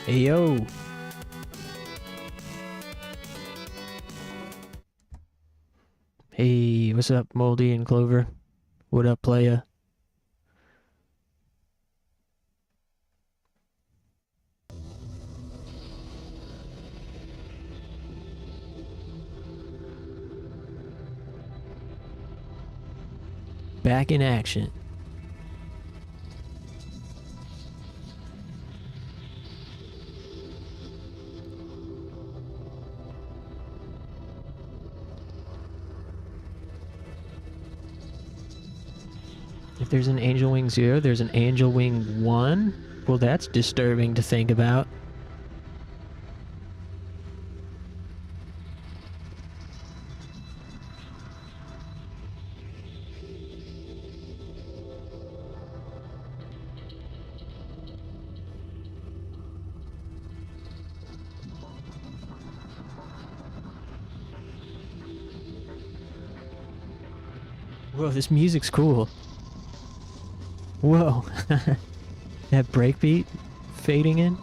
Hey yo! Hey, what's up, Moldy and Clover? What up, playa? Back in action. If there's an Angel Wing 0, there's an Angel Wing 1? Well, that's disturbing to think about. Whoa, this music's cool. Whoa. That breakbeat fading in.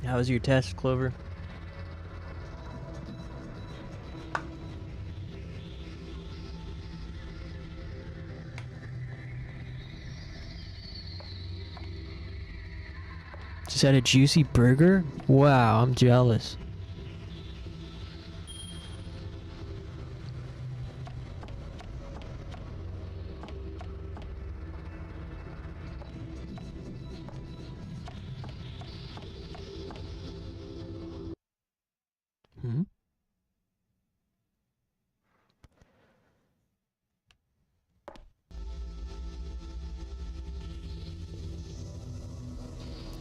How was your test, Clover? Just had a juicy burger? Wow, I'm jealous. Hmm?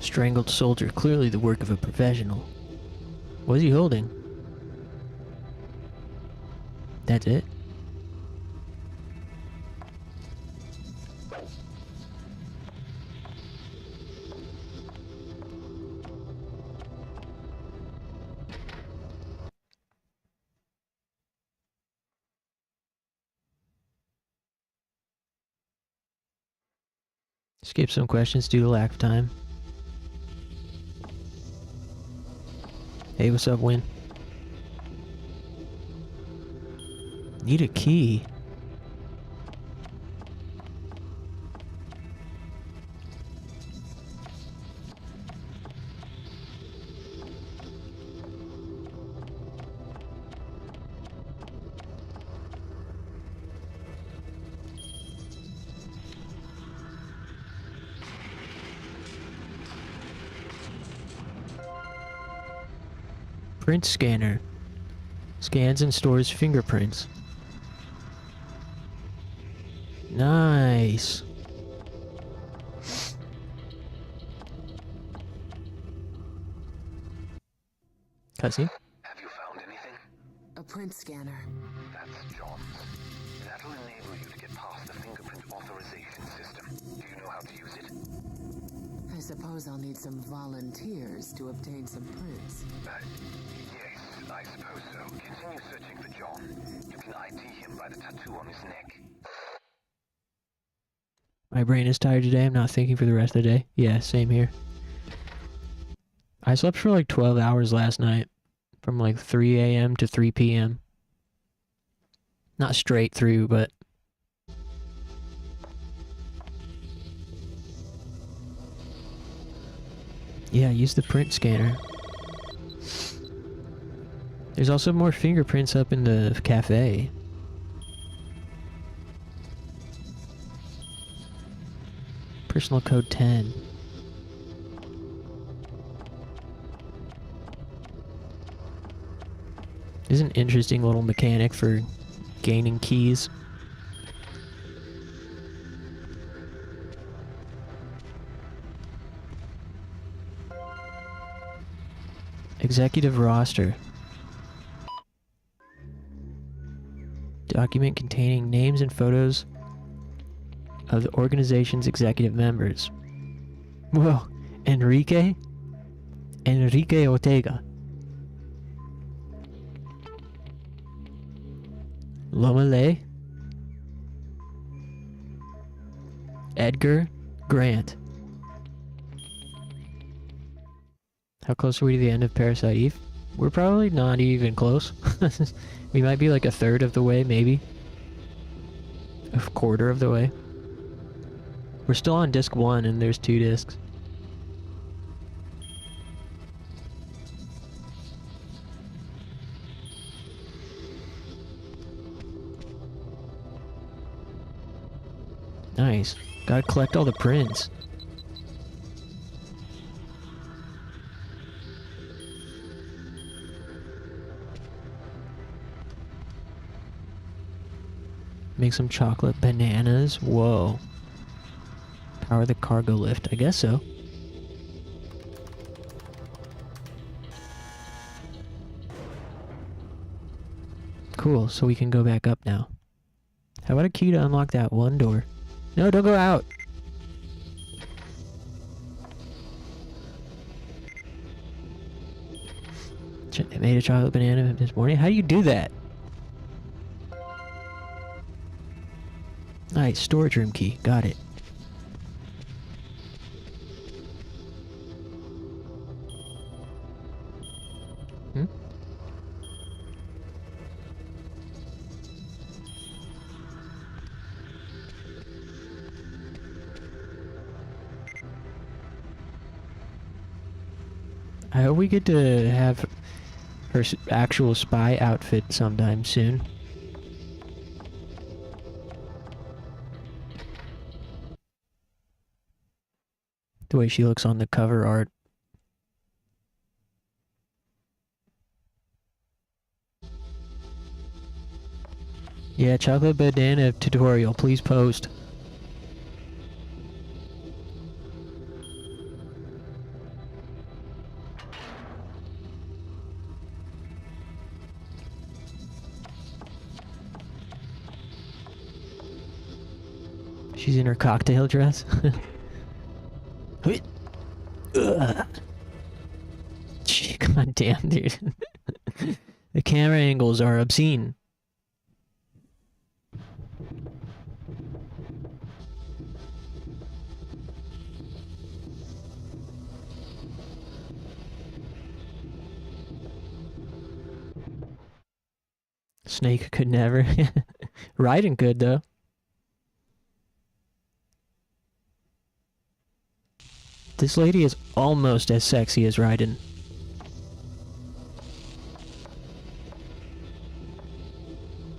Strangled soldier, clearly the work of a professional. What is he holding? That's it? Skip some questions due to lack of time. Hey, what's up, Win? Need a key. Print scanner. Scans and stores fingerprints. Nice. Cutscene. Have you found anything? A print scanner. That's John's. That'll enable you to get past the fingerprint authorization system. Do you know how to use it? I suppose I'll need some volunteers to obtain some prints. Yes, I suppose so. Continue searching for John. You can ID him by the tattoo on his neck. My brain is tired today. I'm not thinking for the rest of the day. Yeah, same here. I slept for like 12 hours last night. From like 3 a.m. to 3 p.m. Not straight through, but... yeah, use the print scanner. There's also more fingerprints up in the cafe. Personal code 10. This is an interesting little mechanic for gaining keys. Executive roster. Document containing names and photos of the organization's executive members. Whoa, Enrique Ortega. Lomale. Edgar Grant. How close are we to the end of Parasite Eve? We're probably not even close. We might be like a third of the way, maybe. A quarter of the way. We're still on disc 1 and there's 2 discs. Nice. Gotta collect all the prints. Make some chocolate bananas. Whoa. Power the cargo lift. I guess so. Cool, so we can go back up now. How about a key to unlock that one door? No, don't go out! I made a chocolate banana this morning. How do you do that? Nice, storage room key. Got it. Hmm? I hope we get to have her actual spy outfit sometime soon. The way she looks on the cover art. Yeah, chocolate banana tutorial, please post. She's in her cocktail dress. God damn, dude. The camera angles are obscene. Snake could never. Raiden could, though. This lady is almost as sexy as Raiden.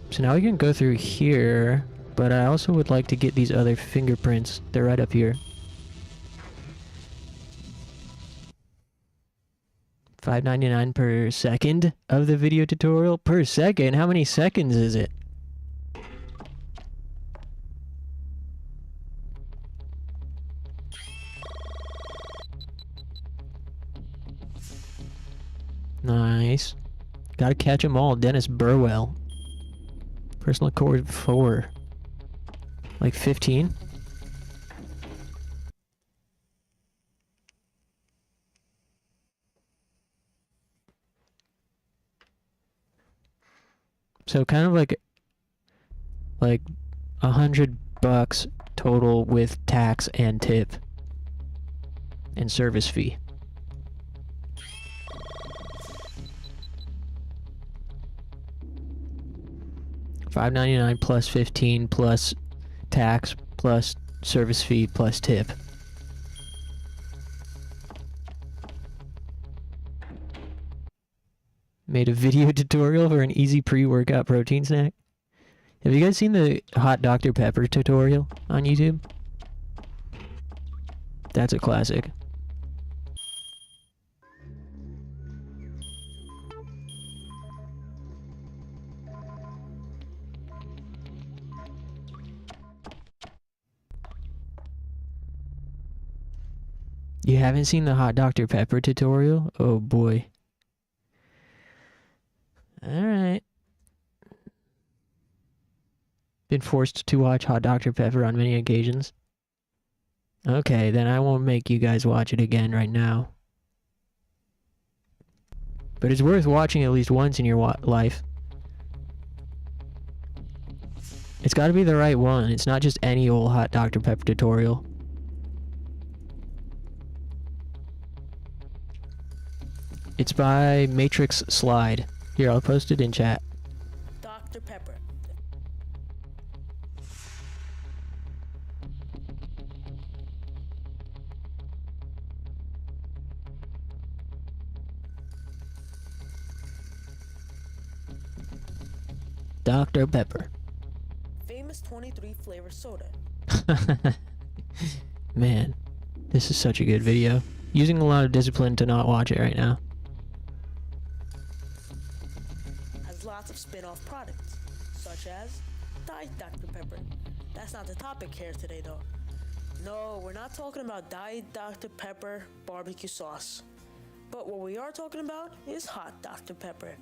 So now we can go through here, but I also would like to get these other fingerprints. They're right up here. $5.99 per second of the video tutorial? Per second? How many seconds is it? Nice. Gotta catch them all. Dennis Burwell. Personal accord 4. Like 15? So kind of like $100 total with tax and tip and service fee. $5.99 plus 15 plus tax plus service fee plus tip. Made a video tutorial for an easy pre-workout protein snack. Have you guys seen the hot Dr. Pepper tutorial on YouTube? That's a classic. You haven't seen the hot Dr. Pepper tutorial? Oh boy. Alright. been forced to watch Hot Dr. Pepper on many occasions. Okay, then I won't make you guys watch it again right now. But it's worth watching at least once in your life. It's gotta be the right one. It's not just any old Hot Dr. Pepper tutorial. It's by Matrix Slide. Here, I'll post it in chat. Dr. Pepper. Dr. Pepper. Famous 23 flavor soda. Man, this is such a good video. Using a lot of discipline to not watch it right now. Has lots of spin-off products, such as Diet Dr. Pepper. That's not the topic here today though. No, we're not talking about Diet Dr. Pepper barbecue sauce. But what we are talking about is Hot Dr. Pepper.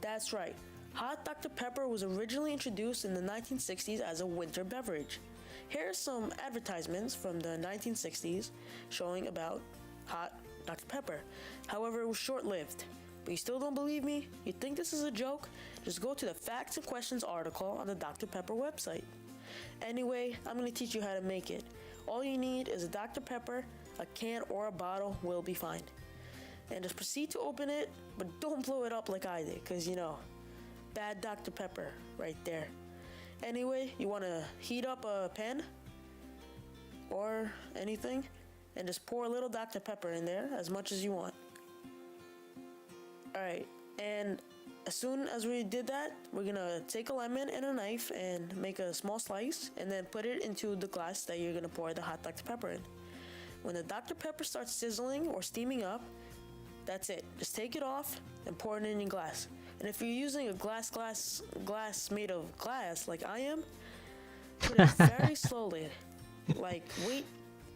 That's right. Hot Dr. Pepper was originally introduced in the 1960s as a winter beverage. Here are some advertisements from the 1960s showing about Hot Dr. Pepper. However, it was short-lived. But you still don't believe me? You think this is a joke? Just go to the Facts and Questions article on the Dr. Pepper website. Anyway, I'm going to teach you how to make it. All you need is a Dr. Pepper, a can or a bottle will be fine. And just proceed to open it, but don't blow it up like I did, because you know, bad Dr. Pepper right there. Anyway, you want to heat up a pan or anything and just pour a little Dr. Pepper in there, as much as you want. Alright, and as soon as we did that, we're gonna take a lemon and a knife and make a small slice and then put it into the glass that you're gonna pour the hot Dr. Pepper in. When the Dr. Pepper starts sizzling or steaming up, that's it. Just take it off and pour it in your glass. And if you're using a glass made of glass like I am, put it very slowly. Like wait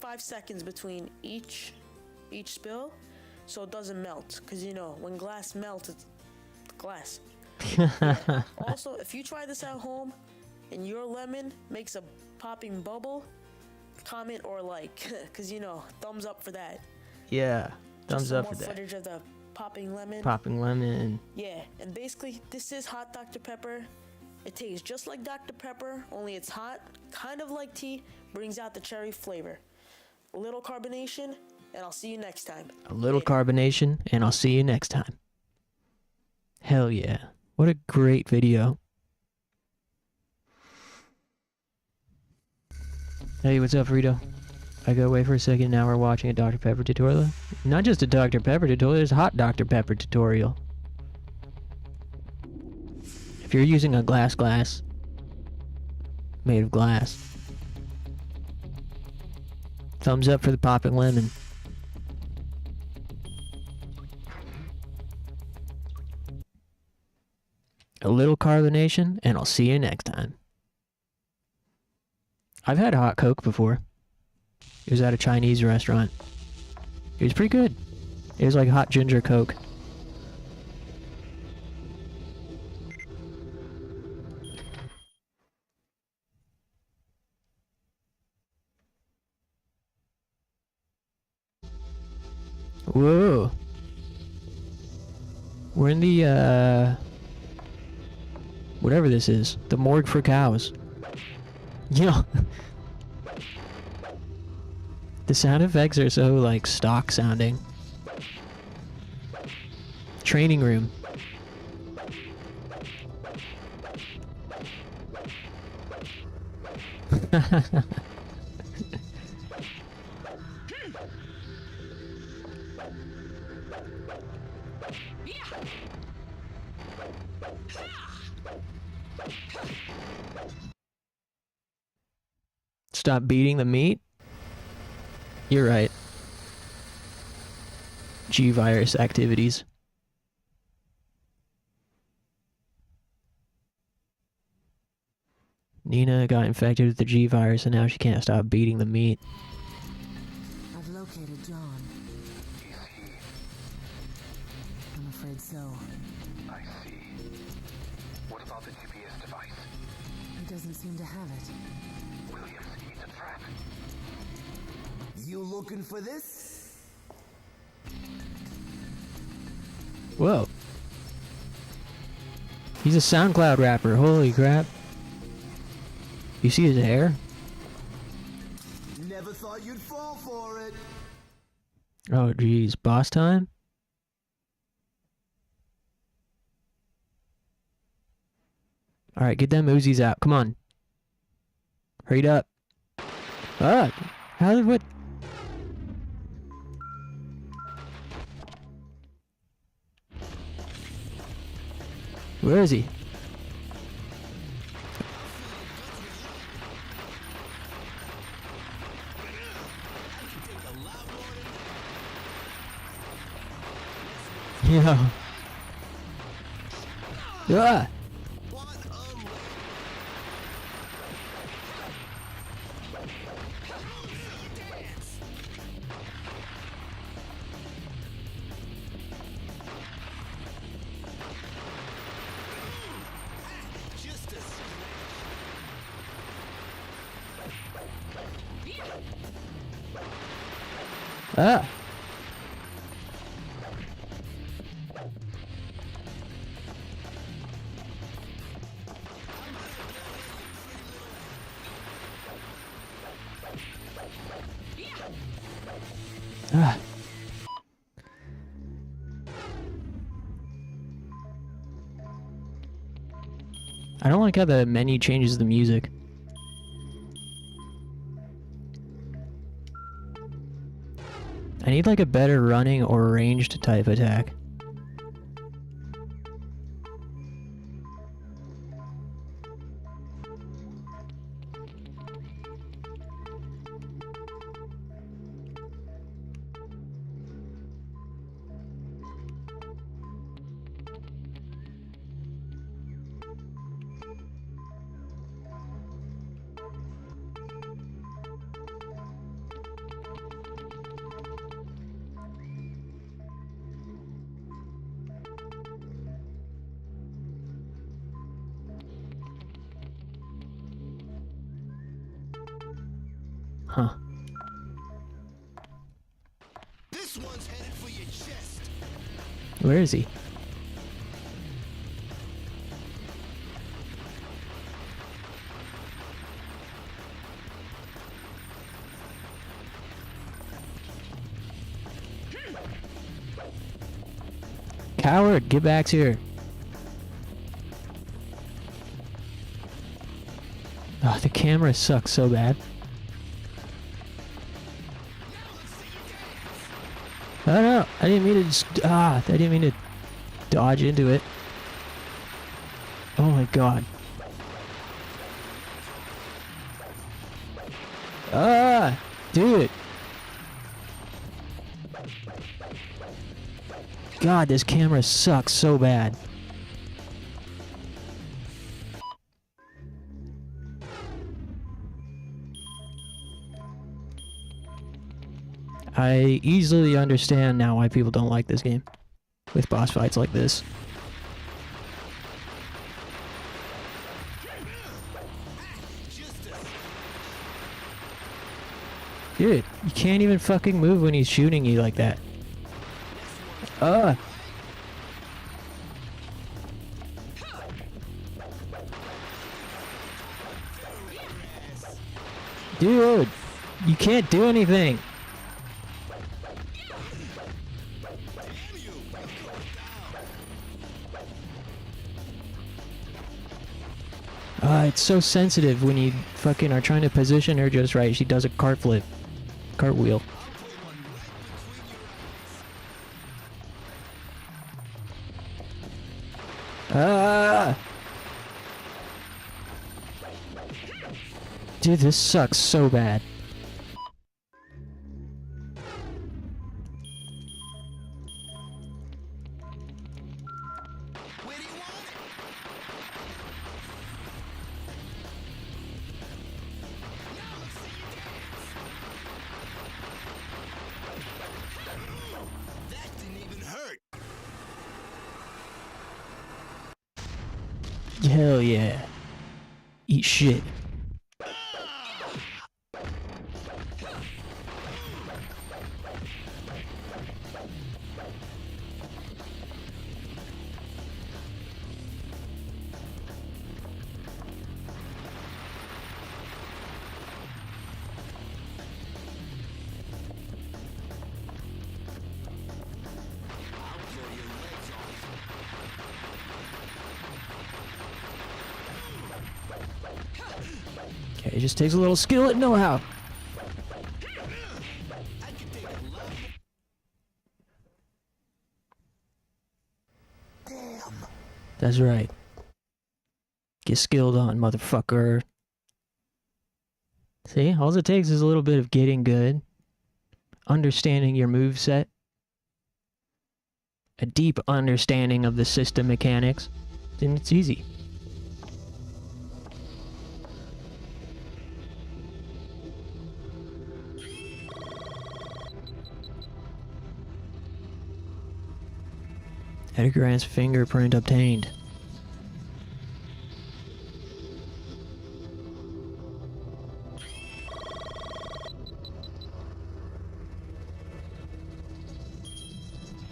5 seconds between each spill so it doesn't melt. Cause you know, when glass melts, it's glass. Yeah. Also, if you try this at home and your lemon makes a popping bubble, comment or like, cause you know, thumbs up for that. Yeah, thumbs up for More that. footage of the popping lemon. Popping lemon. Yeah, and basically this is hot Dr. Pepper. It tastes just like Dr. Pepper, only it's hot, kind of like tea, brings out the cherry flavor. A little carbonation, and I'll see you next time. A little Later. carbonation, and I'll see you next time. Hell yeah. What a great video. Hey, what's up, Rito? I go away for a second, now we're watching a Dr. Pepper tutorial. Not just a Dr. Pepper tutorial, it's a hot Dr. Pepper tutorial. If you're using a glass made of glass, thumbs up for the popping lemon. A little carbonation, and I'll see you next time. I've had hot Coke before. It was at a Chinese restaurant. It was pretty good. It was like hot ginger Coke. Whoa. We're in the, whatever this is. The morgue for cows. You know, the sound effects are so, like, stock sounding. Training room. Stop beating the meat? You're right. G-virus activities. Nina got infected with the G-virus and now she can't stop beating the meat. I've located John. Is he? I'm afraid so. I see. What about the GPS device? He doesn't seem to have it. Williams, he's a threat. You looking for this? Whoa. He's a SoundCloud rapper. Holy crap. You see his hair? Never thought you'd fall for it. Oh, geez. Boss time? Alright, get them Uzis out. Come on. Hurry up. Ah! How did what? Where is he? Yeah. Ah! Ah! Ah! I don't like how the menu changes the music. I need like a better running or ranged type attack. Huh. This one's headed for your chest. Where is he? Coward, get back here. Oh, the camera sucks so bad. Oh no, I didn't mean to just, I didn't mean to dodge into it. Oh my god. Ah, dude. God, this camera sucks so bad. I easily understand now why people don't like this game with boss fights like this. Dude, you can't even fucking move when he's shooting you like that. Dude, you can't do anything. It's so sensitive when you fucking are trying to position her just right. She does a cartwheel. Ah! Dude, this sucks so bad. Where do you want it? Now let's see you dance. That didn't even hurt. Hell yeah. Eat shit. Okay, it just takes a little skill and know-how. That's right. Get skilled on, motherfucker. See, all it takes is a little bit of getting good, understanding your move set, a deep understanding of the system mechanics, then it's easy. Edgar Grant's fingerprint obtained.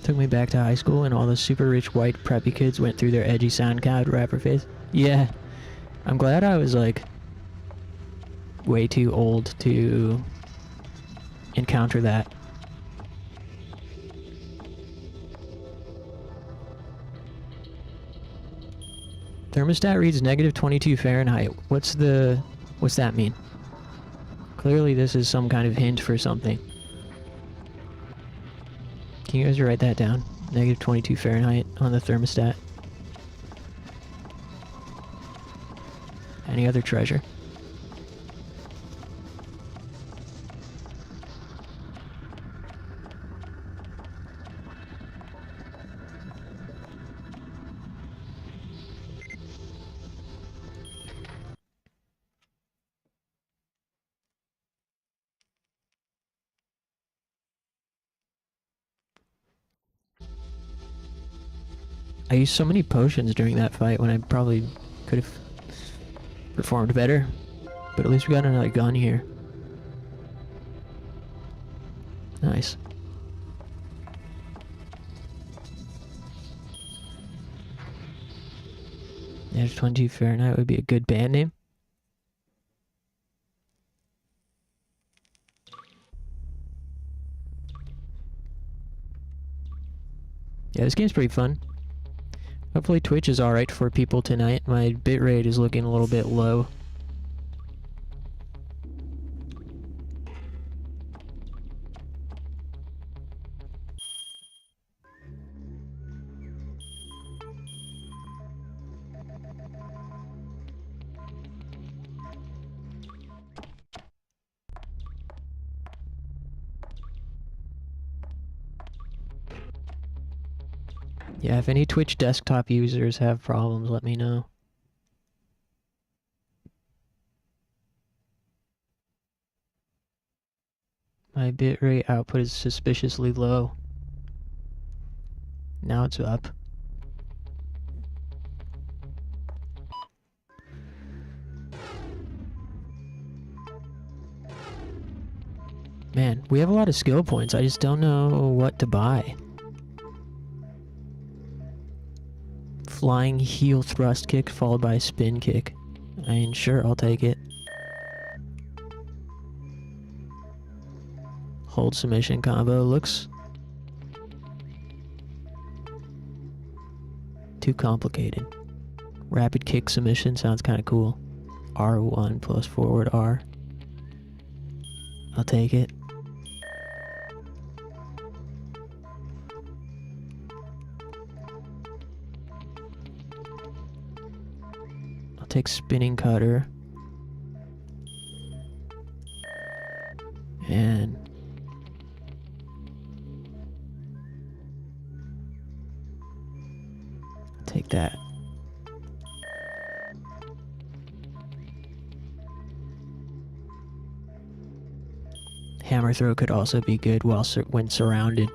Took me back to high school and all the super rich white preppy kids went through their edgy SoundCloud rapper phase. Yeah, I'm glad I was like way too old to encounter that. Thermostat reads -22 Fahrenheit. What's that mean? Clearly this is some kind of hint for something. Can you guys write that down? -22 Fahrenheit on the thermostat. Any other treasure? I used so many potions during that fight when I probably could have performed better. But at least we got another gun here. Nice. -22 Fahrenheit would be a good band name. Yeah, this game's pretty fun. Hopefully Twitch is alright for people tonight. My bitrate is looking a little bit low. Yeah, if any Twitch desktop users have problems, let me know. My bitrate output is suspiciously low. Now it's up. Man, we have a lot of skill points. I just don't know what to buy. Flying heel thrust kick followed by a spin kick. I mean, sure, I'll take it. Hold submission combo looks too complicated. Rapid kick submission sounds kind of cool. R1 plus forward R. I'll take it. I'll take spinning cutter. And take that. Hammer throw could also be good while when surrounded.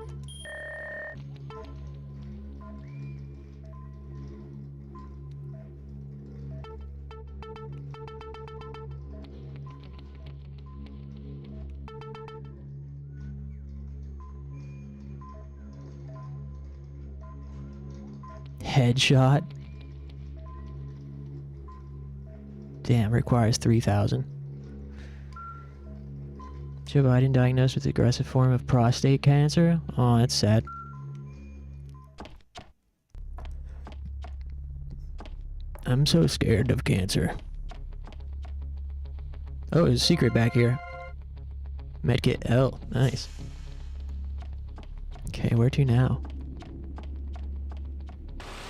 Headshot. Damn, requires 3,000. Joe Biden diagnosed with aggressive form of prostate cancer? Oh, that's sad. I'm so scared of cancer. Oh, there's a secret back here. Medkit L. Nice. Okay, where to now?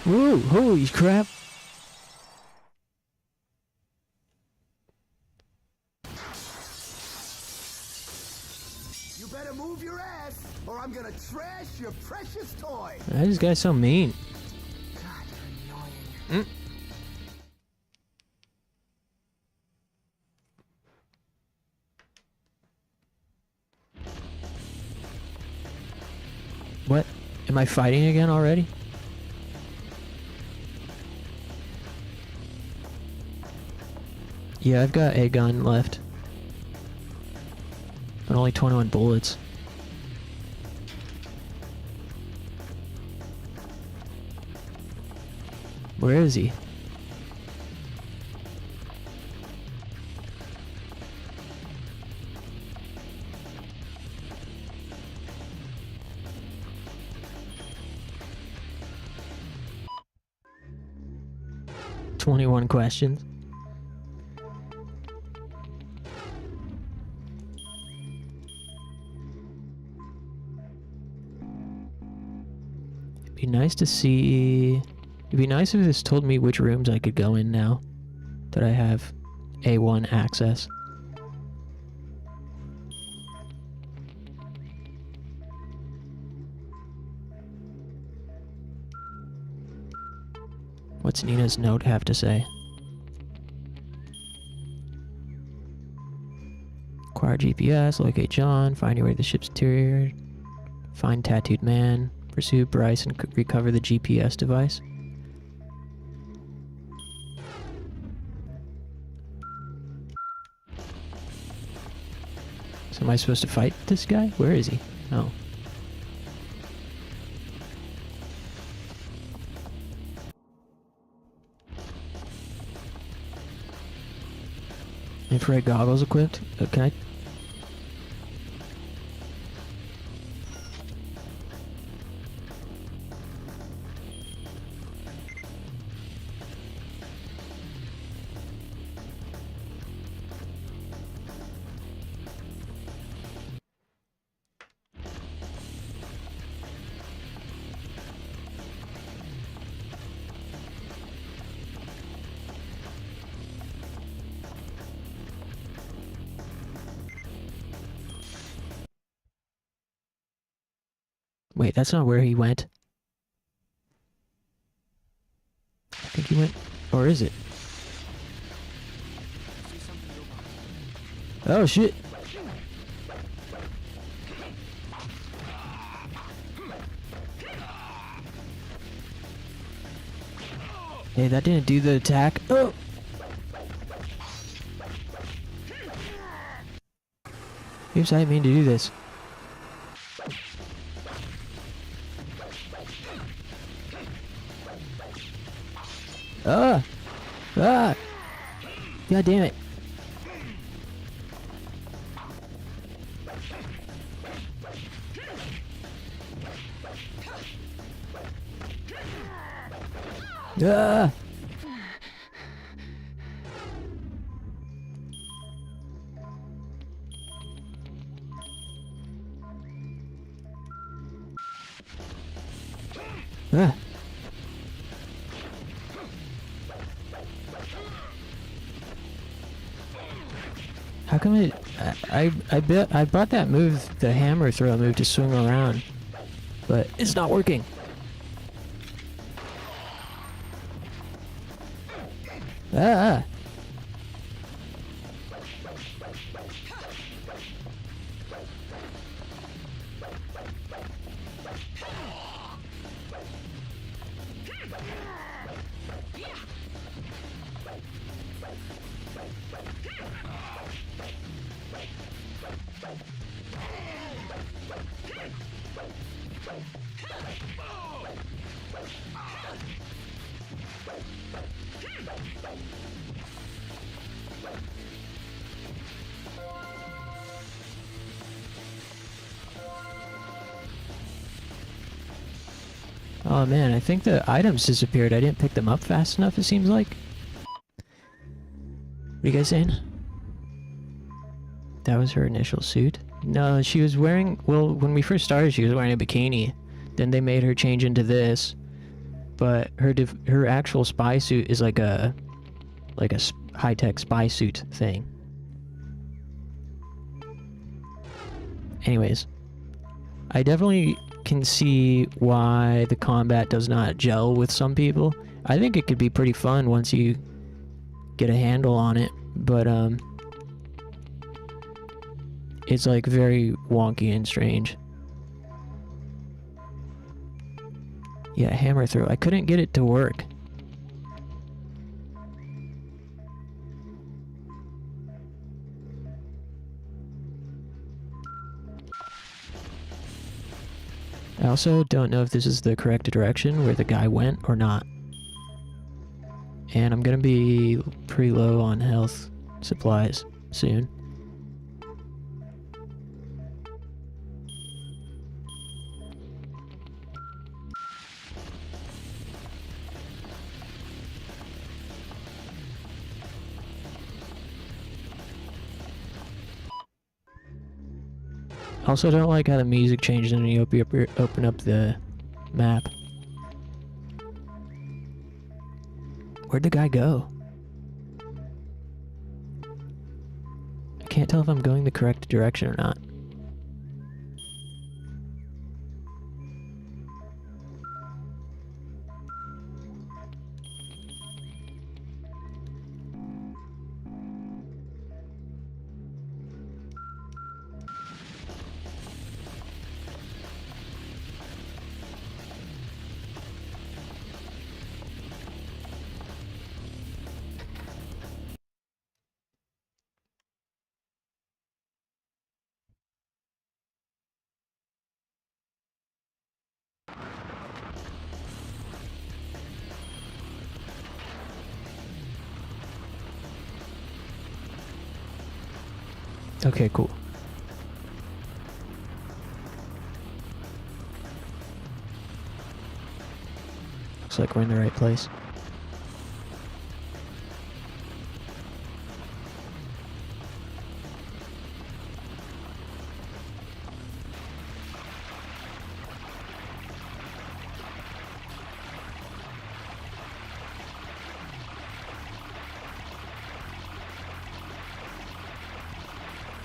Whoa, holy crap. You better move your ass, or I'm gonna trash your precious toy. This guy's so mean. God, you're annoying. What? Am I fighting again already? Yeah, I've got a gun left. But only 21 bullets. Where is he? "21 questions. It'd be nice to see. It'd be nice if this told me which rooms I could go in now that I have A1 access. What's Nina's note have to say? Acquire GPS, locate John, find your way to the ship's interior, find tattooed man, pursue Bryce and recover the GPS device. So am I supposed to fight this guy? Where is he? Oh. Infrared goggles equipped? Can I? Wait, that's not where he went. I think he went... Or is it? Oh, shit! Hey, that didn't do the attack. Oh! Oops, I didn't mean to do this. Ah! Ah! God damn it. Ah! Ah! How come it? I bought that move, the hammer throw move, to swing around, but it's not working. Ah! Oh man, I think the items disappeared. I didn't pick them up fast enough, it seems like. What are you guys saying? That was her initial suit? No, she was wearing... Well, when we first started, she was wearing a bikini. Then they made her change into this. But her actual spy suit is like a high-tech spy suit thing. Anyways. I definitely can see why the combat does not gel with some people. I think it could be pretty fun once you get a handle on it, but it's like very wonky and strange. Yeah, hammer throw. I couldn't get it to work. I also don't know if this is the correct direction where the guy went or not. And I'm gonna be pretty low on health supplies soon. Also don't like how the music changes when you open up the map. Where'd the guy go? I can't tell if I'm going the correct direction or not. Okay, cool. Looks like we're in the right place.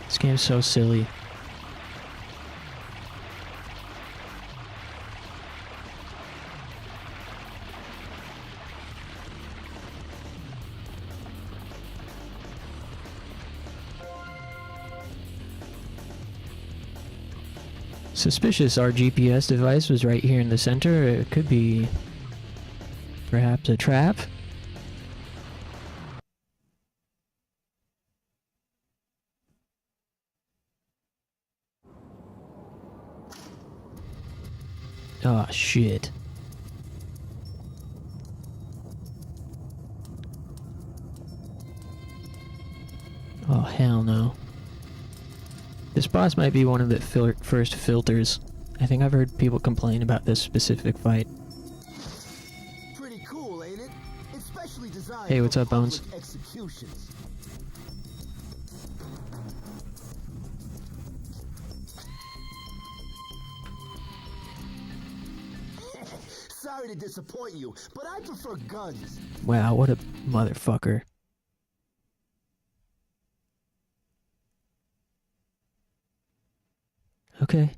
This game's so silly. Suspicious, our GPS device was right here in the center. It could be perhaps a trap. Oh shit. Oh hell no. This boss might be one of the first filters. I think I've heard people complain about this specific fight. Pretty cool, ain't it? Especially designed Hey, what's for up, Bones? public executions. Sorry to disappoint you, but I prefer guns. Wow, what a motherfucker. Okay.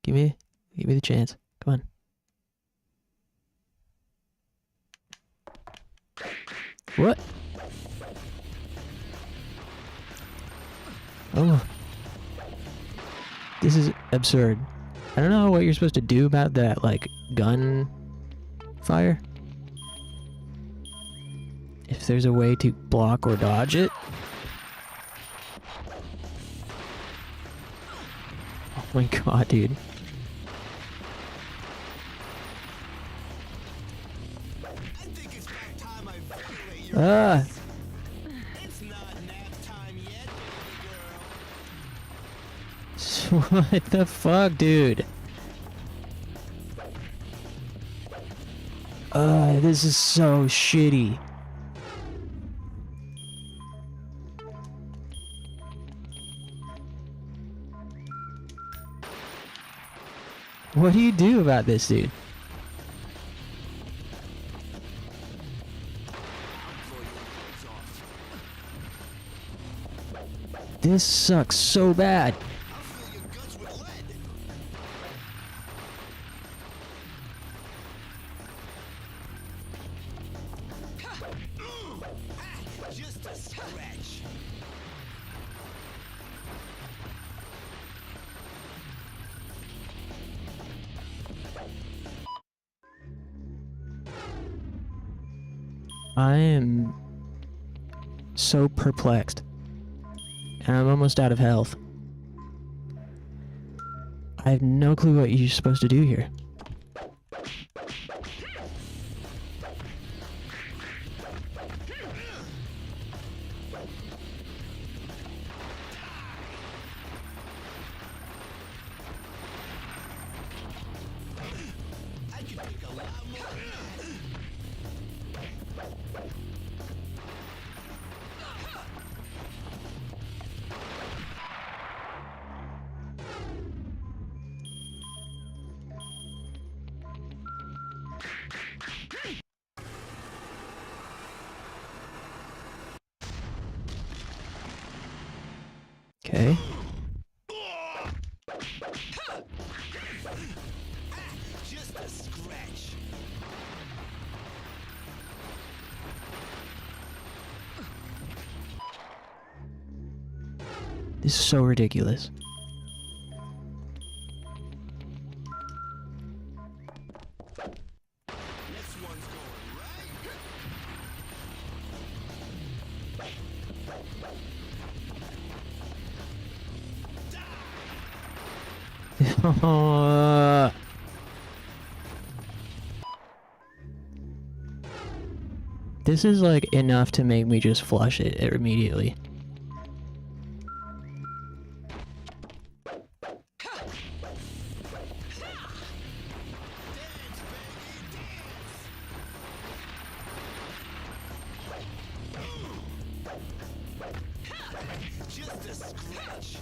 Give me the chance. Come on. What? Oh. This is absurd. I don't know what you're supposed to do about that, like, gun fire. If there's a way to block or dodge it. Oh my god, dude. Ah! It's not nap time yet, What the fuck, dude? This is so shitty. What do you do about this, dude? This sucks so bad. Just a scratch. I am so perplexed. And I'm almost out of health. I have no clue what you're supposed to do here. I could take a lot more. Okay. Just a scratch. This is so ridiculous. Next one's going right. This is like enough to make me just flush it immediately. Just a scratch.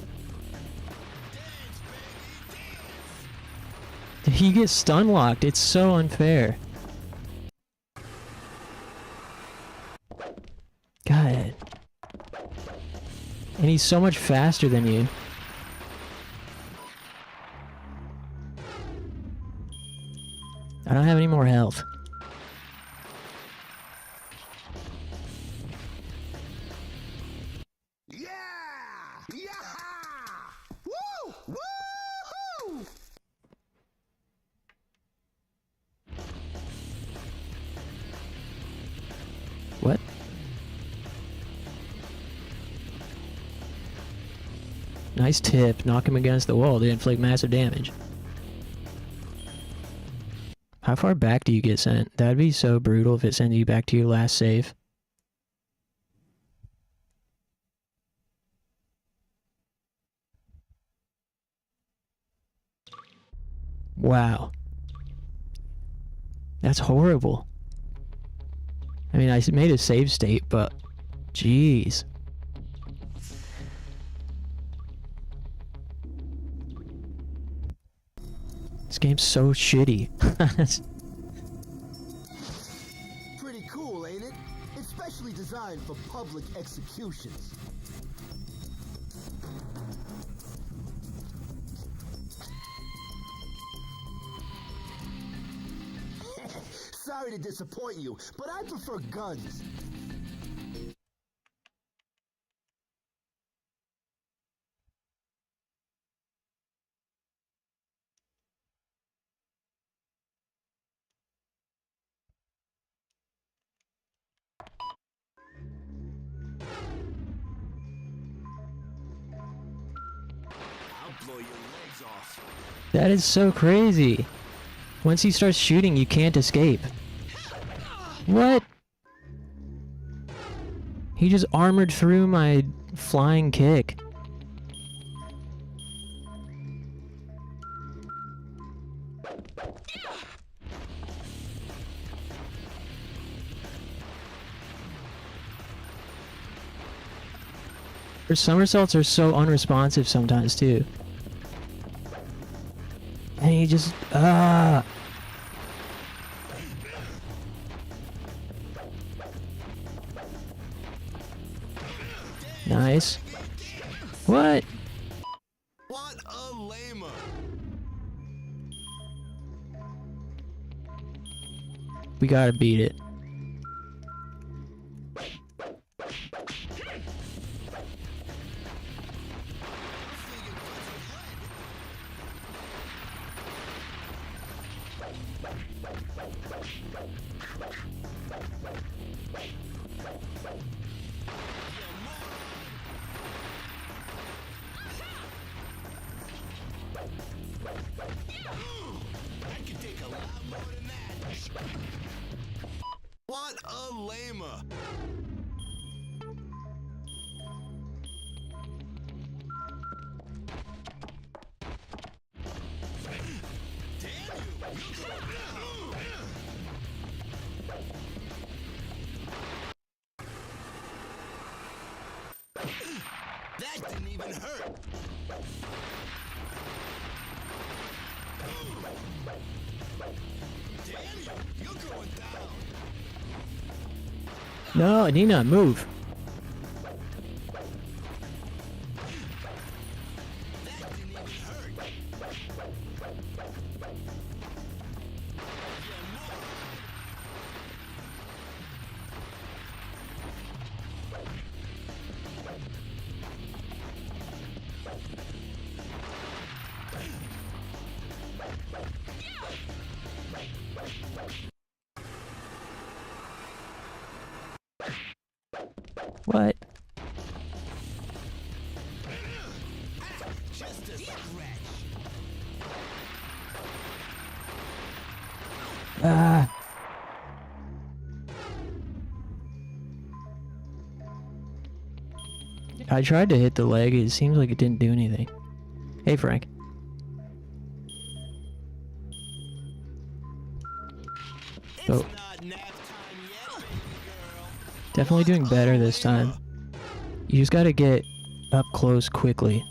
Dance, baby, dance. He gets stun locked. It's so unfair. God. And he's so much faster than you. I don't have any more health. Yeah! Yeah! Woo! Woo! What? Nice tip. Knock him against the wall to inflict massive damage. How far back do you get sent? That'd be so brutal if it sent you back to your last save. Wow. That's horrible. I mean, I made a save state, but... Jeez. This game's so shitty. Pretty cool, ain't it? Especially designed for public executions. Sorry to disappoint you, but I prefer guns. I'll blow your legs off. That is so crazy. Once he starts shooting, you can't escape. What? He just armored through my flying kick. Her somersaults are so unresponsive sometimes too. And he just Nice. What? What a lamer. We gotta beat it. What a lamer. That didn't even hurt. Damn you, you're going down. No, Nina, move. That didn't even hurt. What? Just a scratch. Ah. I tried to hit the leg, it seems like it didn't do anything. Hey, Frank. It's Oh. not nap time yet, baby girl. Definitely doing better this time. You just gotta get up close quickly.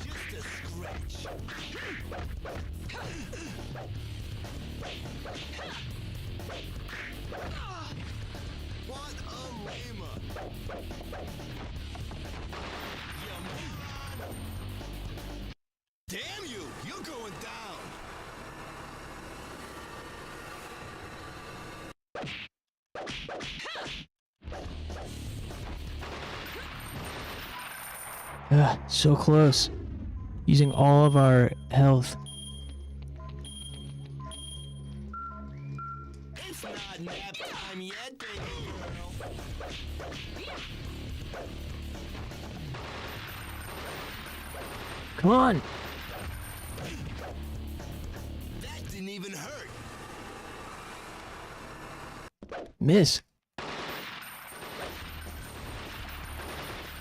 Just a scratch. What a lamer. You moron. Damn you, you're going down. Ugh, so close. Using all of our health. It's not nap time yet, baby girl. Come on! That didn't even hurt. Miss!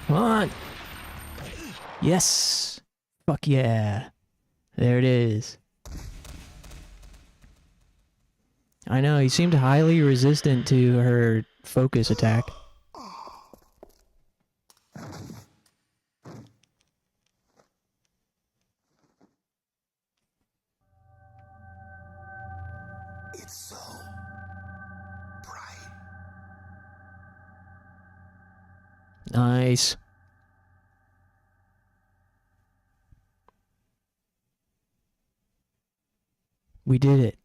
Come on! Yes! Fuck yeah! There it is. I know, he seemed highly resistant to her focus attack. It's so bright. Nice. We did it.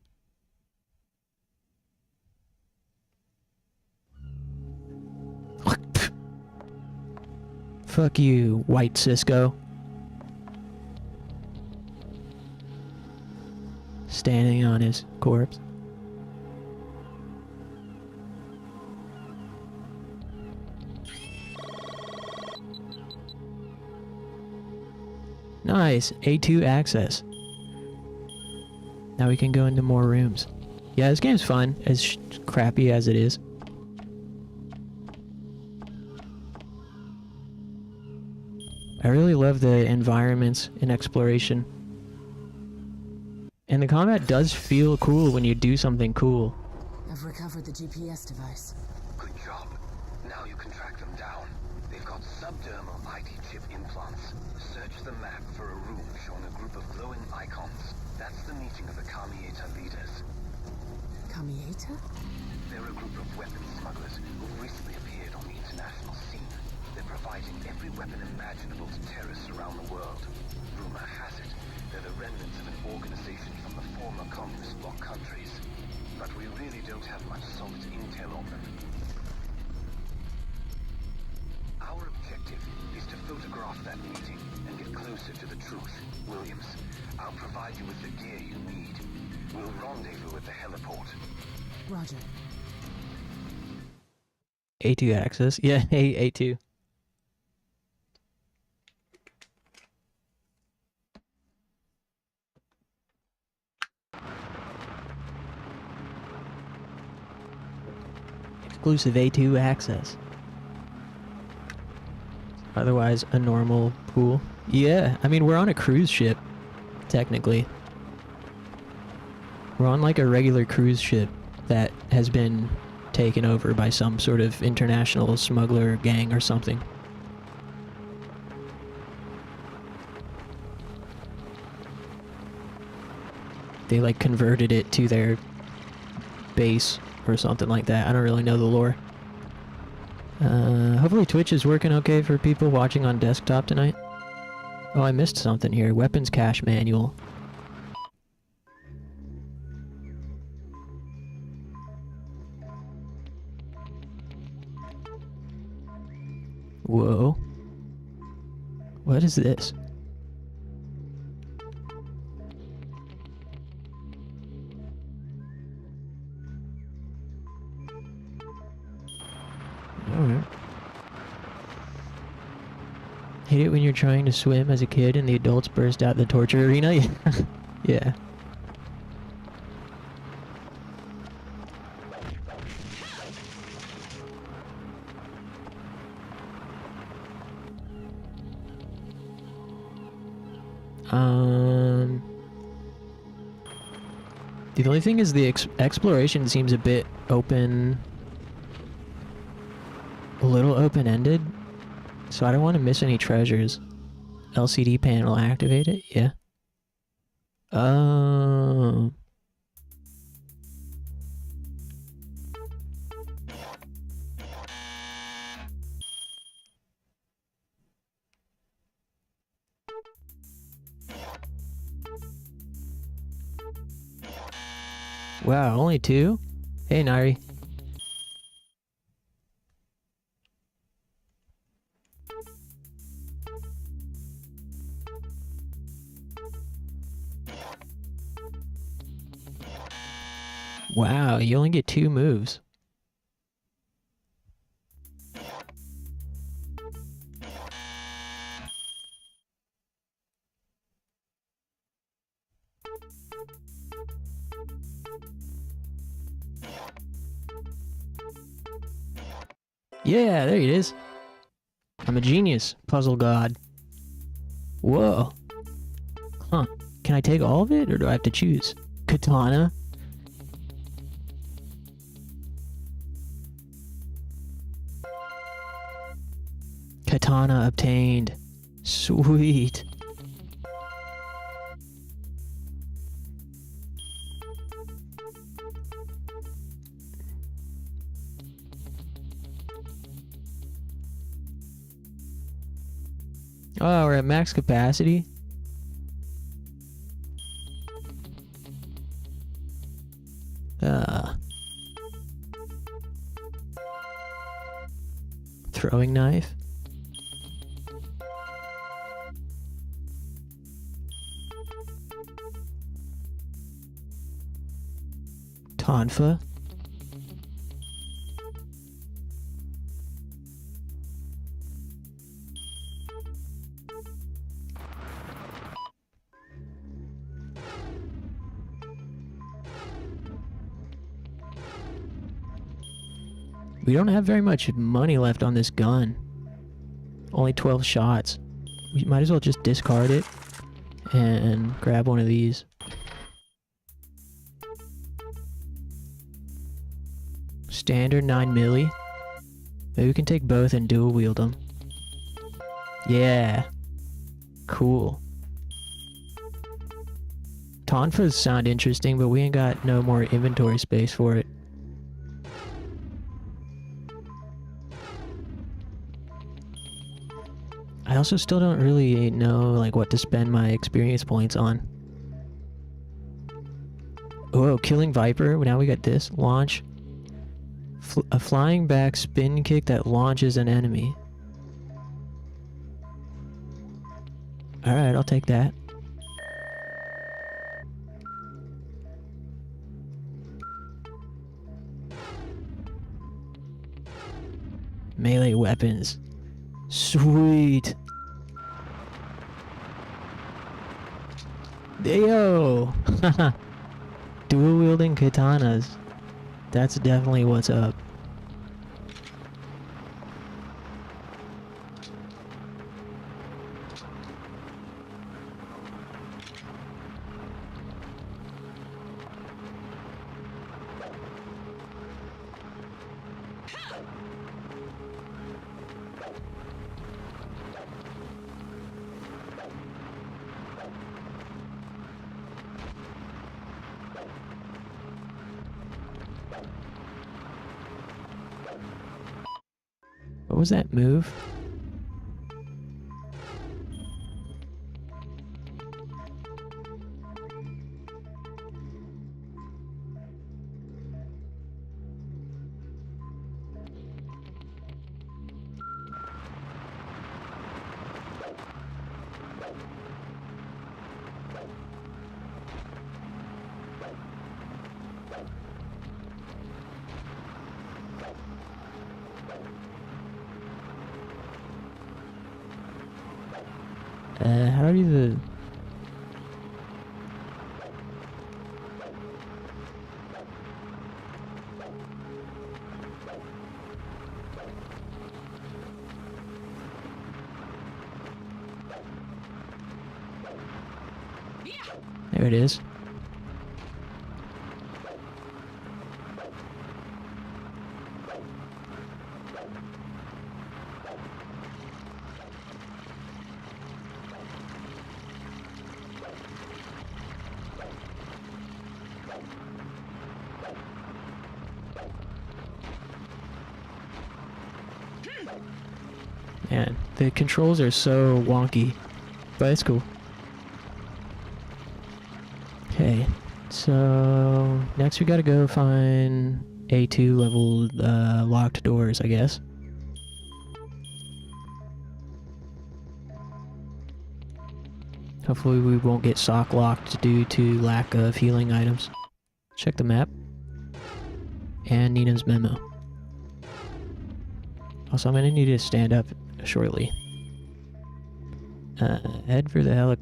Fuck you, white Cisco. Standing on his corpse. Nice, A2 access. Now we can go into more rooms. Yeah, this game's fun, as crappy as it is. I really love the environments and exploration. And the combat does feel cool when you do something cool. I've recovered the GPS device. Good job. Now you can track them down. They've got subdermal ID chip implants. Search the map for a room showing a group of glowing icons. That's the meeting of the Kamieta leaders. Kamieta? They're a group of weapons smugglers who've recently appeared on the international scene. They're providing every weapon imaginable to terrorists around the world. Rumor has it, they're the remnants of an organization from the former communist bloc countries. But we really don't have much solid intel on them. Our objective is to photograph that meeting and get closer to the truth. Williams, I'll provide you with the gear you need. We'll rendezvous at the heliport. Roger. A2 access. Yeah, A2. Exclusive A2 access. Otherwise, a normal pool. Yeah, I mean, we're on a cruise ship, technically. We're on like a regular cruise ship that has been taken over by some sort of international smuggler gang or something. They like converted it to their base or something like that. I don't really know the lore. Hopefully Twitch is working okay for people watching on desktop tonight. Oh, I missed something here. Weapons cache manual. Whoa. What is this? Alright. Hate it when you're trying to swim as a kid and the adults burst out the torture arena? Yeah. Yeah. The only thing is the exploration seems a bit open, a little open-ended, so I don't want to miss any treasures. LCD panel activated, yeah. Oh. Wow, only two? Hey, Nari. Wow, you only get 2 moves. Yeah, there it is. I'm a genius, puzzle god. Whoa. Huh. Can I take all of it, or do I have to choose? Katana? Katana obtained. Sweet. Oh, we're at max capacity? Throwing knife? Tonfa? We don't have very much money left on this gun. Only 12 shots. We might as well just discard it and grab one of these. Standard 9 milli. Maybe we can take both and dual wield them. Yeah. Cool. Tonfas sound interesting, but we ain't got no more inventory space for it. I also still don't really know like what to spend my experience points on. Oh, killing Viper. Now we got this. Launch. A flying back spin kick that launches an enemy. Alright, I'll take that. Melee weapons. Sweet. Yo! Dual wielding katanas. That's definitely what's up. What was that move? How do you do the... There it is. Man, the controls are so wonky, but it's cool. Okay, so next we gotta go find A2 level locked doors, I guess. Hopefully we won't get sock locked due to lack of healing items. Check the map. And Nina's memo. Also, I'm gonna need to stand up shortly. Head for the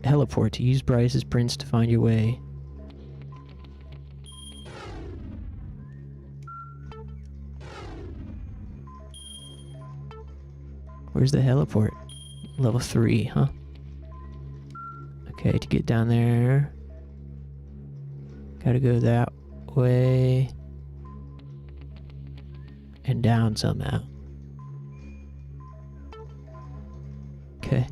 heliport to use Bryce's prints to find your way. Where's the heliport? Level 3, huh? Okay, to get down there, gotta go that way and down somehow. Okay.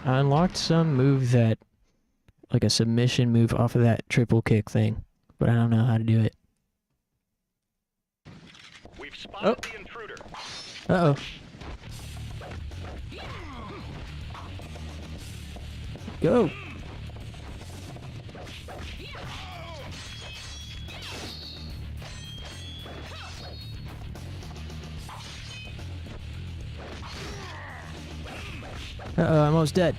I unlocked some move that, like a submission move off of that triple kick thing, but I don't know how to do it. We've spotted the intruder. Uh-oh. Go! Uh-oh, I'm almost dead.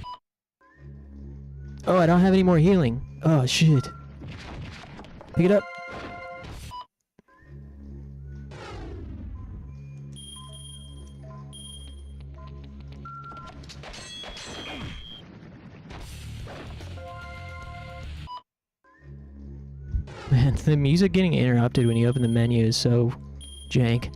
Oh, I don't have any more healing. Oh, shit. Pick it up. Man, the music getting interrupted when you open the menu is so jank.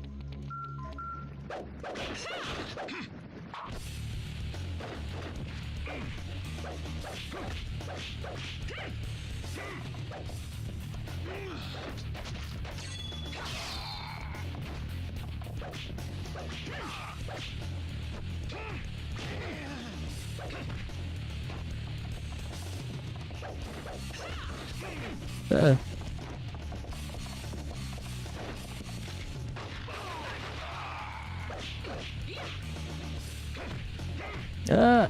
Uh-oh. Ah!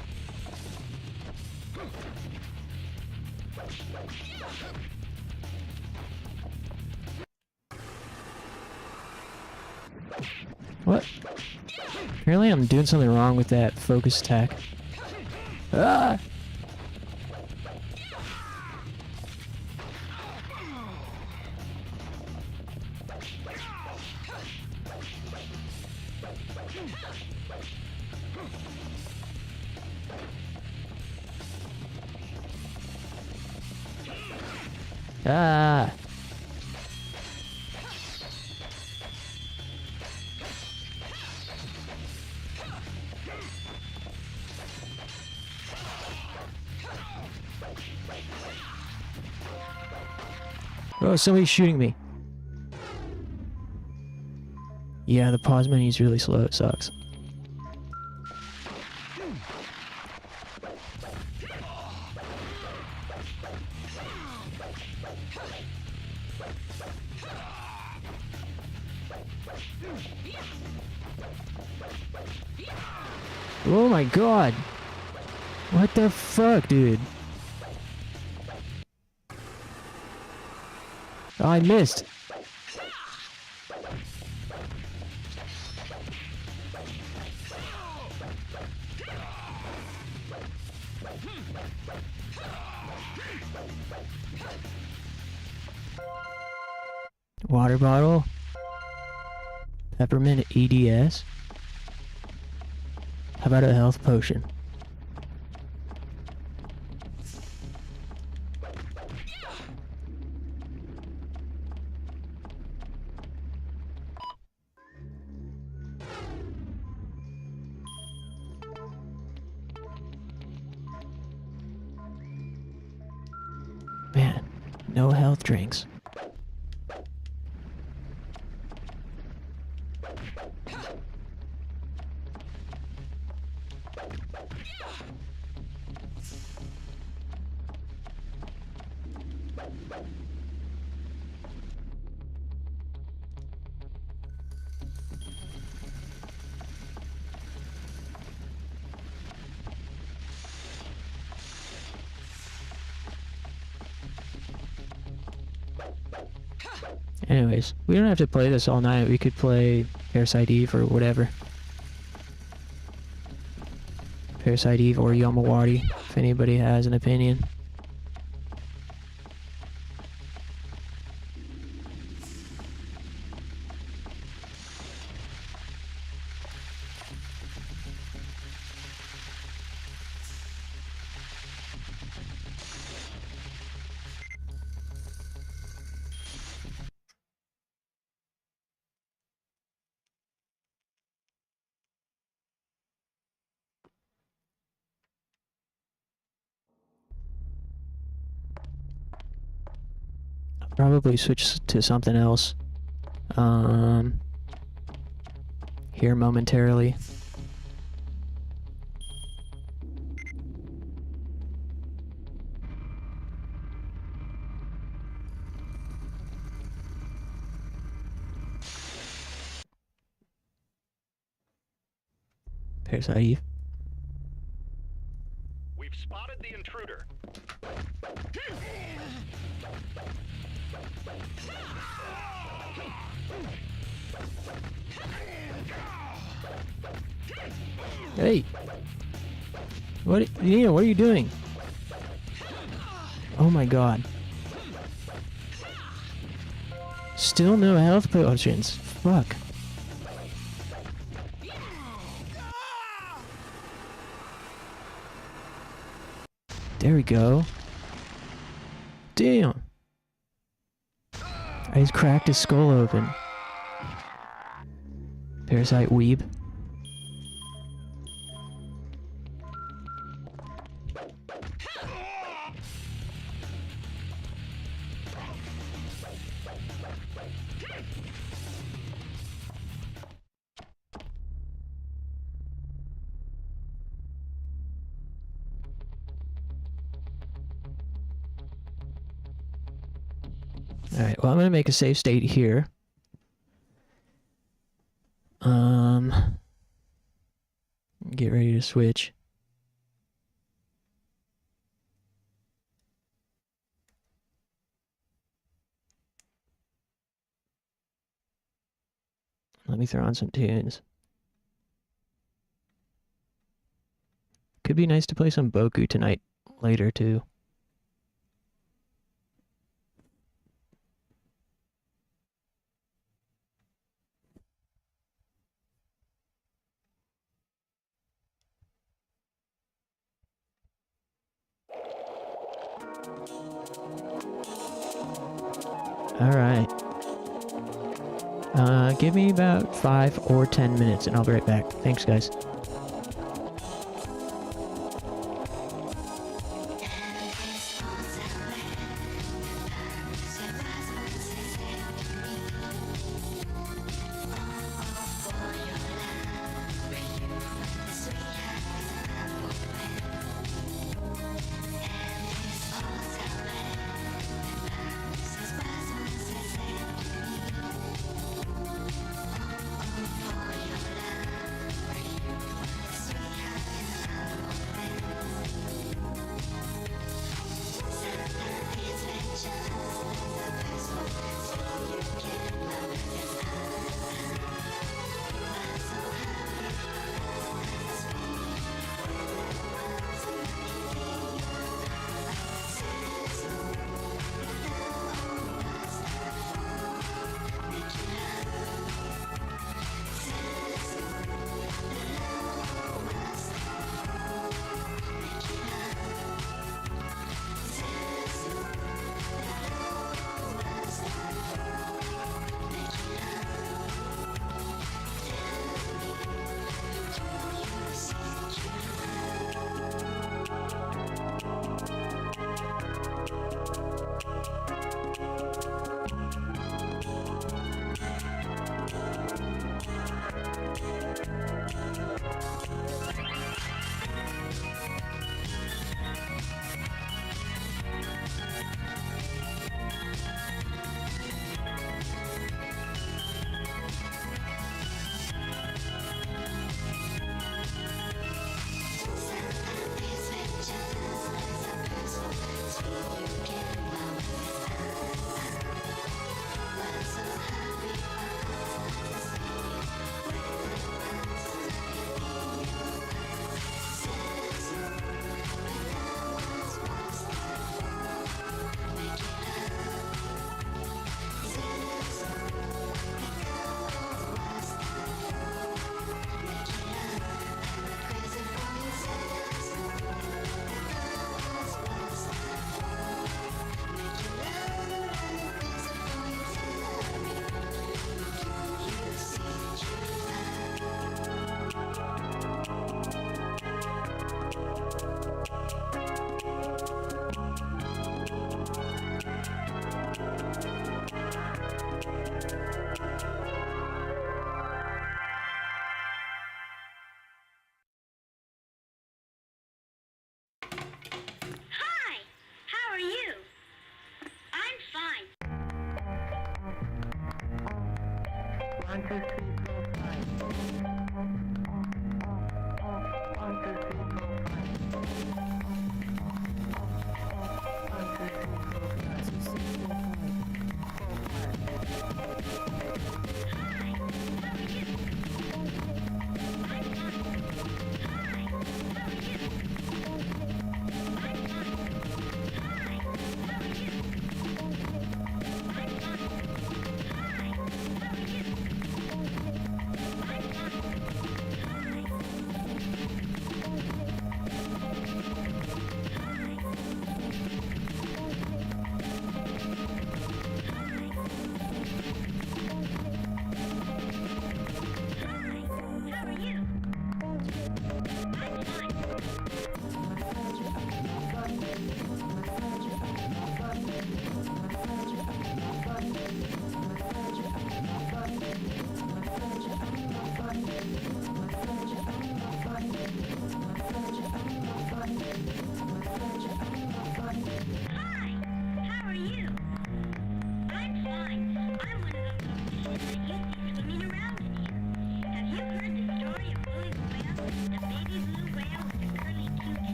What? Apparently I'm doing something wrong with that focus attack. Ah! Ah! Oh, somebody's shooting me. Yeah, the pause menu is really slow. It sucks. Oh my god! What the fuck, dude? Oh, I missed! Water bottle. Peppermint EDS. How about a health potion? Man, no health drinks. Anyways, we don't have to play this all night. We could play Parasite Eve or whatever. Parasite Eve or Yamawari, if anybody has an opinion. Probably switch to something else. Here momentarily. Parasite Eve. We've spotted the intruder. Hey! What, Nina, what are you doing? Oh my god. Still no health potions. Fuck. There we go. Damn. I just cracked his skull open. Parasite weeb. Alright, well, I'm gonna make a save state here. Get ready to switch. Let me throw on some tunes. Could be nice to play some Boku tonight, later too. Alright. Give me about 5 or 10 minutes and I'll be right back. Thanks, guys.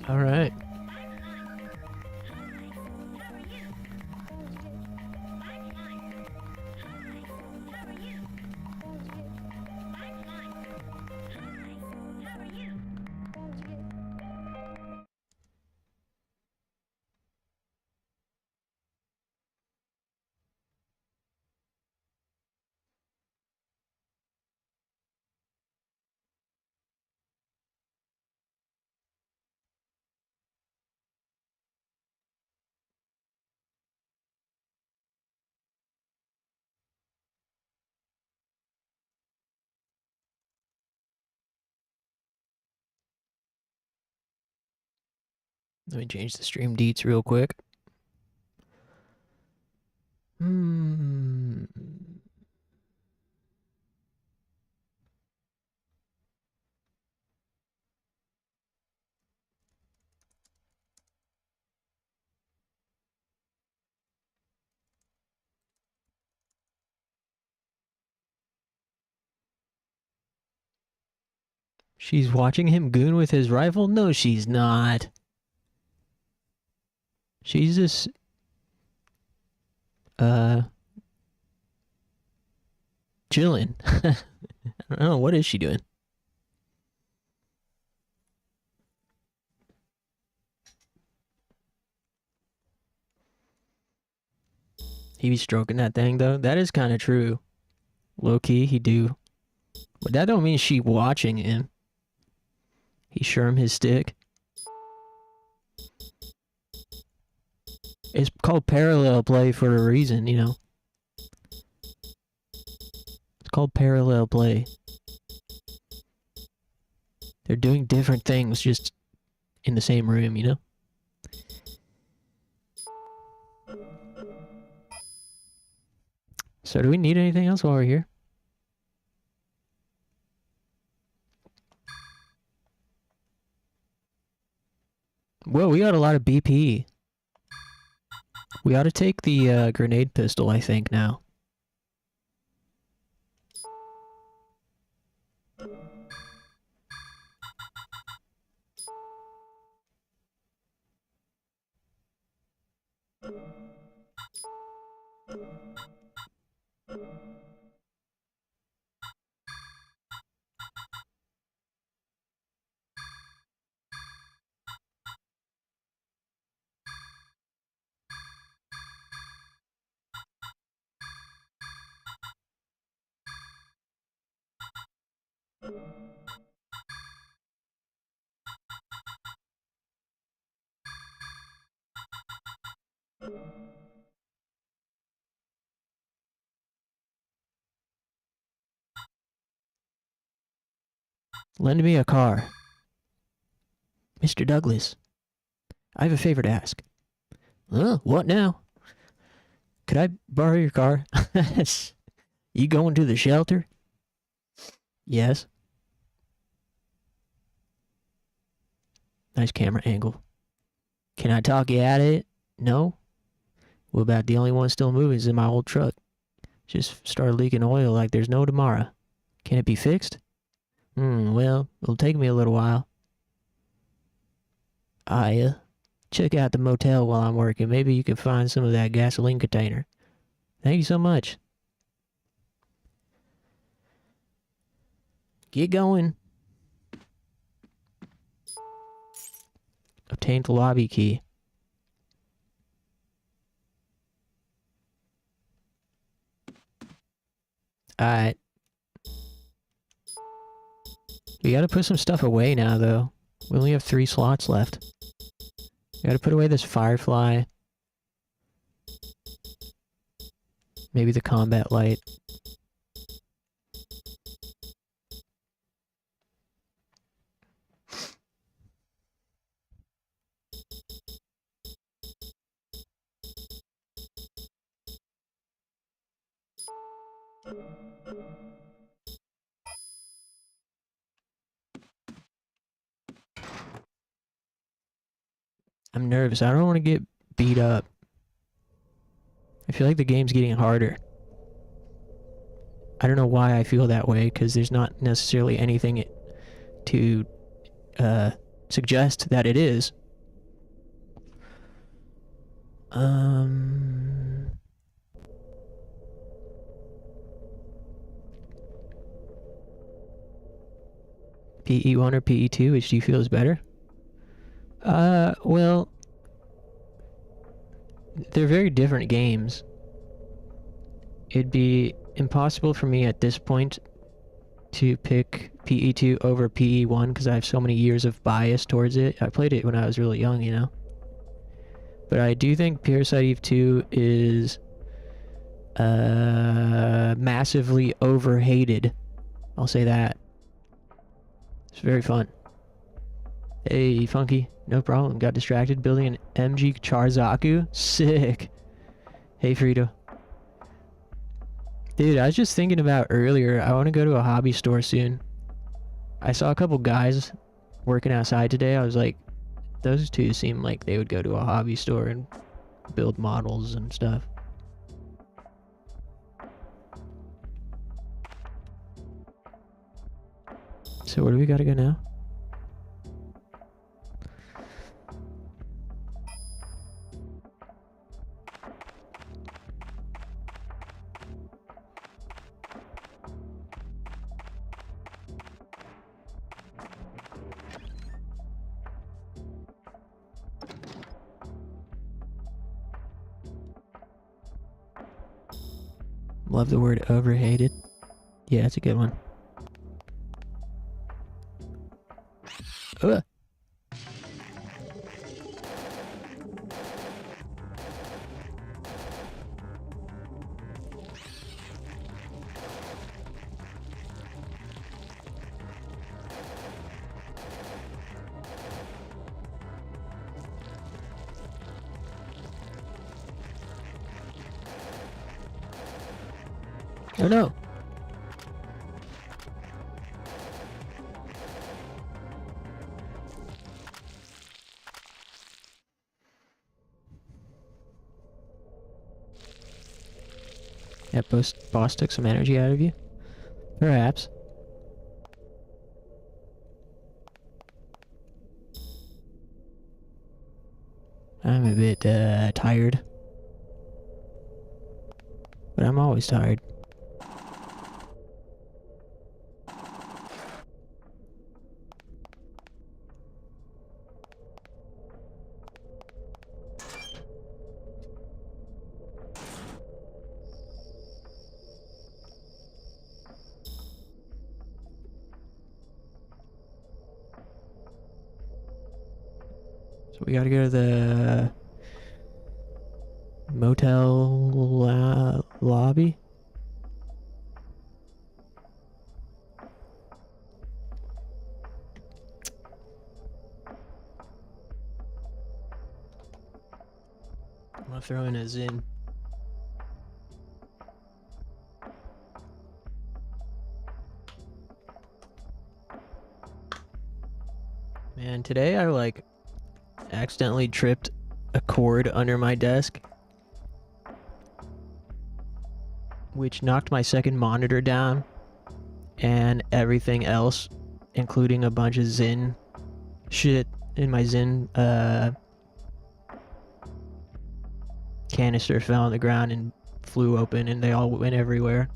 All right. Let me change the stream deets real quick. She's watching him goon with his rifle? No, she's not. She's just... chilling. I don't know, what is she doing? He be stroking that thing, though. That is kind of true. Low-key, he do. But that don't mean she watching him. He sure him his stick. It's called parallel play for a reason, you know. It's called parallel play. They're doing different things just in the same room, you know? So do we need anything else while we're here? Well, we got a lot of BP. We ought to take the grenade pistol, I think, now. Lend me a car. Mr. Douglas, I have a favor to ask. What now? Could I borrow your car? You going to the shelter? Yes. Nice camera angle. Can I talk you out of it? No? What about the only one still moving is in my old truck? Just started leaking oil like there's no tomorrow. Can it be fixed? Well, it'll take me a little while. Check out the motel while I'm working. Maybe you can find some of that gasoline container. Thank you so much. Get going. Obtain the lobby key. Alright. We gotta put some stuff away now, though. We only have 3 slots left. We gotta put away this firefly. Maybe the combat light. I'm nervous. I don't want to get beat up. I feel like the game's getting harder. I don't know why I feel that way, because there's not necessarily anything to suggest that it is. PE1 or PE2, which do you feel is better? Well, they're very different games. It'd be impossible for me at this point to pick PE2 over PE1 because I have so many years of bias towards it. I played it when I was really young, you know? But I do think Parasite Eve 2 is massively overhated. I'll say that. It's very fun. Hey, Funky. No problem. Got distracted building an MG Charzaku. Sick. Hey, Frito. Dude, I was just thinking about earlier, I want to go to a hobby store soon. I saw a couple guys working outside today. I was like, those two seem like they would go to a hobby store and build models and stuff. So where do we gotta go now? Love the word overhated. Yeah, that's a good one. Ugh. Oh no! That boss took some energy out of you? Perhaps. I'm a bit tired. But I'm always tired. So we gotta go to the motel lobby. I'm gonna throw in a Zin. Man, today I like accidentally tripped a cord under my desk, which knocked my second monitor down and everything else, including a bunch of Zin shit in my Zin canister fell on the ground and flew open and they all went everywhere.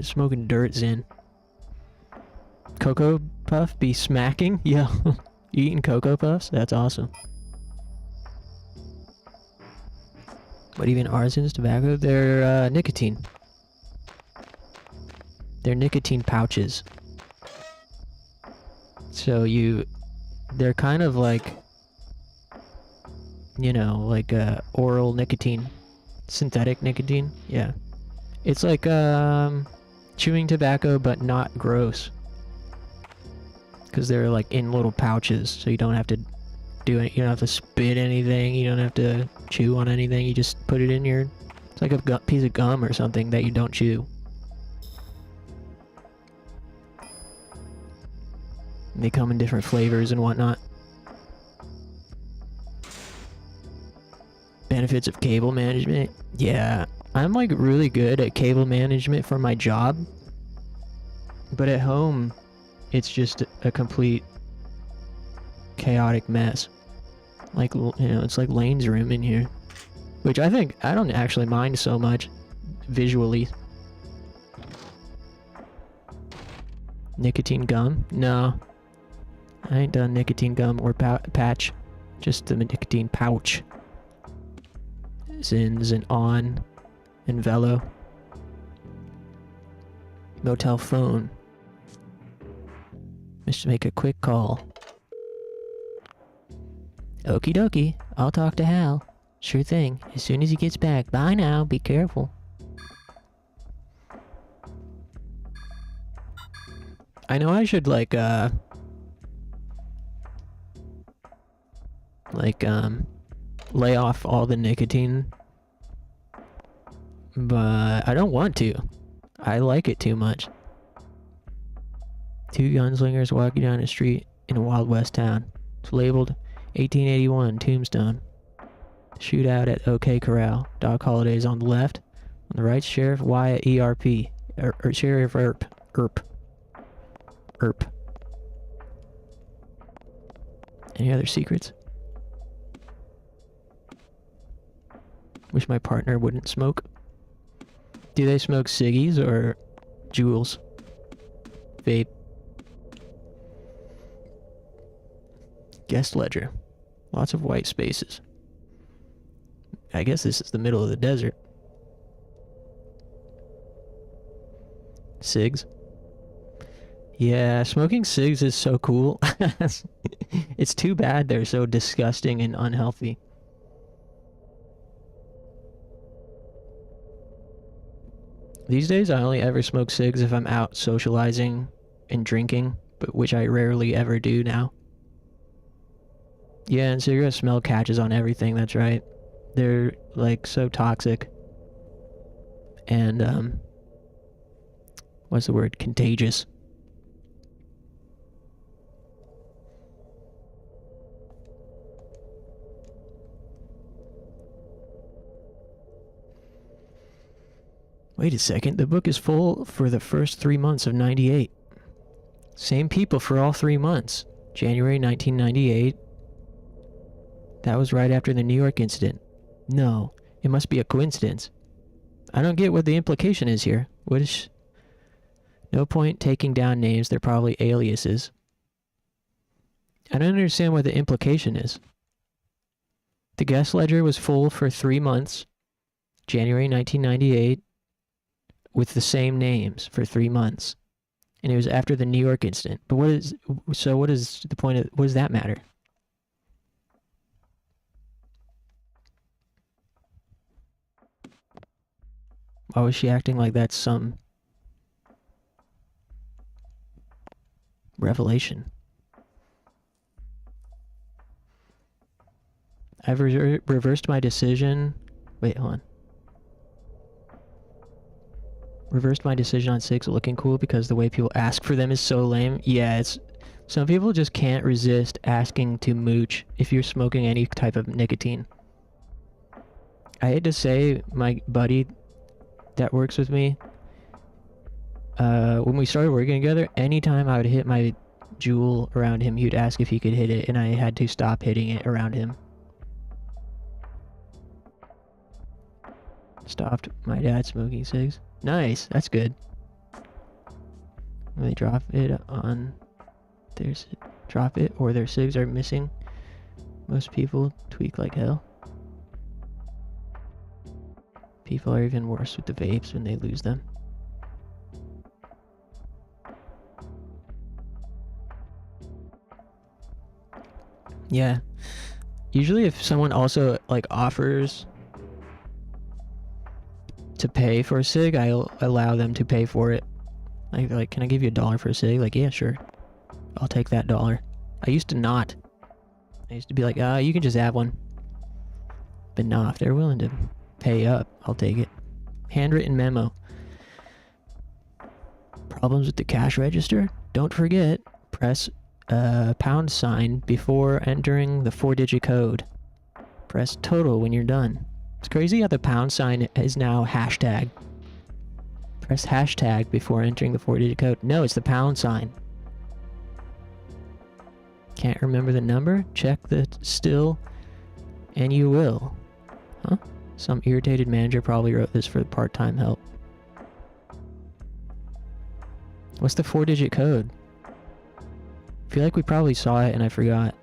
Smoking dirt Zin. Cocoa Puff be smacking? Yo, you eating Cocoa Puffs? That's awesome. What even are Zin's tobacco? They're nicotine. They're nicotine pouches. So they're kind of like, you know, like oral nicotine. Synthetic nicotine? Yeah. It's like chewing tobacco, but not gross. Because they're like in little pouches, so you don't have to do it. You don't have to spit anything. You don't have to chew on anything. You just put it in your. It's like a piece of gum or something that you don't chew. They come in different flavors and whatnot. Benefits of cable management. Yeah, I'm like really good at cable management for my job. But at home, it's just a complete chaotic mess. Like, you know, it's like Lane's room in here. Which I don't actually mind so much visually. Nicotine gum? No. I ain't done nicotine gum or patch. Just the nicotine pouch. Zins and On and Velo. Motel phone. Just make a quick call. Okie dokie. I'll talk to Hal. Sure thing. As soon as he gets back. Bye now. Be careful. I know I should lay off all the nicotine, but I don't want to. I like it too much. Two gunslingers walking down a street in a Wild West town. It's labeled 1881 Tombstone. Shootout at OK Corral. Doc Holliday's on the left. On the right, Sheriff Wyatt ERP. Or Sheriff ERP. Any other secrets? Wish my partner wouldn't smoke. Do they smoke ciggies or Juuls? Vape. Guest ledger. Lots of white spaces. I guess this is the middle of the desert. Cigs. Yeah, smoking cigs is so cool. It's too bad they're so disgusting and unhealthy. These days I only ever smoke cigs if I'm out socializing and drinking, but which I rarely ever do now. Yeah, and cigarette smell catches on everything, that's right. They're like so toxic. And what's the word? Contagious. Wait a second, the book is full for the first 3 months of 98. Same people for all 3 months. January 1998. That was right after the New York incident. No, it must be a coincidence. I don't get what the implication is here. What is... No point taking down names, they're probably aliases. I don't understand what the implication is. The guest ledger was full for 3 months. January 1998. With the same names for 3 months. And it was after the New York incident. But what is the point of, what does that matter? Why was she acting like that's some revelation? I've reversed my decision. Wait, hold on. Reversed my decision on 6 looking cool because the way people ask for them is so lame. Yeah, it's... Some people just can't resist asking to mooch if you're smoking any type of nicotine. I hate to say, my buddy that works with me, when we started working together, anytime I would hit my Juul around him, he would ask if he could hit it, and I had to stop hitting it around him. Stopped my dad smoking cigs. Nice, that's good. When they drop it on drop it or their cigs are missing, most people tweak like hell. People are even worse with the vapes when they lose them. Yeah. Usually if someone also like offers to pay for a cig, I'll allow them to pay for it. Like, can I give you $1 for a cig? Like, yeah, sure. I'll take that $1. I used to not. I used to be like, you can just have one. But nah, if they're willing to pay up, I'll take it. Handwritten memo. Problems with the cash register? Don't forget, press pound sign before entering the 4-digit code. Press total when you're done. It's crazy how the pound sign is now hashtag. Press hashtag before entering the 4-digit code. No, it's the pound sign. Can't remember the number? Check the still, and you will. Huh? Some irritated manager probably wrote this for part-time help. What's the 4-digit code? I feel like we probably saw it and I forgot.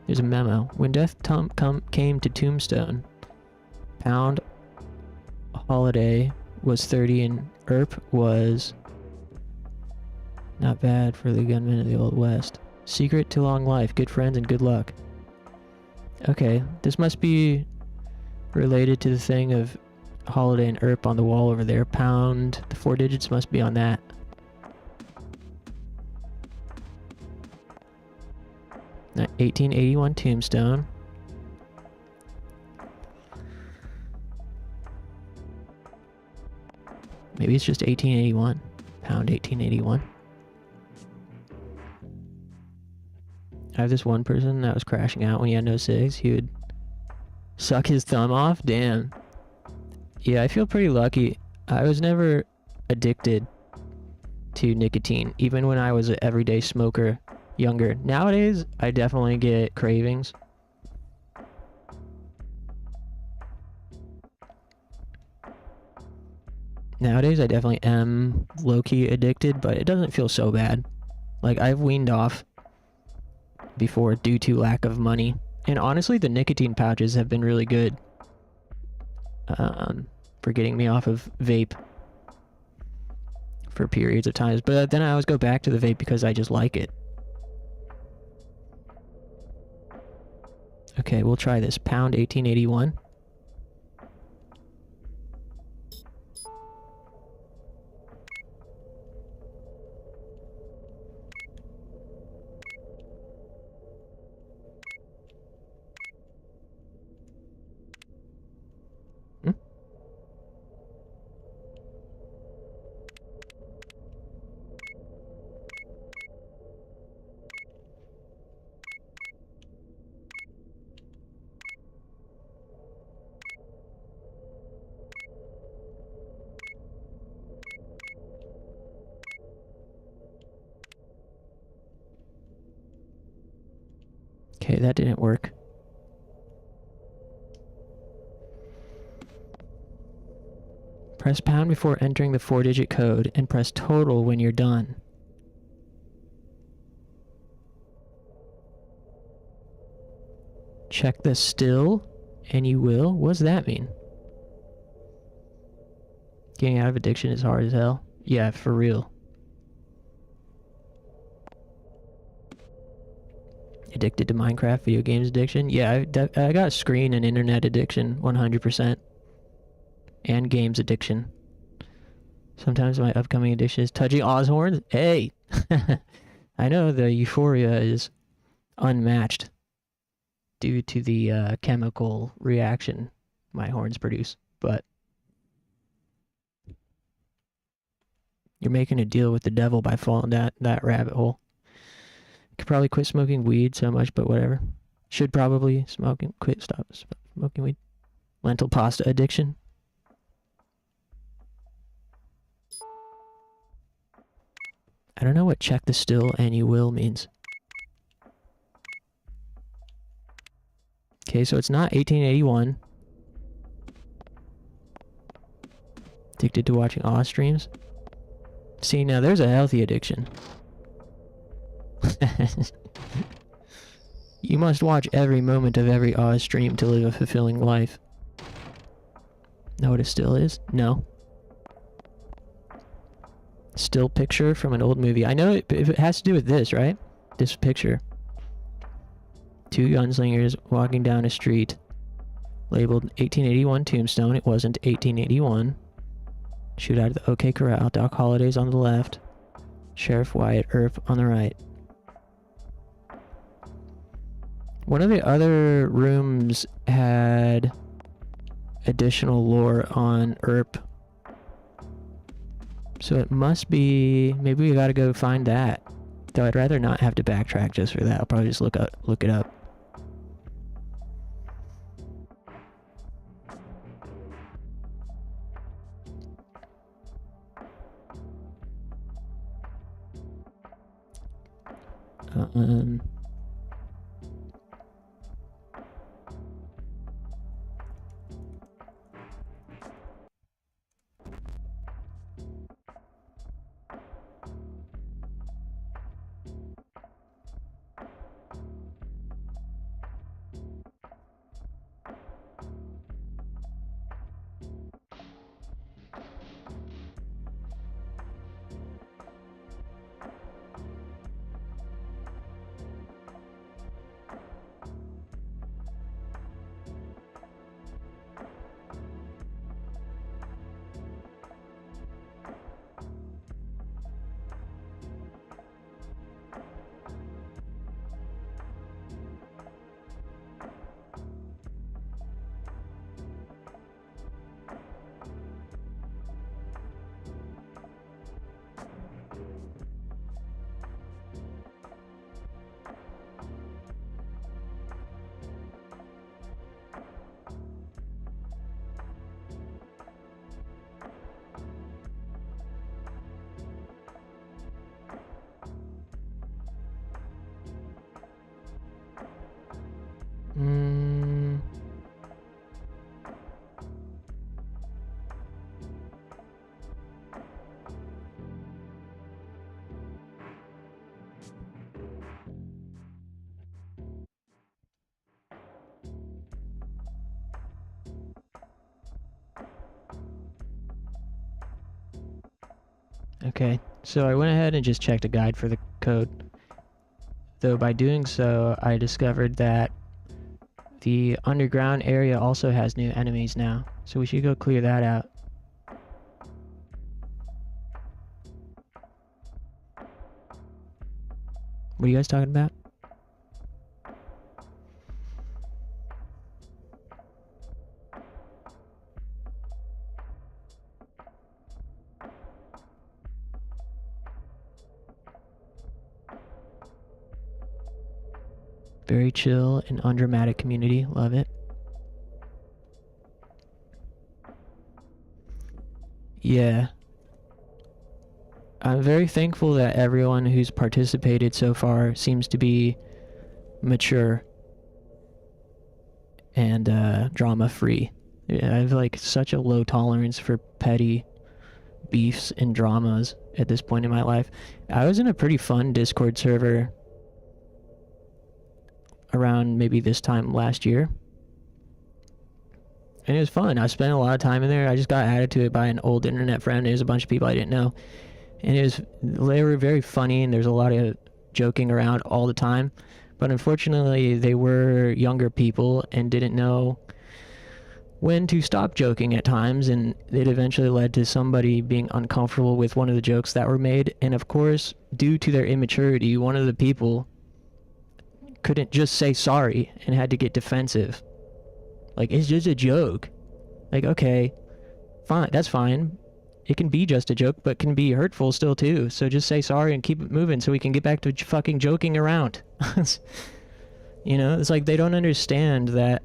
There's a memo. When death came to Tombstone, pound holiday was 30 and ERP was not bad for the gunmen of the Old West. Secret to long life, good friends, and good luck. Okay, this must be related to the thing of holiday and ERP on the wall over there. Pound, the 4 digits must be on that. Now, 1881 Tombstone. Maybe it's just 1881. Pound 1881. I have this one person that was crashing out when he had no cigs. He would suck his thumb off. Damn. Yeah, I feel pretty lucky. I was never addicted to nicotine, even when I was an everyday smoker younger. Nowadays, I definitely get cravings. Nowadays, I definitely am low-key addicted, but it doesn't feel so bad. Like, I've weaned off before due to lack of money. And honestly, the nicotine pouches have been really good for getting me off of vape for periods of times. But then I always go back to the vape because I just like it. Okay, we'll try this. Pound 1881. Okay, that didn't work. Press pound before entering the 4-digit code and press total when you're done. Check the still and you will? What does that mean? Getting out of addiction is hard as hell. Yeah, for real. Addicted to Minecraft, video games addiction. Yeah, I got screen and internet addiction, 100%. And games addiction. Sometimes my upcoming addiction is touching Ozhorns. Hey! I know the euphoria is unmatched due to the chemical reaction my horns produce, but you're making a deal with the devil by falling down that rabbit hole. Could probably quit smoking weed so much, but whatever. Should probably stop smoking weed. Lentil pasta addiction. I don't know what check the still and you will means. Okay, so it's not 1881. Addicted to watching Oz streams. See, now there's a healthy addiction. You must watch every moment of every Oz stream to live a fulfilling life. Know what a still is? No. Still picture from an old movie. I know it has to do with this, right? This picture. 2 gunslingers walking down a street. Labeled 1881 Tombstone. It wasn't 1881. Shootout at the OK Corral. Doc Holliday's on the left. Sheriff Wyatt Earp on the right. One of the other rooms had additional lore on Earp. So it must be... Maybe we gotta go find that. Though I'd rather not have to backtrack just for that. I'll probably just look it up. Um, mm, okay, so I went ahead and just checked a guide for the code. Though by doing so, I discovered that the underground area also has new enemies now. So we should go clear that out. What are you guys talking about? Very chill and undramatic community. Love it. Yeah. I'm very thankful that everyone who's participated so far seems to be mature and drama free. I have like such a low tolerance for petty beefs and dramas at this point in my life. I was in a pretty fun Discord server around maybe this time last year, and it was fun. I spent a lot of time in there. I just got added to it by an old internet friend. There's a bunch of people I didn't know, and they were very funny, and there's a lot of joking around all the time. But unfortunately, they were younger people and didn't know when to stop joking at times, and it eventually led to somebody being uncomfortable with one of the jokes that were made. And of course, due to their immaturity, one of the people couldn't just say sorry and had to get defensive. Like, it's just a joke. Like, okay, fine, that's fine. It can be just a joke, but can be hurtful still too. So just say sorry and keep it moving so we can get back to fucking joking around. You know, it's like they don't understand that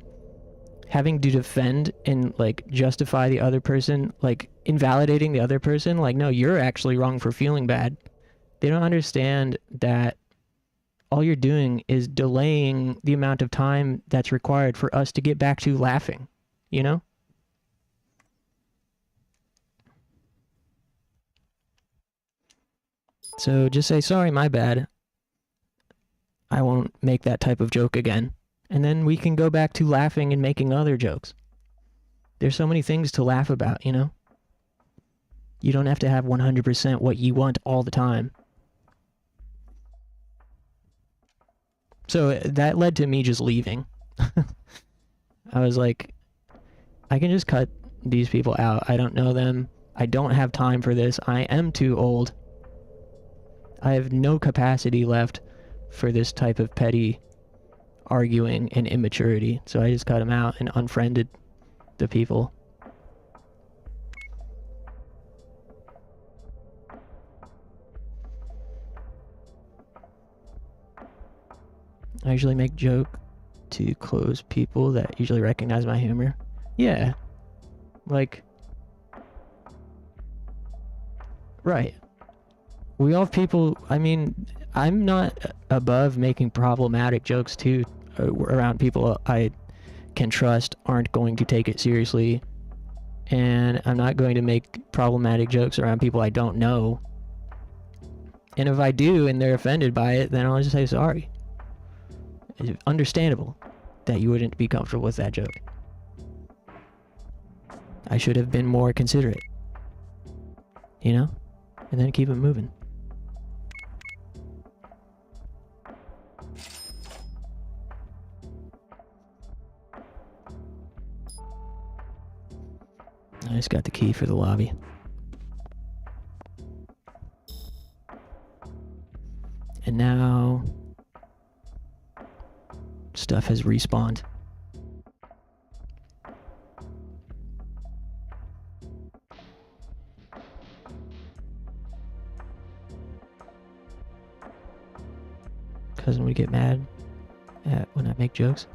having to defend and like justify the other person, like invalidating the other person, like, no, you're actually wrong for feeling bad. They don't understand that all you're doing is delaying the amount of time that's required for us to get back to laughing, you know? So just say, sorry, my bad. I won't make that type of joke again. And then we can go back to laughing and making other jokes. There's so many things to laugh about, you know? You don't have to have 100% what you want all the time. So that led to me just leaving. I was like, I can just cut these people out. I don't know them. I don't have time for this. I am too old. I have no capacity left for this type of petty arguing and immaturity. So I just cut them out and unfriended the people. I usually make joke to close people that usually recognize my humor. Yeah. Like, right. We all have people, I mean, I'm not above making problematic jokes too around people I can trust aren't going to take it seriously. And I'm not going to make problematic jokes around people I don't know. And if I do and they're offended by it, then I'll just say sorry. It's understandable that you wouldn't be comfortable with that joke. I should have been more considerate. You know? And then keep it moving. I just got the key for the lobby. And now stuff has respawned. Cousin would get mad at when I make jokes.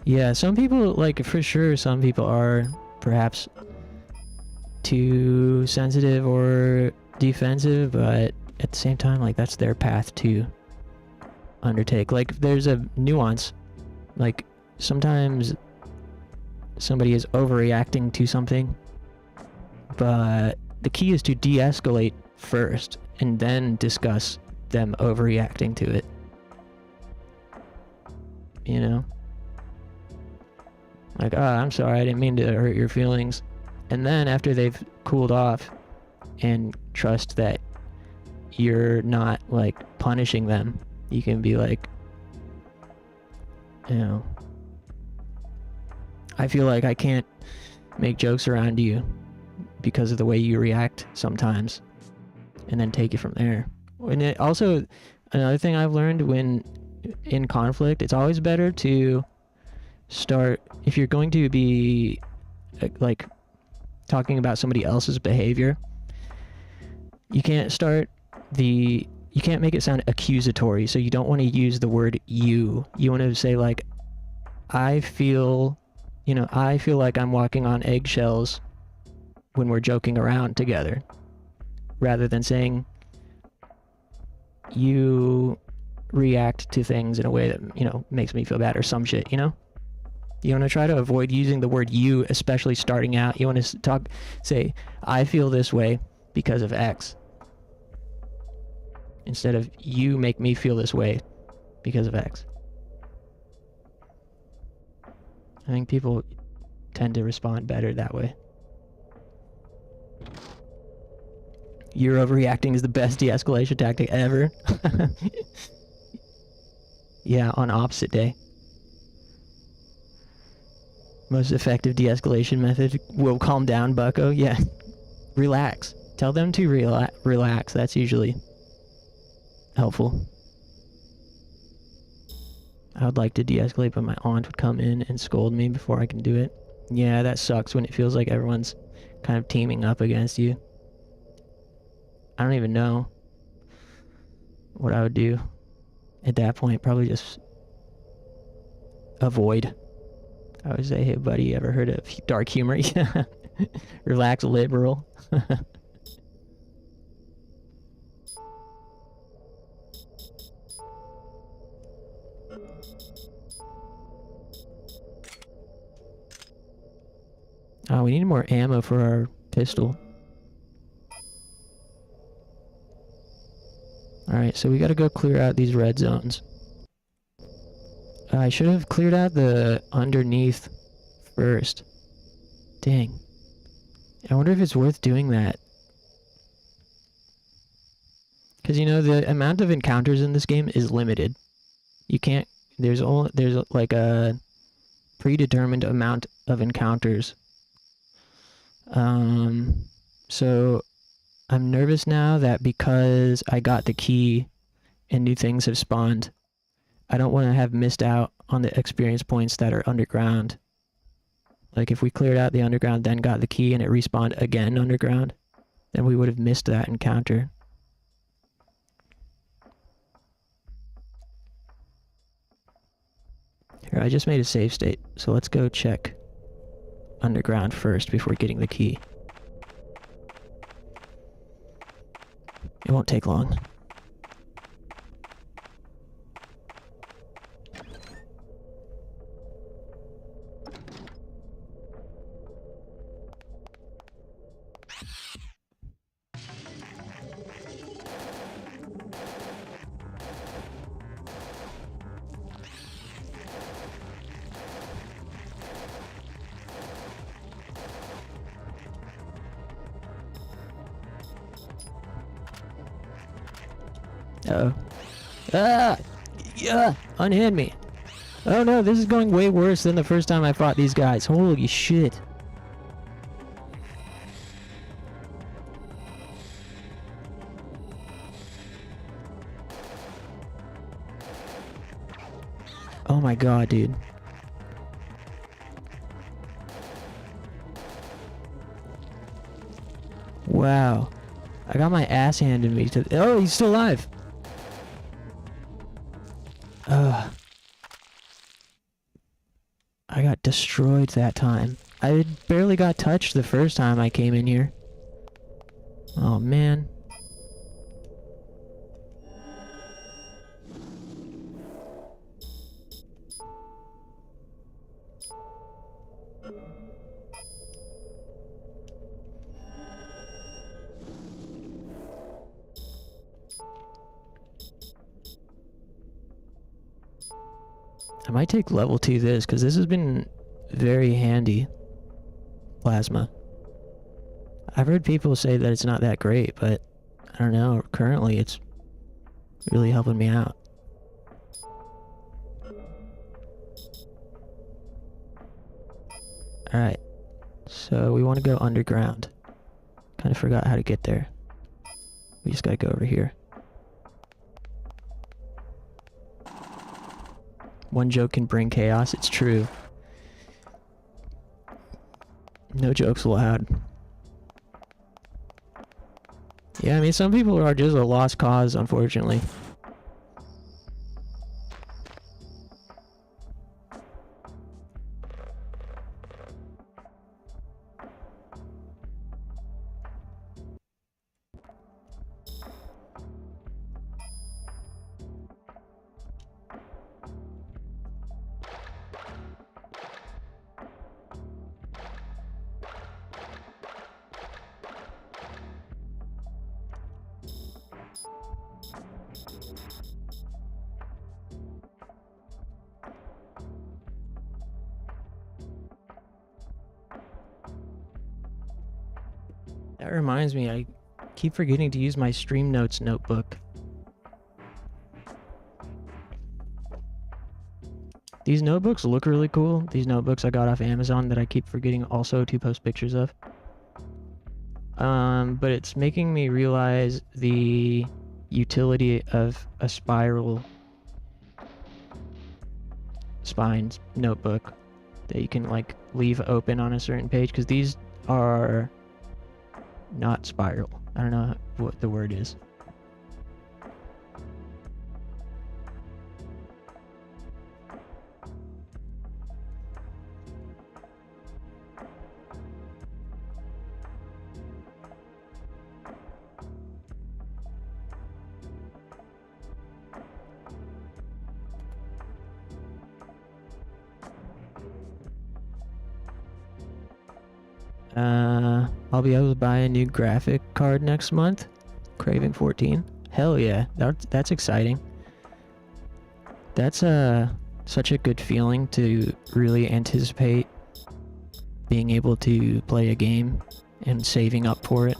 Yeah, some people, like, for sure, some people are perhaps too sensitive or defensive, but at the same time, like, that's their path to undertake. Like, there's a nuance. Like, sometimes somebody is overreacting to something, but the key is to de-escalate first and then discuss them overreacting to it. You know? Like, oh, I'm sorry, I didn't mean to hurt your feelings. And then after they've cooled off and trust that you're not, like, punishing them, you can be like, you know, I feel like I can't make jokes around you because of the way you react sometimes. And then take it from there. And it also, another thing I've learned when in conflict, it's always better to start, if you're going to be like talking about somebody else's behavior, you can't make it sound accusatory. So you don't want to use the word you want to say, like, I feel like I'm walking on eggshells when we're joking around together, rather than saying you react to things in a way that, you know, makes me feel bad or some shit, you know? You want to try to avoid using the word you, especially starting out. You want to say, I feel this way because of X. Instead of, you make me feel this way because of X. I think people tend to respond better that way. You're overreacting is the best de-escalation tactic ever. Yeah, on opposite day. Most effective de-escalation method. Will calm down, bucko. Yeah. Relax. Tell them to relax. That's usually helpful. I would like to de-escalate, but my aunt would come in and scold me before I can do it. Yeah, that sucks when it feels like everyone's kind of teaming up against you. I don't even know what I would do at that point. Probably just avoid. I would say, hey buddy, ever heard of dark humor? Yeah. Relax, liberal. Oh, we need more ammo for our pistol. Alright, so we gotta go clear out these red zones. I should have cleared out the underneath first. Dang. I wonder if it's worth doing that. Because, you know, the amount of encounters in this game is limited. You can't... There's like a predetermined amount of encounters. So I'm nervous now that because I got the key and new things have spawned, I don't want to have missed out on the experience points that are underground. Like, if we cleared out the underground, then got the key and it respawned again underground, then we would have missed that encounter. Here, I just made a save state, so let's go check underground first before getting the key. It won't take long. Uh-oh. Ah! Yeah! Unhand me! Oh no, this is going way worse than the first time I fought these guys. Holy shit. Oh my god, dude. Wow. I got my ass handed me to... Oh, he's still alive! Ugh. I got destroyed that time. I barely got touched the first time I came in here. Oh, man. I might take level 2 this, because this has been very handy. Plasma. I've heard people say that it's not that great, but I don't know, currently it's really helping me out. Alright, so we want to go underground. Kind of forgot how to get there. We just gotta go over here. One joke can bring chaos, it's true. No jokes allowed. Yeah, I mean, some people are just a lost cause, unfortunately. That reminds me, I keep forgetting to use my Stream Notes notebook. These notebooks look really cool. These notebooks I got off Amazon that I keep forgetting also to post pictures of. But it's making me realize the utility of a spiral spines notebook that you can like leave open on a certain page, because these are not spiral. I don't know what the word is. I'll be able to buy a new graphic card next month. Craving 14. Hell yeah, that's exciting. That's such a good feeling to really anticipate being able to play a game and saving up for it.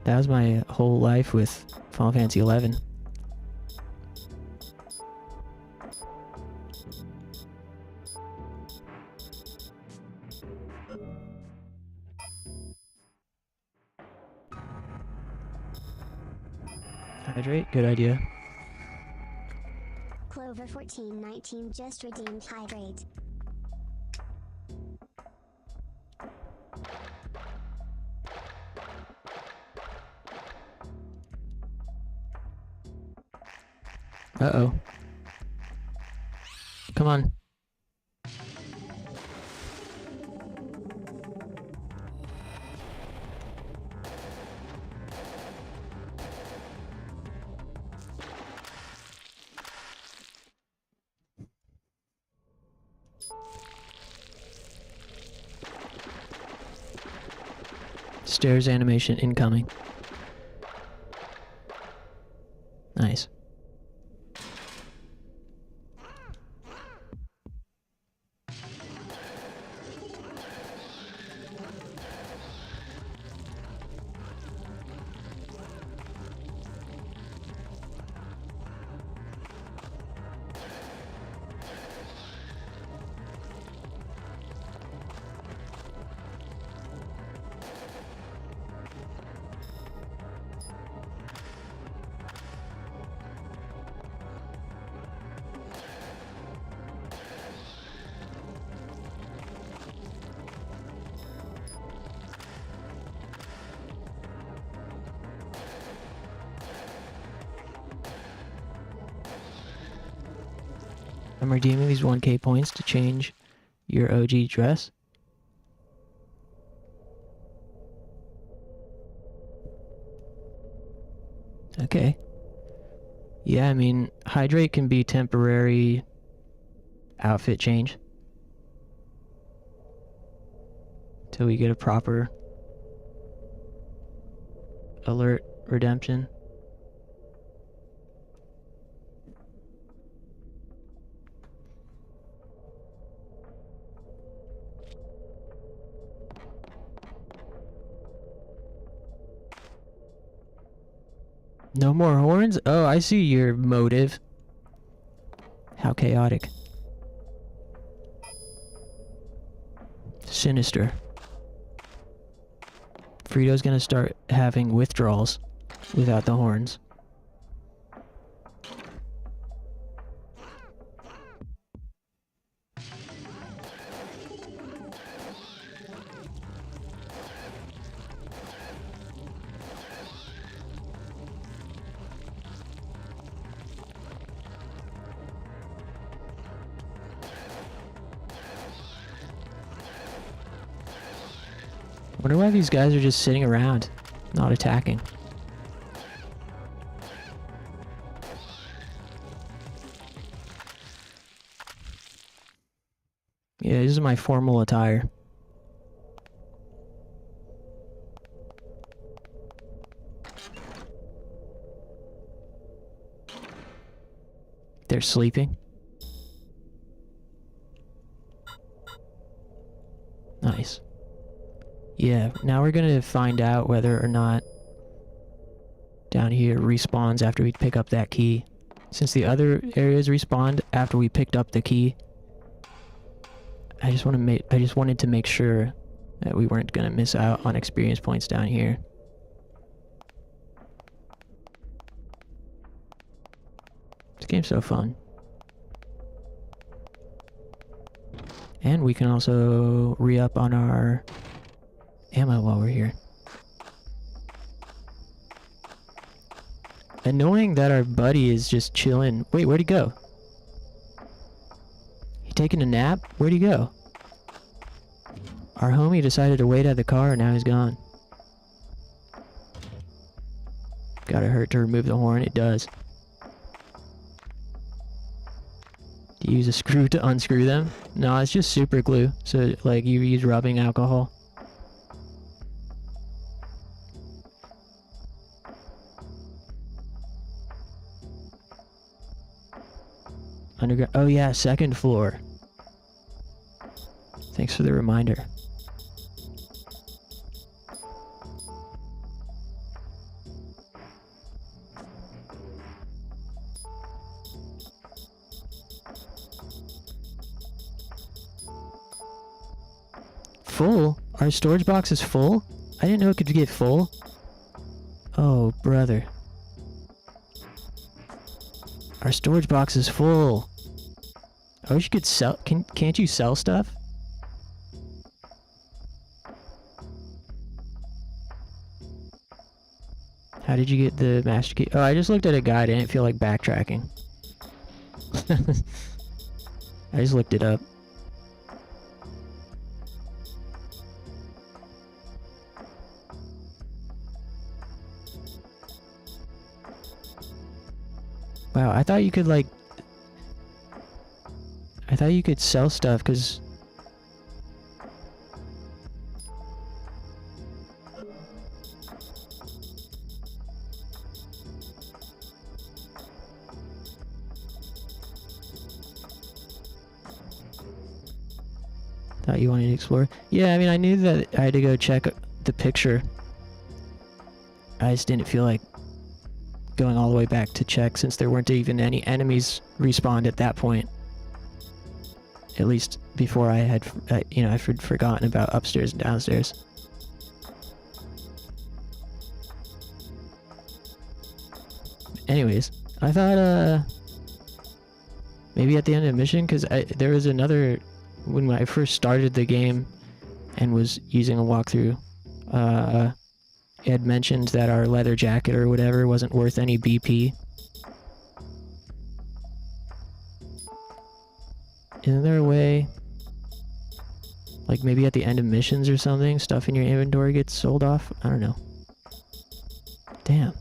That was my whole life with Final Fantasy 11. Hydrate, good idea. Clover 1419 just redeemed hydrate. come on. Stairs animation incoming. Nice. I'm redeeming these 1k points to change your OG dress. Okay. Yeah, I mean, hydrate can be temporary outfit change. Till we get a proper alert redemption. No more horns? Oh, I see your motive. How chaotic. Sinister. Frito's gonna start having withdrawals without the horns. Wonder why these guys are just sitting around, not attacking. Yeah, this is my formal attire. They're sleeping. Nice. Yeah, now we're gonna find out whether or not down here respawns after we pick up that key. Since the other areas respawned after we picked up the key, I just wanted to make sure that we weren't gonna miss out on experience points down here. This game's so fun. And we can also re-up on our ammo while we're here. Annoying that our buddy is just chilling. Wait, where'd he go? He taking a nap? Where'd he go? Our homie decided to wait at the car and now he's gone. Gotta hurt to remove the horn, it does. Do you use a screw to unscrew them? No, it's just super glue. So like you use rubbing alcohol. Underground. Oh yeah, second floor. Thanks for the reminder. Full? Our storage box is full? I didn't know it could get full. Oh, brother. Our storage box is full. I wish you could sell. Can't you sell stuff? How did you get the master key? Oh, I just looked at a guide. I didn't feel like backtracking. I just looked it up. Wow, I thought you could like... I thought you could sell stuff because... Thought you wanted to explore. Yeah, I mean, I knew that I had to go check the picture. I just didn't feel like going all the way back to check since there weren't even any enemies respawned at that point. At least before I had, you know, I'd forgotten about upstairs and downstairs. Anyways, I thought, maybe at the end of the mission, because there was another, when I first started the game and was using a walkthrough, it had mentioned that our leather jacket or whatever wasn't worth any BP. Isn't there a way, like maybe at the end of missions or something, stuff in your inventory gets sold off? I don't know. Damn.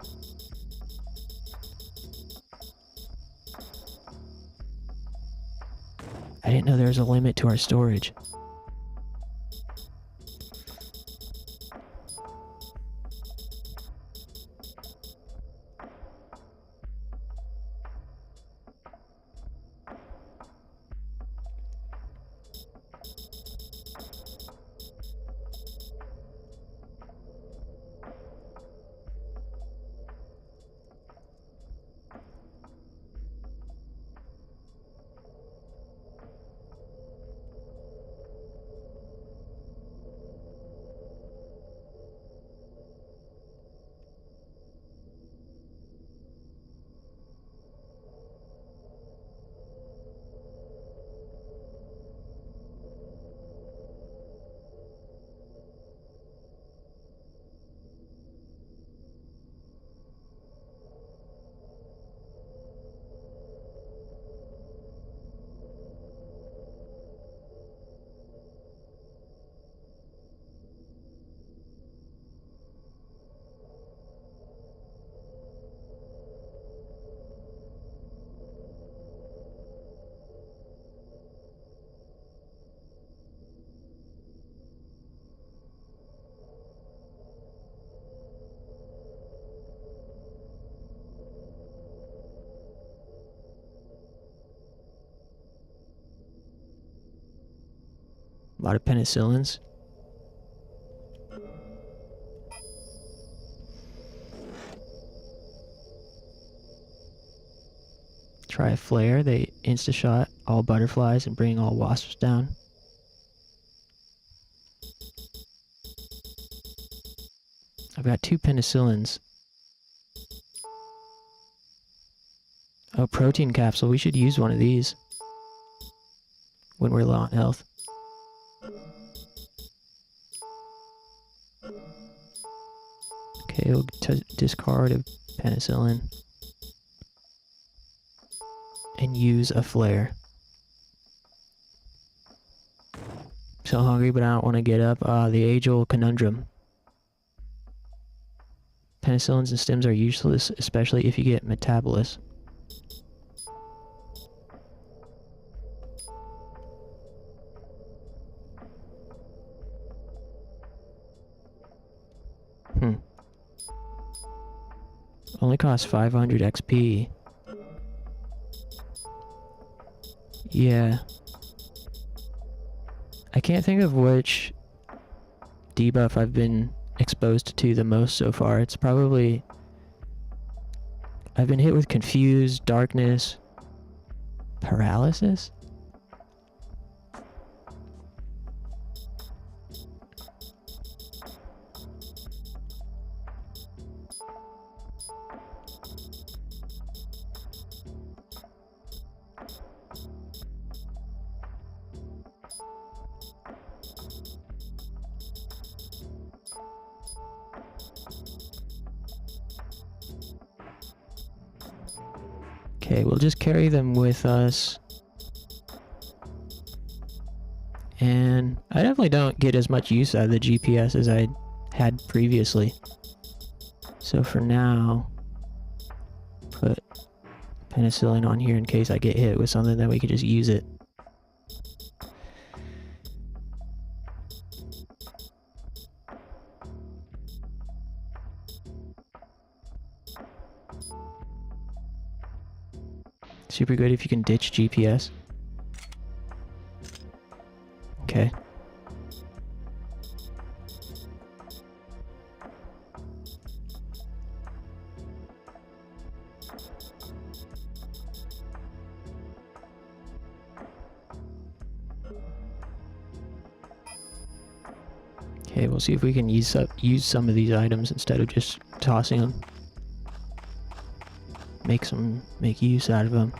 I didn't know there was a limit to our storage. A lot of penicillins. Try a flare. They insta-shot all butterflies and bring all wasps down. I've got 2 penicillins. Oh, protein capsule. We should use one of these when we're low on health. Okay, we'll discard a penicillin and use a flare. So hungry, but I don't want to get up. The age-old conundrum. Penicillins and stims are useless, especially if you get Metabolus. Only costs 500 XP. Yeah. I can't think of which debuff I've been exposed to the most so far. It's probably... I've been hit with Confused, Darkness, Paralysis? Okay, we'll just carry them with us. And I definitely don't get as much use out of the GPS as I had previously. So for now, put penicillin on here in case I get hit with something, that we could just use it. Super good if you can ditch GPS. Okay. Okay, we'll see if we can use some of these items instead of just tossing them. Make use out of them.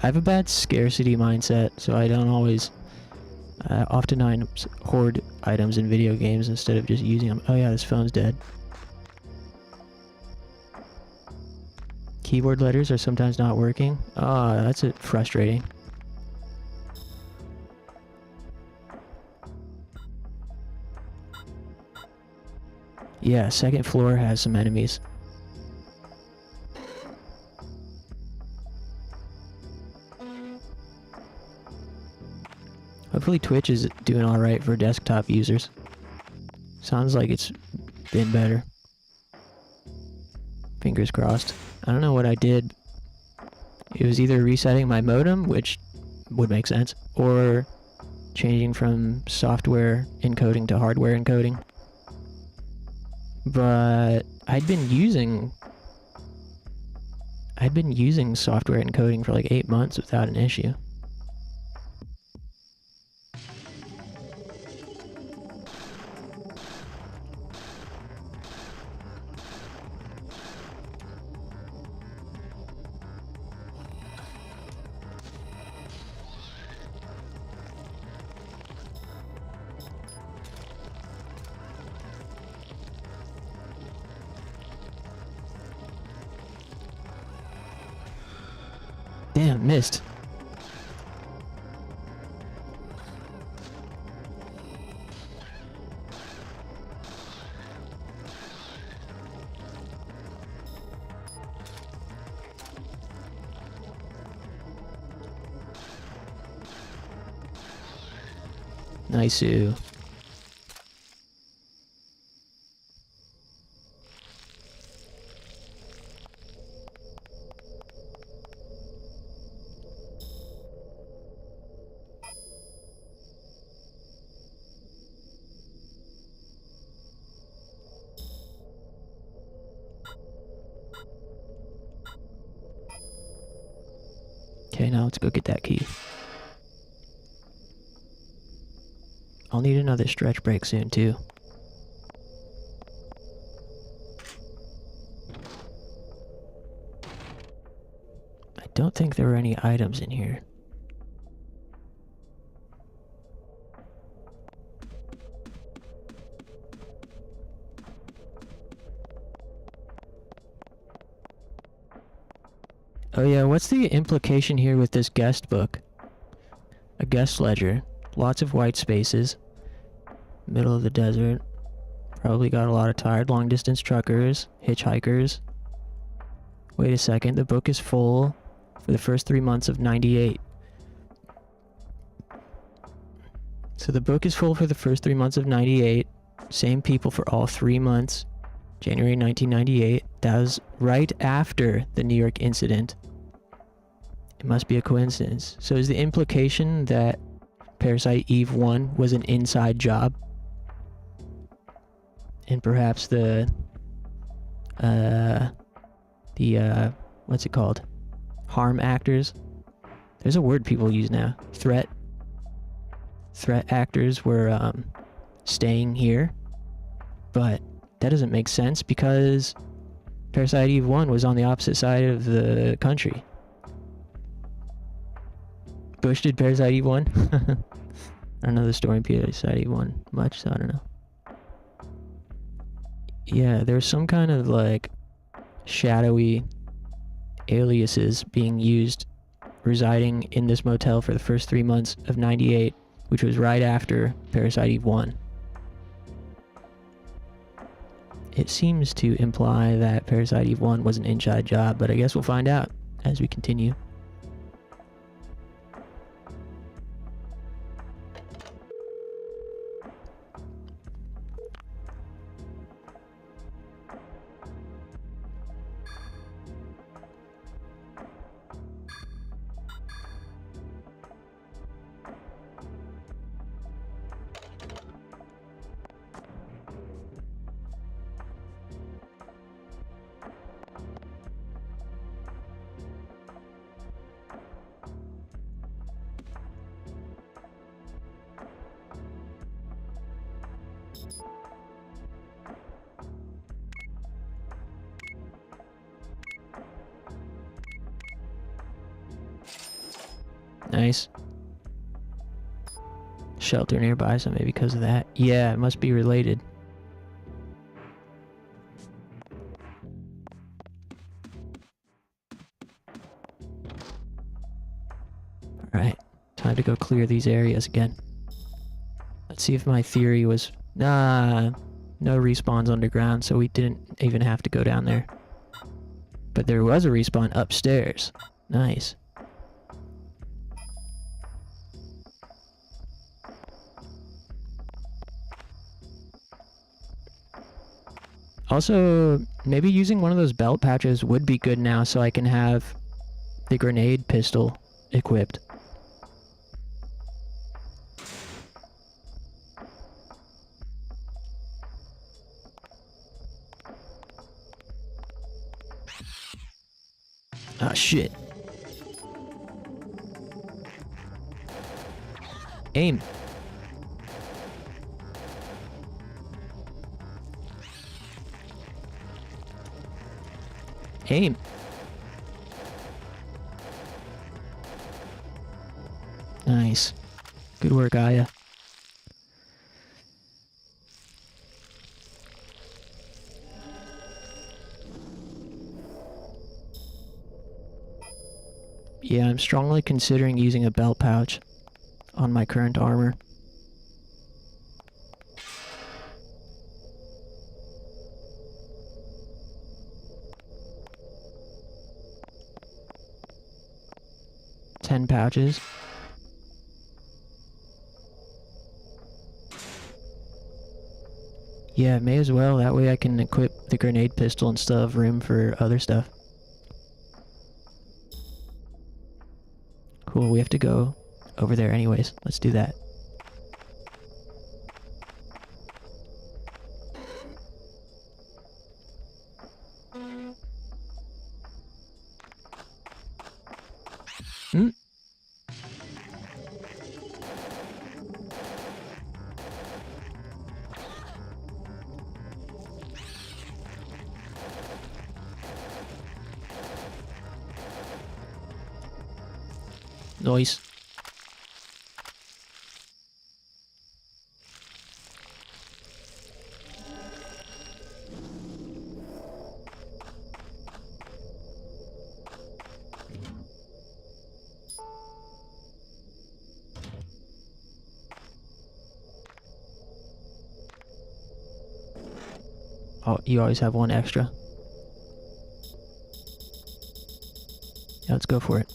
I have a bad scarcity mindset, so I don't always oftentimes hoard items in video games instead of just using them. Oh yeah, this phone's dead. Keyboard letters are sometimes not working. Ah, that's frustrating. Yeah, second floor has some enemies. Hopefully Twitch is doing alright for desktop users. Sounds like it's been better. Fingers crossed. I don't know what I did. It was either resetting my modem, which would make sense, or changing from software encoding to hardware encoding. But I'd been using software encoding for like 8 months without an issue. Damn, missed. Nice-oo. Okay, now let's go get that key. I'll need another stretch break soon, too. I don't think there were any items in here. Oh yeah, what's the implication here with this guest book? A guest ledger. Lots of white spaces. Middle of the desert. Probably got a lot of tired long-distance truckers, hitchhikers. Wait a second, the book is full for the first 3 months of 98. So the book is full for the first 3 months of 98. Same people for all 3 months. January 1998. That was right after the New York incident. It must be a coincidence. So is the implication that Parasite Eve 1 was an inside job? And perhaps what's it called? Harm actors? There's a word people use now. Threat actors were staying here. But that doesn't make sense because Parasite Eve 1 was on the opposite side of the country. Bush did Parasite Eve 1? I don't know the story in Parasite Eve 1 much, so I don't know. Yeah, there's some kind of like shadowy aliases being used residing in this motel for the first 3 months of 98 which was right after Parasite Eve 1. It seems to imply that Parasite Eve 1 was an inside job, but I guess we'll find out as we continue. Nice. Shelter nearby, so maybe because of that. Yeah, it must be related. Alright, time to go clear these areas again. Let's see if my theory was... Nah, no respawns underground, so we didn't even have to go down there. But there was a respawn upstairs. Nice. Also, maybe using one of those belt patches would be good now so I can have the grenade pistol equipped. Ah, shit. Aim. Aim. Nice. Good work, Aya. Yeah, I'm strongly considering using a belt pouch on my current armor. Ten pouches. Yeah, may as well. That way I can equip the grenade pistol and still have room for other stuff. Cool, we have to go over there anyways. Let's do that. Hmm? Noise. Oh, you always have one extra. Yeah, let's go for it.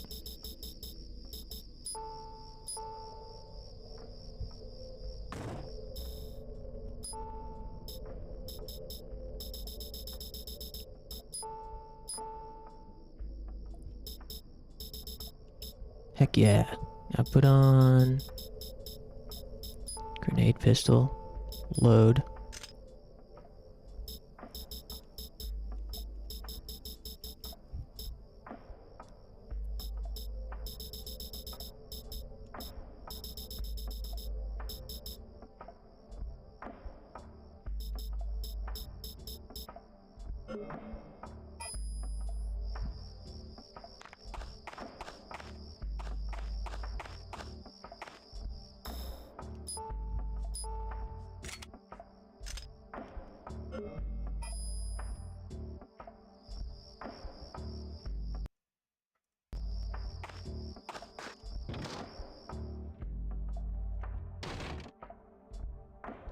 Heck yeah. Now put on grenade pistol. Load.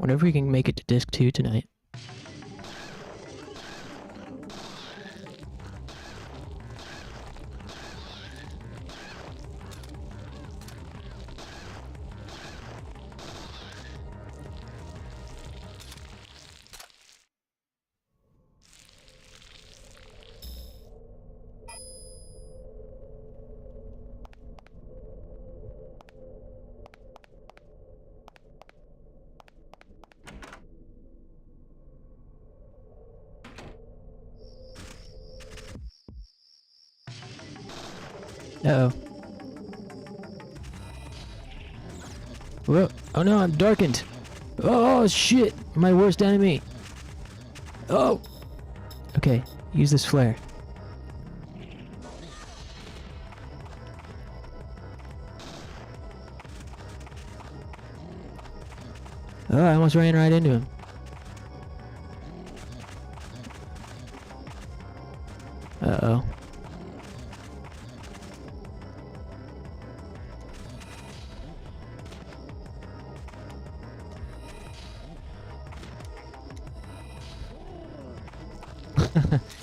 Wonder if we can make it to disc 2 tonight. Uh-oh. Whoa. Oh no, I'm darkened. Oh shit, my worst enemy. Oh. Okay, use this flare. Oh, I almost ran right into him. Uh-oh.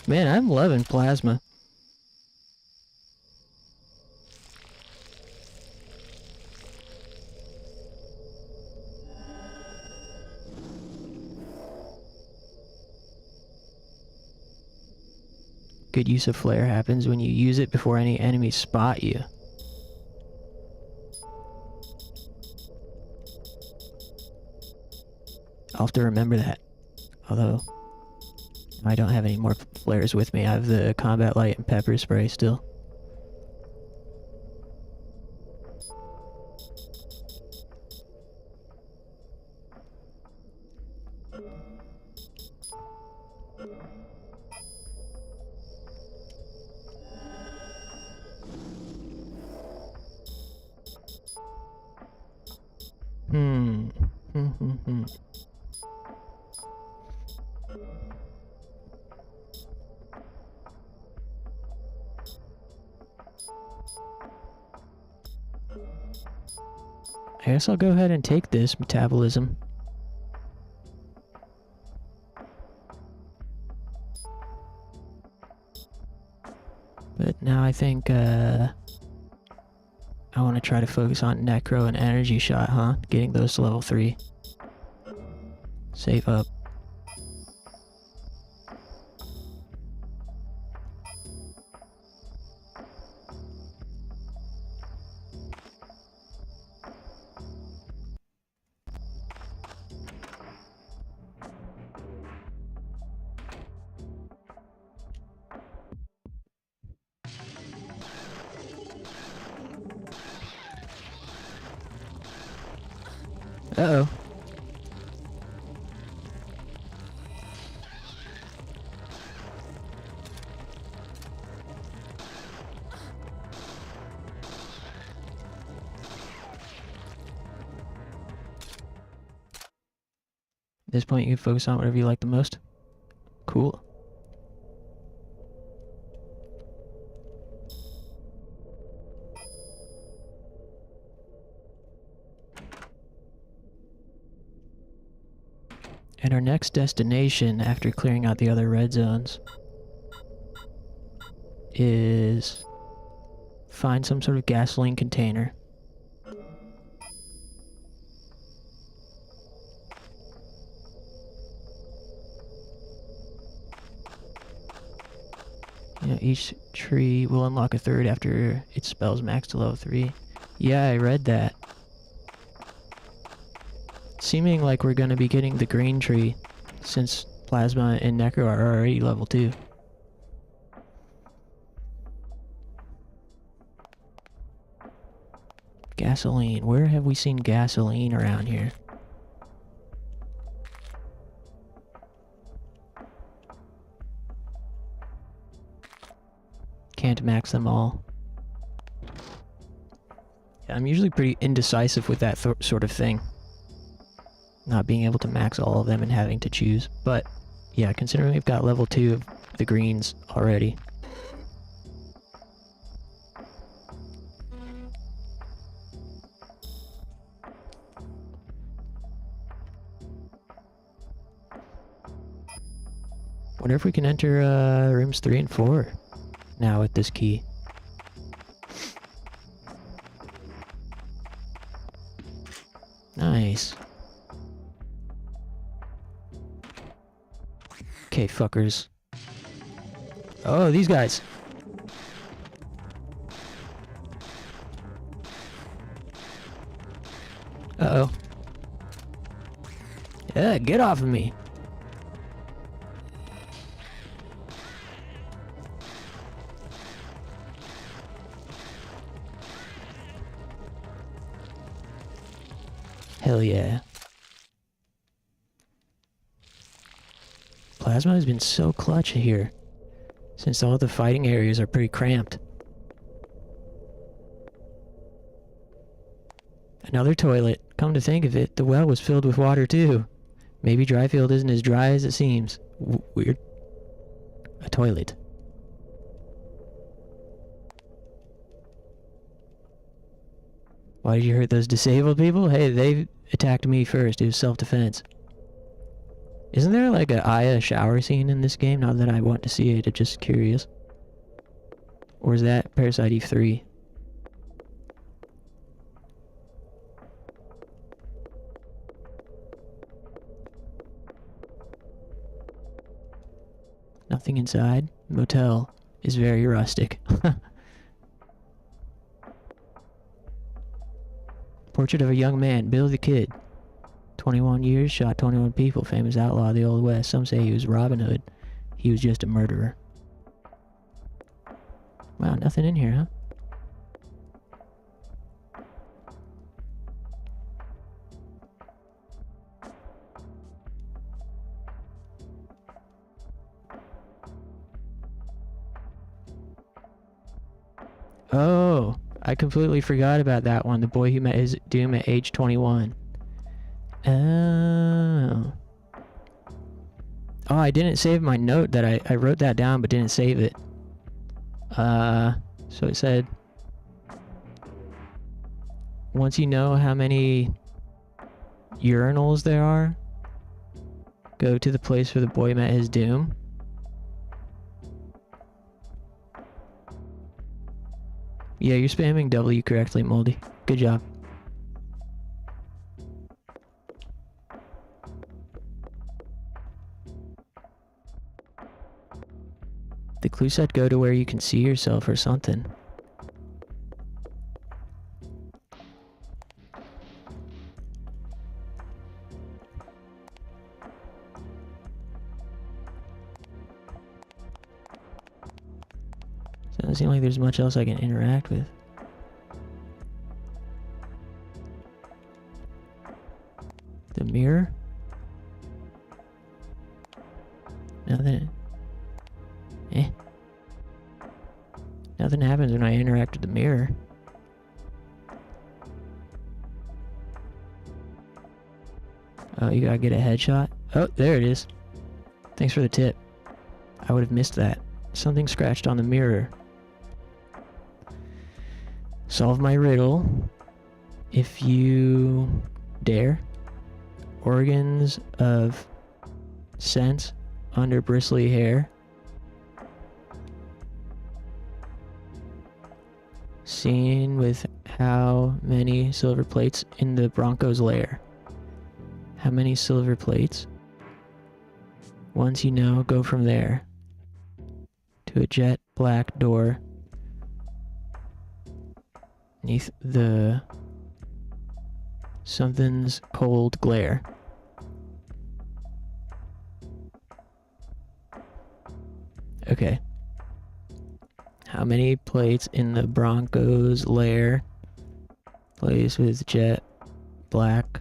Man, I'm loving plasma. Good use of flare happens when you use it before any enemies spot you. I'll have to remember that. Although, I don't have any more flares with me. I have the combat light and pepper spray still. I guess I'll go ahead and take this metabolism. But now I think, I want to try to focus on Necro and Energy Shot, huh? Getting those to level 3. Save up. Uh-oh. At this point, you can focus on whatever you like the most. Cool. And our next destination, after clearing out the other red zones, is find some sort of gasoline container. You know, each tree will unlock a third after its spells max to level 3. Yeah, I read that. Seeming like we're gonna be getting the green tree, since Plasma and Necro are already level 2. Gasoline. Where have we seen gasoline around here? Can't max them all. Yeah, I'm usually pretty indecisive with that sort of thing. Not being able to max all of them and having to choose. But, yeah, considering we've got level 2 of the greens already. Wonder if we can enter rooms 3 and 4 now with this key. Nice. Okay, fuckers. Oh, these guys. Uh-oh. Yeah, get off of me. Hell yeah. Plasma has been so clutch here, since all the fighting areas are pretty cramped. Another toilet. Come to think of it, the well was filled with water too. Maybe Dryfield isn't as dry as it seems. Weird. A toilet. Why did you hurt those disabled people? Hey, they attacked me first. It was self-defense. Isn't there like a Aya shower scene in this game? Not that I want to see it, I'm just curious. Or is that Parasite Eve 3? Nothing inside. Motel is very rustic. Portrait of a young man, Bill the Kid. 21 years, shot 21 people, famous outlaw of the Old West. Some say he was Robin Hood. He was just a murderer. Wow, nothing in here, huh? Oh, I completely forgot about that one. The boy who met his doom at age 21. Oh. Oh, I didn't save my note that I wrote that down but didn't save it. So it said, once you know how many urinals there are, go to the place where the boy met his doom. Yeah, you're spamming W correctly, Moldy. Good job. The clue said go to where you can see yourself or something. Doesn't seem like there's much else I can interact with. The mirror? Nothing. Nothing happens when I interact with the mirror. Oh, you gotta get a headshot? Oh, there it is. Thanks for the tip. I would have missed that. Something scratched on the mirror. Solve my riddle if you dare. Organs of sense under bristly hair. Seen with how many silver plates in the Bronco's lair? How many silver plates? Once you know, go from there to a jet black door beneath the something's cold glare. Okay. How many plates in the Bronco's lair? Place with jet black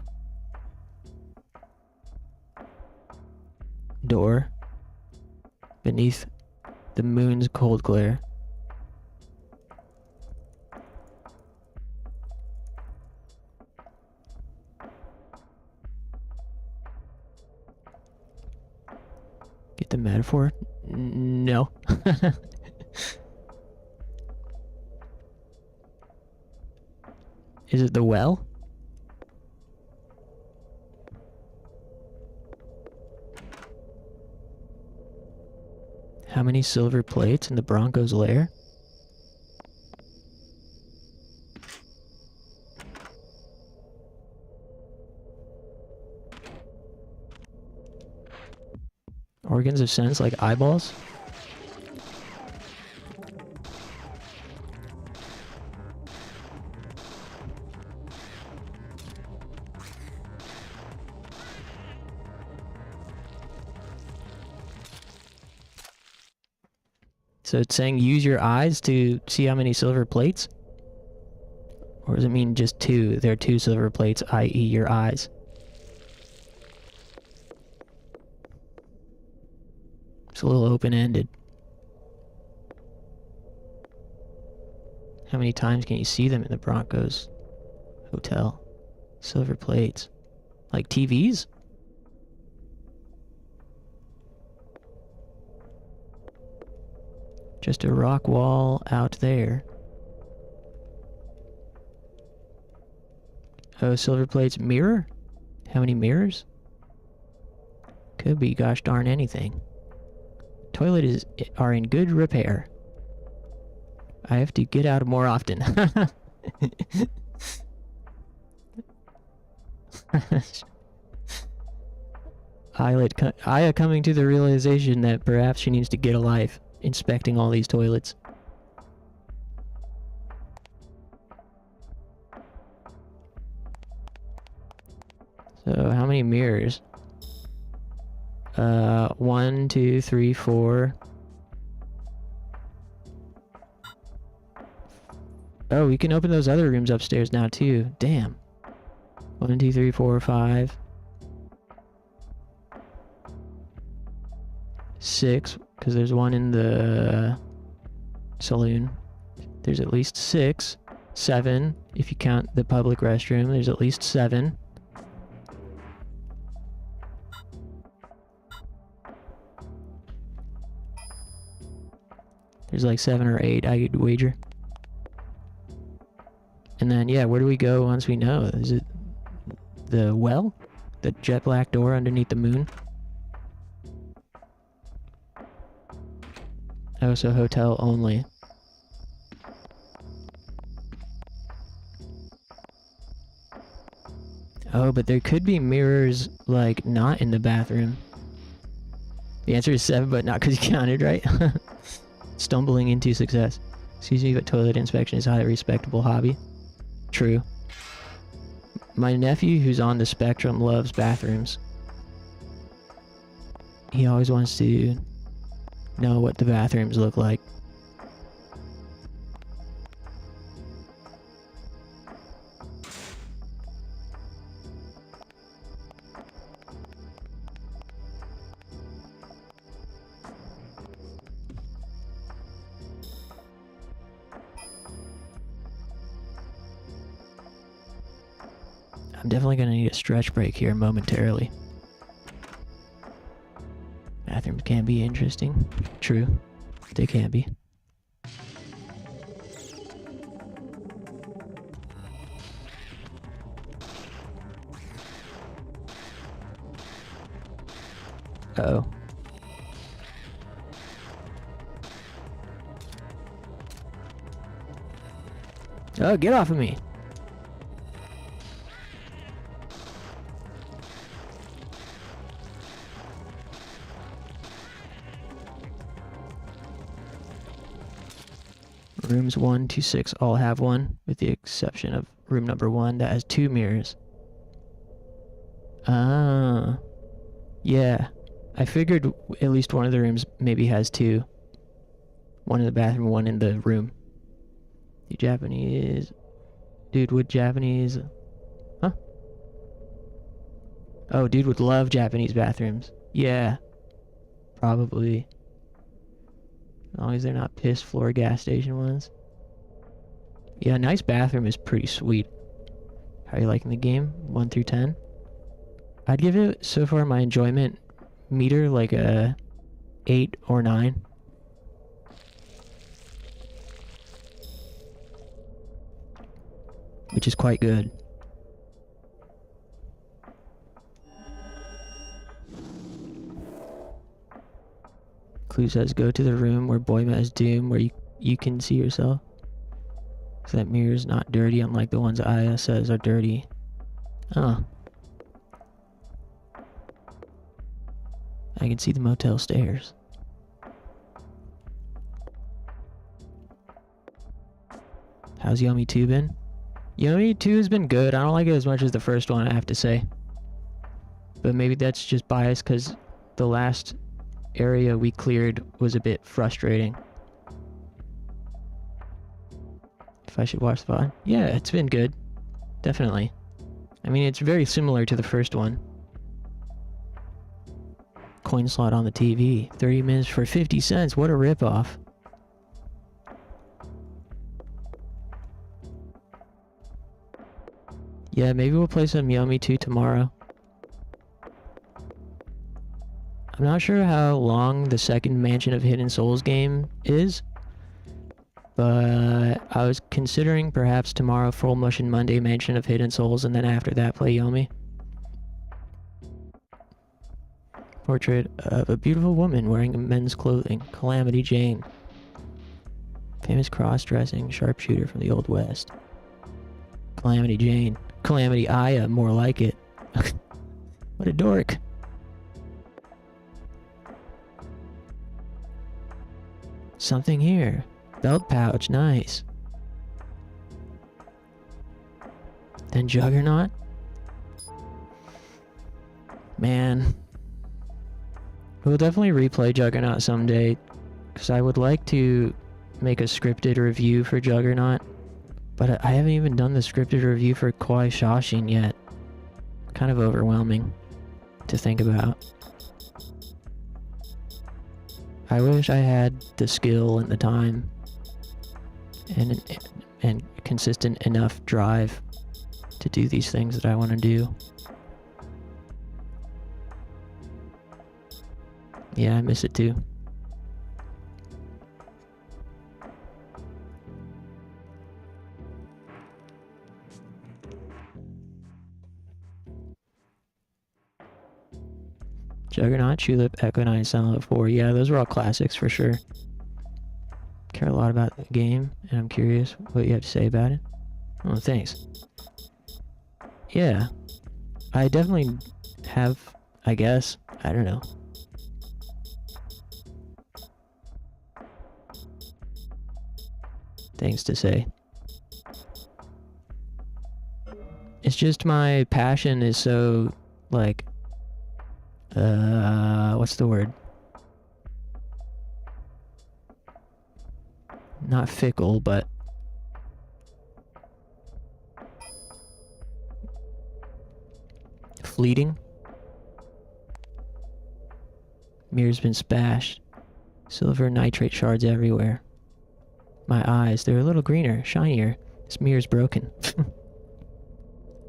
door beneath the moon's cold glare. Get the metaphor? No. Is it the well? How many silver plates in the Bronco's lair? Organs of sense like eyeballs? So it's saying use your eyes to see how many silver plates? Or does it mean just two? There are two silver plates, i.e. your eyes. It's a little open-ended. How many times can you see them in the Broncos hotel? Silver plates. Like TVs? Just a rock wall out there. Oh, silver plates. Mirror? How many mirrors? Could be gosh darn anything. Toilet are in good repair. I have to get out more often. Aya coming to the realization that perhaps she needs to get a life inspecting all these toilets. So how many mirrors? 1, 2, 3, 4. Oh, we can open those other rooms upstairs now too. Damn. 1, 2, 3, 4, 5. 6, because there's one in the saloon. There's at least 6. 7, if you count the public restroom, there's at least 7. There's like 7 or 8, I could wager. And then, yeah, where do we go once we know? Is it the well? The jet black door underneath the moon? Oh, so hotel only. Oh, but there could be mirrors, like, not in the bathroom. The answer is 7, but not because you counted, right? Stumbling into success. Excuse me, but toilet inspection is a highly respectable hobby. True. My nephew, who's on the spectrum, loves bathrooms. He always wants to know what the bathrooms look like. I'm definitely gonna need a stretch break here momentarily. Bathrooms can be interesting. True. They can be. Uh-oh. Oh, get off of me! Rooms 1 to 6 all have one, with the exception of room number 1 that has 2 mirrors. Ah. Yeah. I figured at least one of the rooms maybe has 2. One in the bathroom, one in the room. You Japanese... Dude would Japanese... Huh? Oh, dude would love Japanese bathrooms. Yeah. Probably. As long as they're not piss floor gas station ones. Yeah, a nice bathroom is pretty sweet. How are you liking the game? 1 through 10? I'd give it, so far, my enjoyment meter like a 8 or 9. Which is quite good. Clue says, go to the room where boy met his doom, where you can see yourself. So that mirror's not dirty, unlike the ones Aya says are dirty. Oh. I can see the motel stairs. How's Yomi 2 been? Yomi 2 has been good. I don't like it as much as the first one, I have to say. But maybe that's just biased because the last area we cleared was a bit frustrating. If I should watch the VOD? Yeah, it's been good. Definitely. I mean, it's very similar to the first one. Coin slot on the TV. 30 minutes for 50 cents. What a ripoff. Yeah, maybe we'll play some Yomi 2 tomorrow. I'm not sure how long the second Mansion of Hidden Souls game is, but I was considering perhaps tomorrow Full Motion Monday Mansion of Hidden Souls, and then after that play Yomi. Portrait of a beautiful woman wearing men's clothing. Calamity Jane. Famous cross-dressing sharpshooter from the Old West. Calamity Jane. Calamity Aya, more like it. What a dork. Something here. Belt pouch, nice. Then Juggernaut? Man. We'll definitely replay Juggernaut someday, because I would like to make a scripted review for Juggernaut, but I haven't even done the scripted review for Kwai Shashin yet. Kind of overwhelming to think about. I wish I had the skill and the time and consistent enough drive to do these things that I want to do. Yeah, I miss it too. Juggernaut, Tulip, Echo 9, Silent 4. Yeah, those were all classics for sure. Care a lot about the game, and I'm curious what you have to say about it. Oh, thanks. Yeah. I definitely have, I guess. I don't know. Things to say. It's just my passion is so, like, what's the word? Not fickle, but fleeting. Mirror's been spashed. Silver nitrate shards everywhere. My eyes, they're a little greener, shinier. This mirror's broken.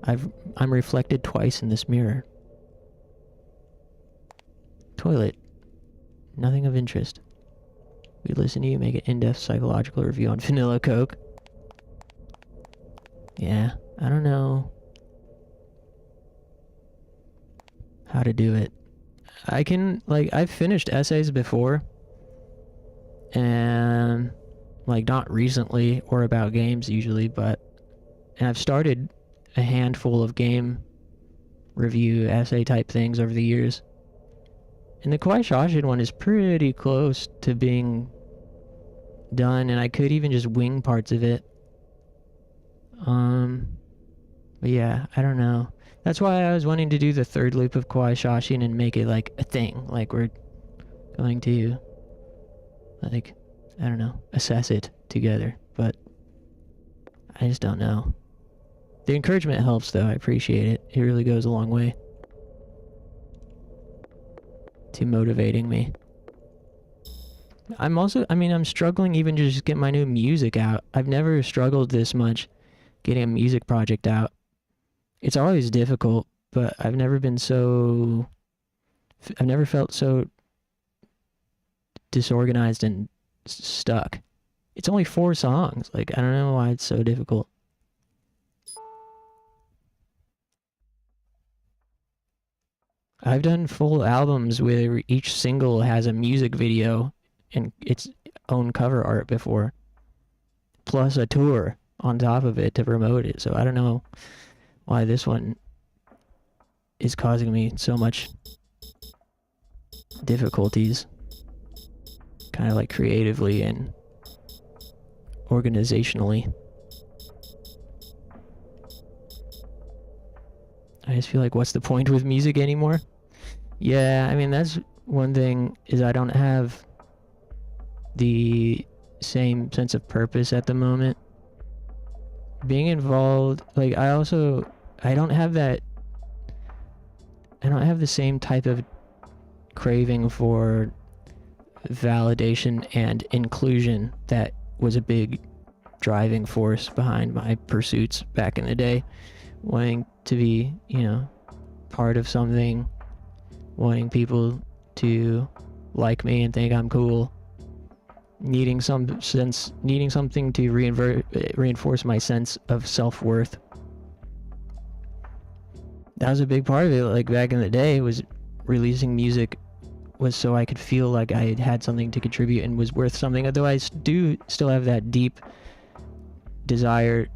I'm reflected twice in this mirror. Toilet. Nothing of interest. We listen to you make an in-depth psychological review on Vanilla Coke. Yeah, I don't know how to do it. I can, like, I've finished essays before. And, like, not recently or about games usually, but... And I've started a handful of game review essay type things over the years. And the Kwai Shashin one is pretty close to being done, and I could even just wing parts of it. But yeah, I don't know. That's why I was wanting to do the third loop of Kwai Shashin and make it like a thing. Like we're going to, like, I don't know, assess it together. But I just don't know. The encouragement helps though, I appreciate it. It really goes a long way to motivating me. I'm struggling even to just get my new music out. I've never struggled this much getting a music project out. It's always difficult, but I've never felt so disorganized and stuck. It's only 4 songs. Like, I don't know why it's so difficult. I've done full albums where each single has a music video and its own cover art before, plus a tour on top of it to promote it. So I don't know why this one is causing me so much difficulties, kind of like creatively and organizationally. I just feel like, what's the point with music anymore? Yeah, I mean, that's one thing, is I don't have the same sense of purpose at the moment. Being involved, like, I don't have the same type of craving for validation and inclusion that was a big driving force behind my pursuits back in the day. Wanting to be, part of something, wanting people to like me and think I'm cool, needing something to reinforce my sense of self-worth. That was a big part of it. Like, back in the day, was releasing music was so I could feel like I had something to contribute and was worth something. Otherwise, do still have that deep desire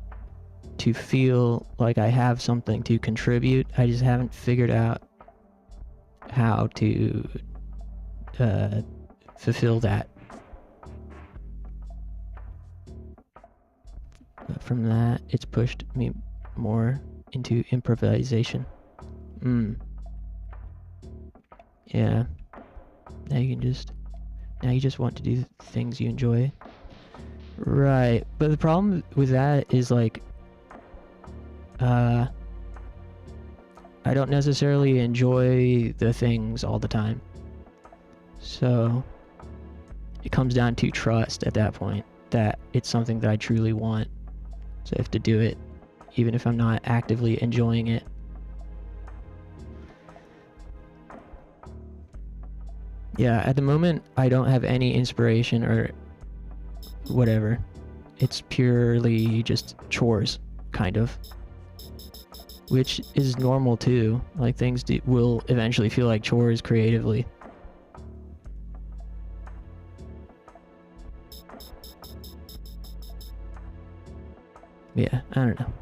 to feel like I have something to contribute. I just haven't figured out how to fulfill that. From that, it's pushed me more into improvisation. Yeah. Now you just want to do things you enjoy. Right. But the problem with that is, like, I don't necessarily enjoy the things all the time. So it comes down to trust at that point, that it's something that I truly want. So I have to do it, even if I'm not actively enjoying it. Yeah, at the moment, I don't have any inspiration or whatever. It's purely just chores, kind of. Which is normal too. Like, things will eventually feel like chores creatively. Yeah, I don't know.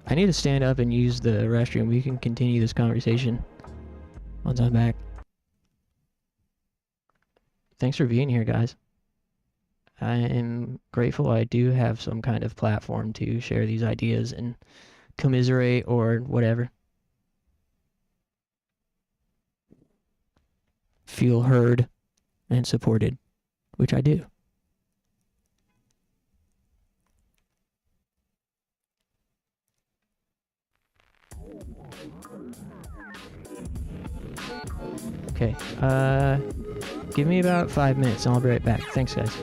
I need to stand up and use the restroom. We can continue this conversation once I'm back. Thanks for being here, guys. I am grateful I do have some kind of platform to share these ideas and commiserate or whatever. Feel heard and supported, which I do. Okay, give me about 5 minutes and I'll be right back. Thanks, guys.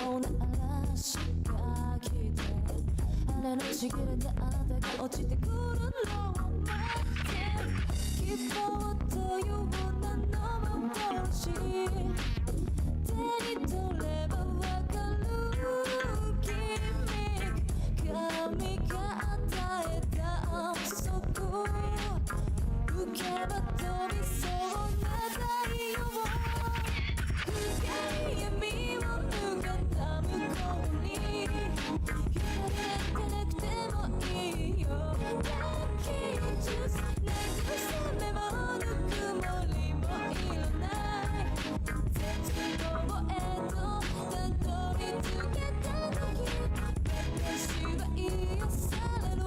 うな嵐が来て羽のちぎれたあなたが落ちてくるのを待って希望という名の幻手に取ればわかる君神が与えた安息受けば飛びそうな太陽深い闇を抜けた向こうに光なんてなくてもいいよ Lucky you just 泣く覚めもぬくもりもいらない絶望へとたどり着けた時私は癒される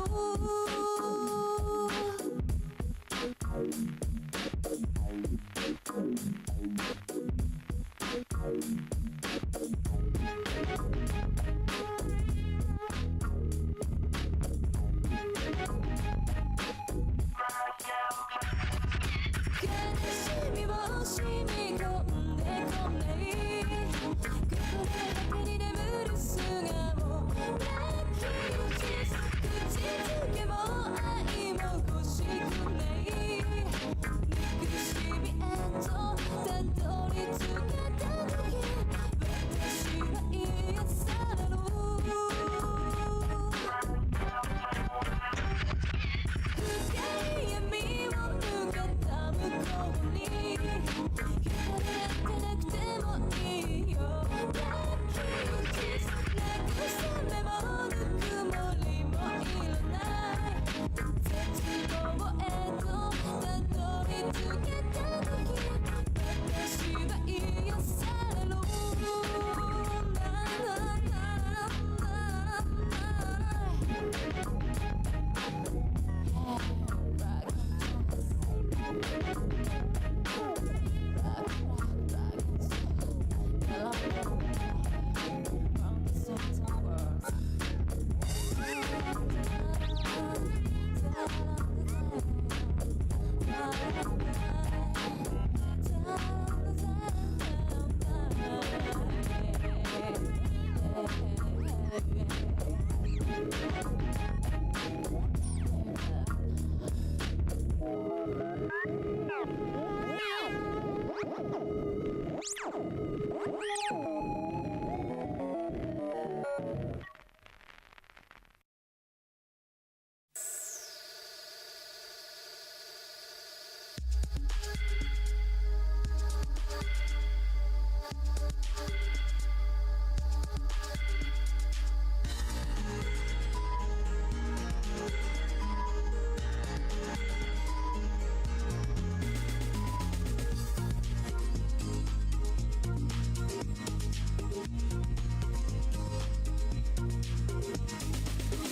悲しみを染み込んでこないここだけに眠る素顔 Lucky you just 口づけも愛も欲しくない憎しみへとたどり着けた時私は癒される深い闇を抜けた向こうに光なんてなくてもいいよ Lucky you just 泣く覚めもぬくもりもいらない絶望へとたどり着けた時私は癒される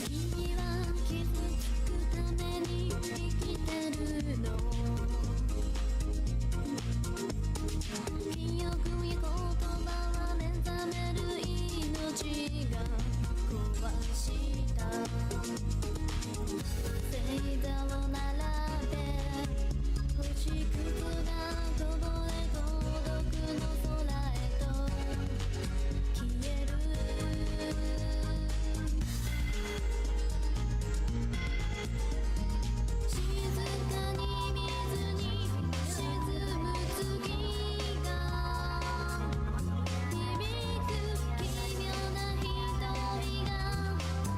君は傷つくために生きてるの記憶や言葉は目覚める命が壊した星座を並べ星屑がこぼれ孤独の空へと消える静かに水に沈む月が響く奇妙な瞳が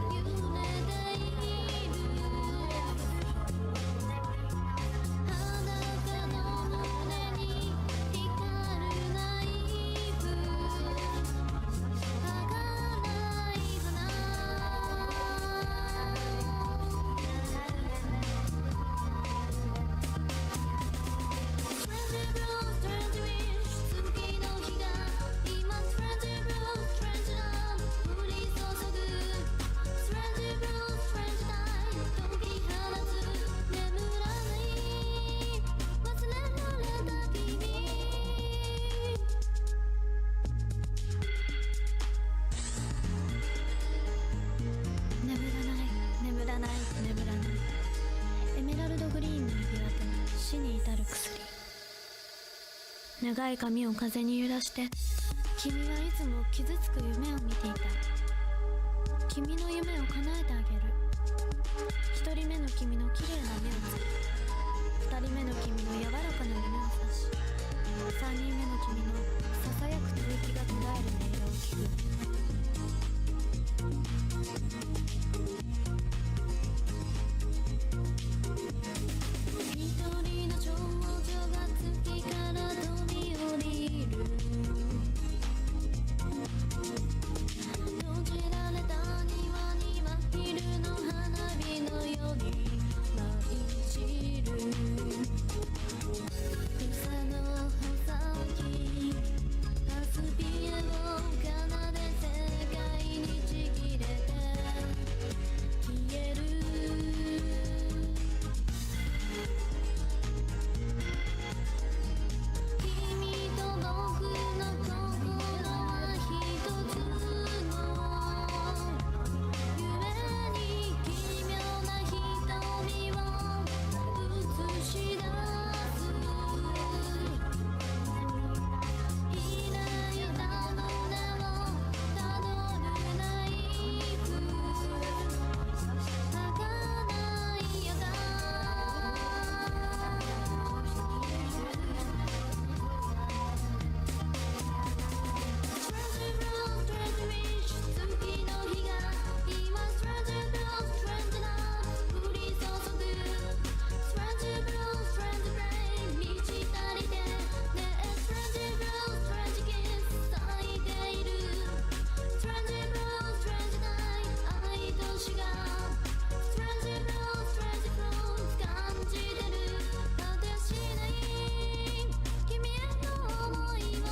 揺れている裸の胸に光るナイフ儚い花Strange blue, strange wish 月の日が今 Strange blue, strange love 降り注ぐ Strange blue, strange night 解き放つ眠らない忘れられた君眠らない眠らないエメラルドグリーンの指輪と死に至る薬長い髪を風に揺らして君はいつも傷つく夢を見ていた。君の夢を叶えてあげる。一人目の君の綺麗な目をつけ、二人目の君の柔らかな胸を刺し、三人目の君のささやく吐息が途絶える音色を聞く。一人の少女が月から飛び降りる。閉じられた庭には昼の花火のように舞い散る。草の穂先パスピエを奏で世界にちぎれて消える。君と僕の心は一つの夢に奇妙な瞳を映し出す。いない歌の根をたどるナイフ、儚い夜がStrange Blue Strange Wish 月の日が今 Strange Blue Strange Love 降り注ぐ。 Strange Blue Strange Rain 満ち足りてねえ Strange Blue Strange Kiss 咲いている。 Strange Blue Strange Night 愛と死が Strange Blue Strange Flow 感じてる。果てしない君への想いを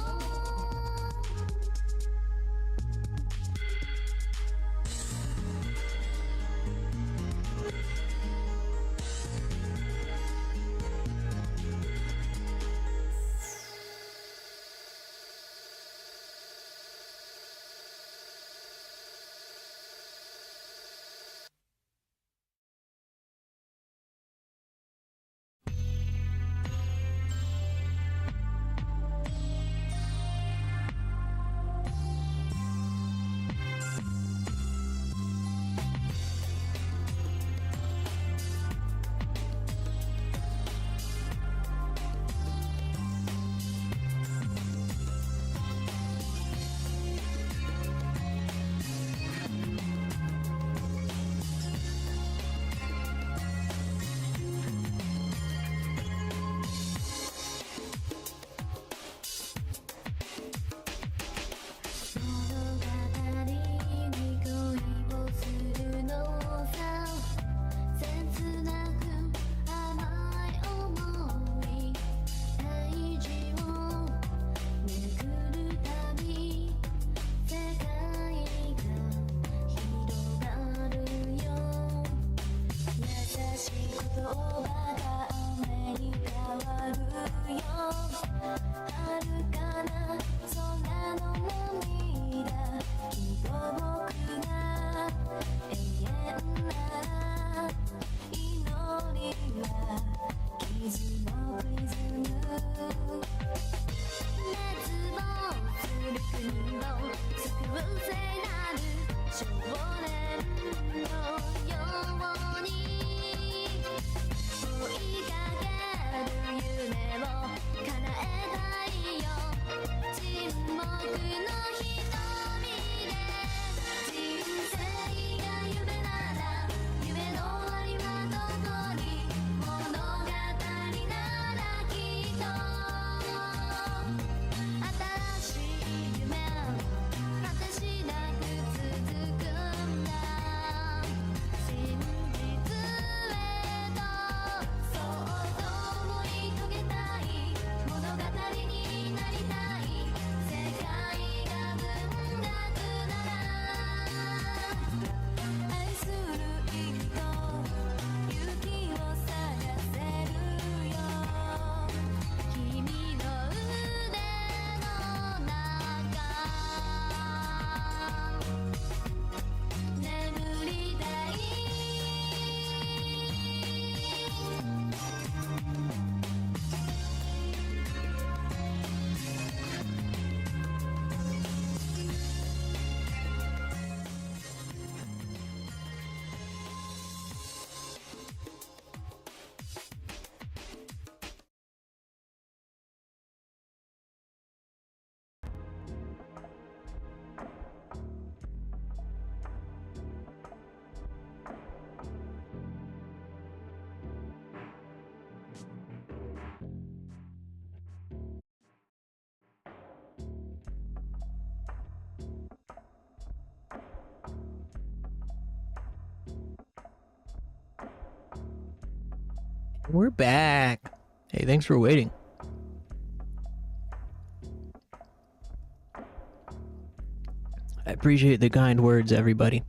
物語に恋をするのさ。切なく甘い想いページをめくるたび世界が広がるよ。優しい言葉が雨に変わるよ。遥かな空の涙きっと僕が永遠なら祈りは傷のプリズム。熱望する国を救う聖なる少年のように追いかける夢を叶えたいよ。沈黙の瞳で We're back. Hey, thanks for waiting. I appreciate the kind words, everybody.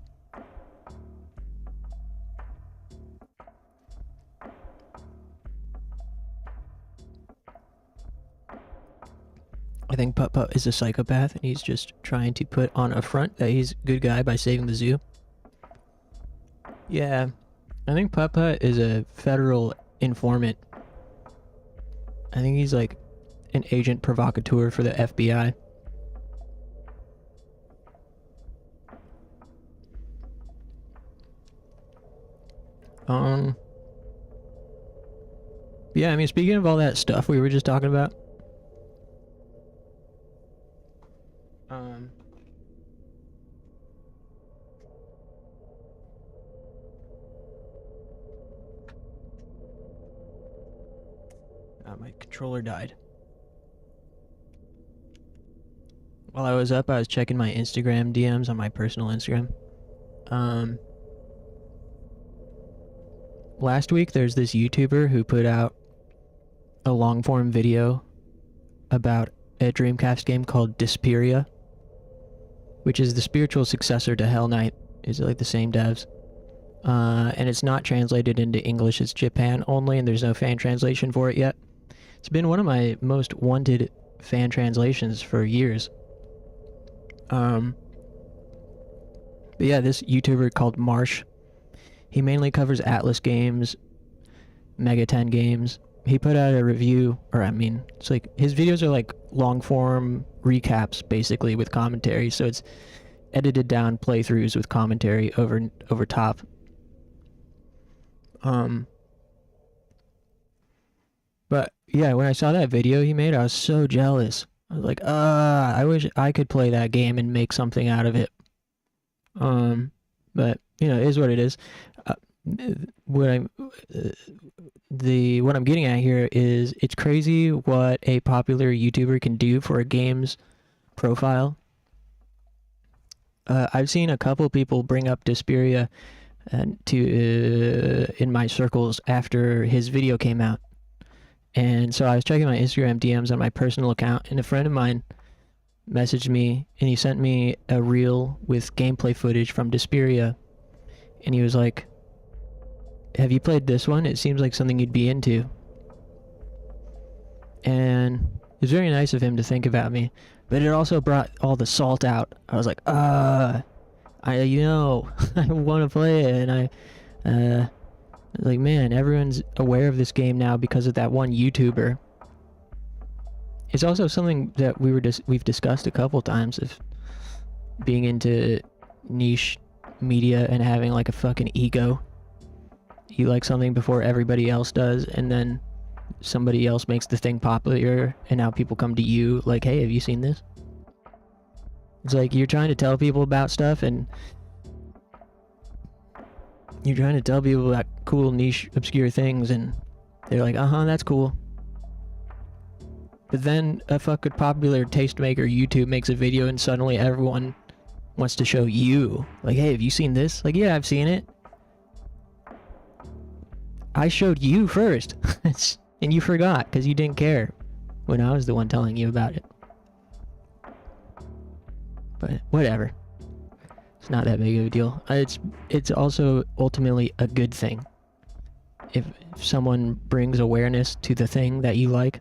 I think Putt Putt is a psychopath, and he's just trying to put on a front that he's a good guy by saving the zoo. Yeah, I think Putt Putt is a federal informant. I think he's like an agent provocateur for the FBI. Yeah, I mean, speaking of all that stuff we were just talking about, my controller died. While I was up, I was checking my Instagram DMs on my personal Instagram. Last week, there's this YouTuber who put out a long-form video about a Dreamcast game called Desperia, which is the spiritual successor to Hell Knight. It's like the same devs. And it's not translated into English. It's Japan only, and there's no fan translation for it yet. It's been one of my most wanted fan translations for years. But yeah, this YouTuber called Marsh, he mainly covers Atlas games, Mega 10 games. He put out a review, or I mean, it's like, his videos are like long-form recaps, basically, with commentary, so it's edited down playthroughs with commentary over top. But yeah, when I saw that video he made, I was so jealous. I was like, I wish I could play that game and make something out of it. But you know, it is what it is. What I'm getting at here is, it's crazy what a popular YouTuber can do for a game's profile. I've seen a couple people bring up Desperia in my circles after his video came out. And so I was checking my Instagram DMs on my personal account, and a friend of mine messaged me, and he sent me a reel with gameplay footage from Desperia. And he was like, have you played this one? It seems like something you'd be into. And it was very nice of him to think about me, but it also brought all the salt out. I was like, I want to play it, and I was like, man, everyone's aware of this game now because of that one YouTuber. It's also something that we've discussed a couple times, of being into niche media and having like a fucking ego. You like something before everybody else does, and then somebody else makes the thing popular, and now people come to you like, hey, have you seen this? It's like you're trying to tell people about stuff, and you're trying to tell people about cool, niche, obscure things, and they're like, that's cool. But then a fucking popular tastemaker YouTube makes a video, and suddenly everyone wants to show you. Like, hey, have you seen this? Like, yeah, I've seen it. I showed you first. And you forgot, because you didn't care when I was the one telling you about it. But whatever. It's not that big of a deal. It's also ultimately a good thing. If someone brings awareness to the thing that you like,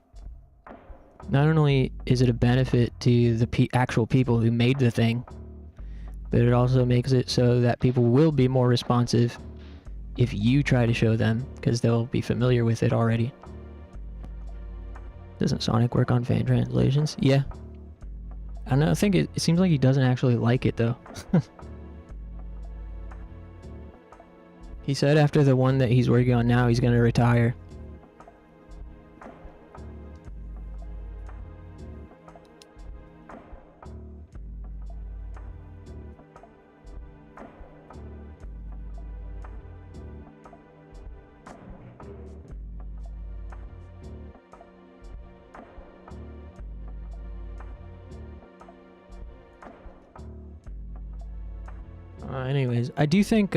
not only is it a benefit to the actual people who made the thing, but it also makes it so that people will be more responsive if you try to show them, because they'll be familiar with it already. Doesn't Sonic work on fan translations? Yeah. I don't know, I think it seems like he doesn't actually like it, though. He said after the one that he's working on now, he's gonna retire. Anyways, I do think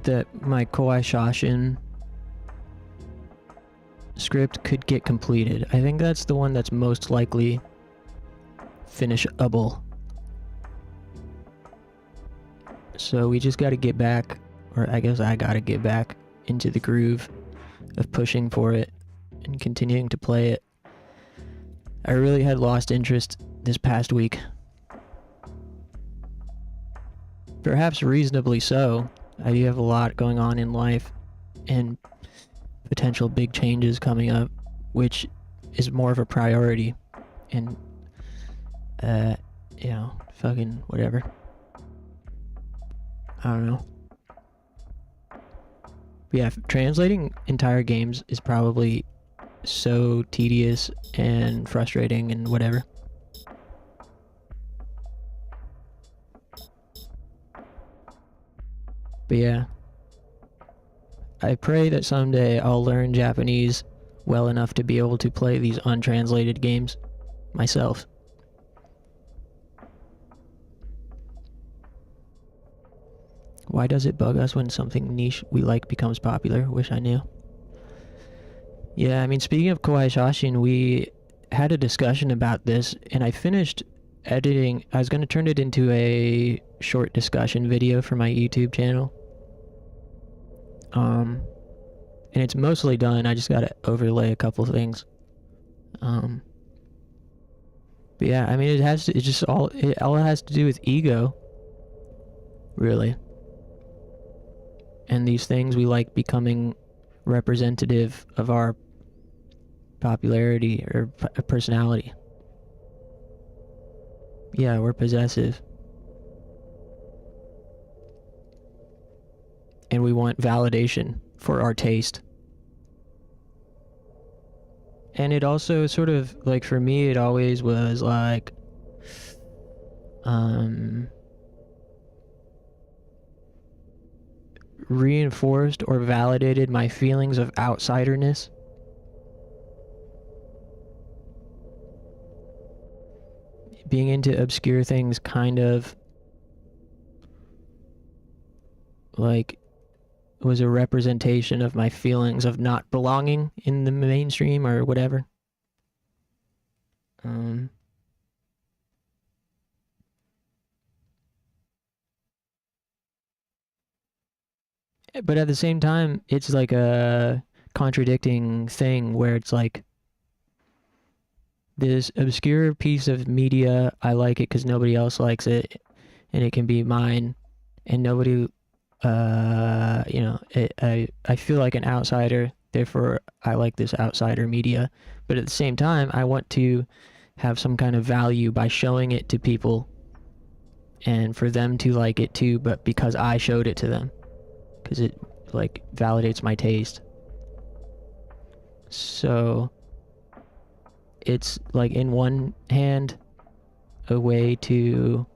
that my Koei script could get completed. I think that's the one that's most likely finishable. So we just got to get back, or I guess I got to get back into the groove of pushing for it and continuing to play it. I really had lost interest this past week. Perhaps reasonably so. I do have a lot going on in life and potential big changes coming up, which is more of a priority. And, you know, fucking whatever. I don't know. But yeah, translating entire games is probably so tedious and frustrating and whatever. But yeah, I pray that someday I'll learn Japanese well enough to be able to play these untranslated games myself. Why does it bug us when something niche we like becomes popular? Wish I knew. Yeah, I mean, speaking of Kawaii Shashin, we had a discussion about this, and I finished editing. I was going to turn it into a short discussion video for my YouTube channel. And it's mostly done. I just got to overlay a couple things. But yeah, I mean, all it has to do with ego, really. And these things we like becoming representative of our popularity or personality. Yeah, we're possessive. And we want validation for our taste. And it also sort of, like, for me, it always was like, reinforced or validated my feelings of outsiderness. Being into obscure things kind of like was a representation of my feelings of not belonging in the mainstream or whatever. But at the same time, it's like a contradicting thing where it's like this obscure piece of media, I like it because nobody else likes it, and it can be mine, and nobody, you know, I feel like an outsider, therefore I like this outsider media. But at the same time, I want to have some kind of value by showing it to people, and for them to like it too, but because I showed it to them. Because it, like, validates my taste. So, it's, like, in one hand, a way to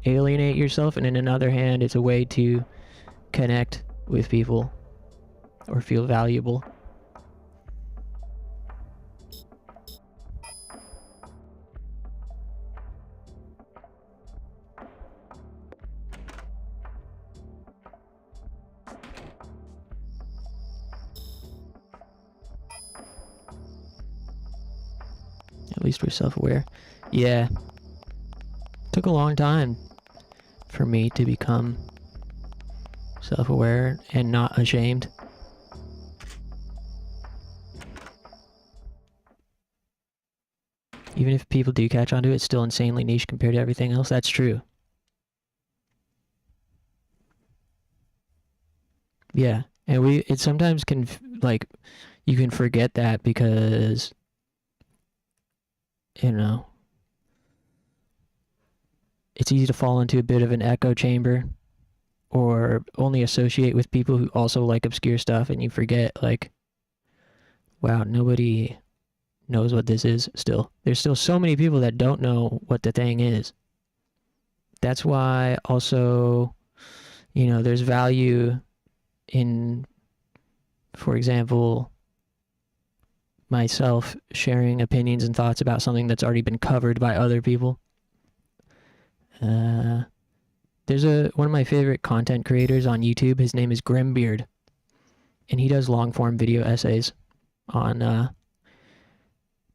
alienate yourself, and in another hand, it's a way to connect with people, or feel valuable. At least we're self-aware. Yeah. Took a long time for me to become self-aware and not ashamed. Even if people do catch on to it, it's still insanely niche compared to everything else. That's true. Yeah. And it sometimes can, like, you can forget that because, you know, it's easy to fall into a bit of an echo chamber or only associate with people who also like obscure stuff, and you forget, like, wow, nobody knows what this is still. There's still so many people that don't know what the thing is. That's why also, you know, there's value in, for example, myself sharing opinions and thoughts about something that's already been covered by other people. There's one of my favorite content creators on YouTube. His name is Grimbeard, and he does long form video essays on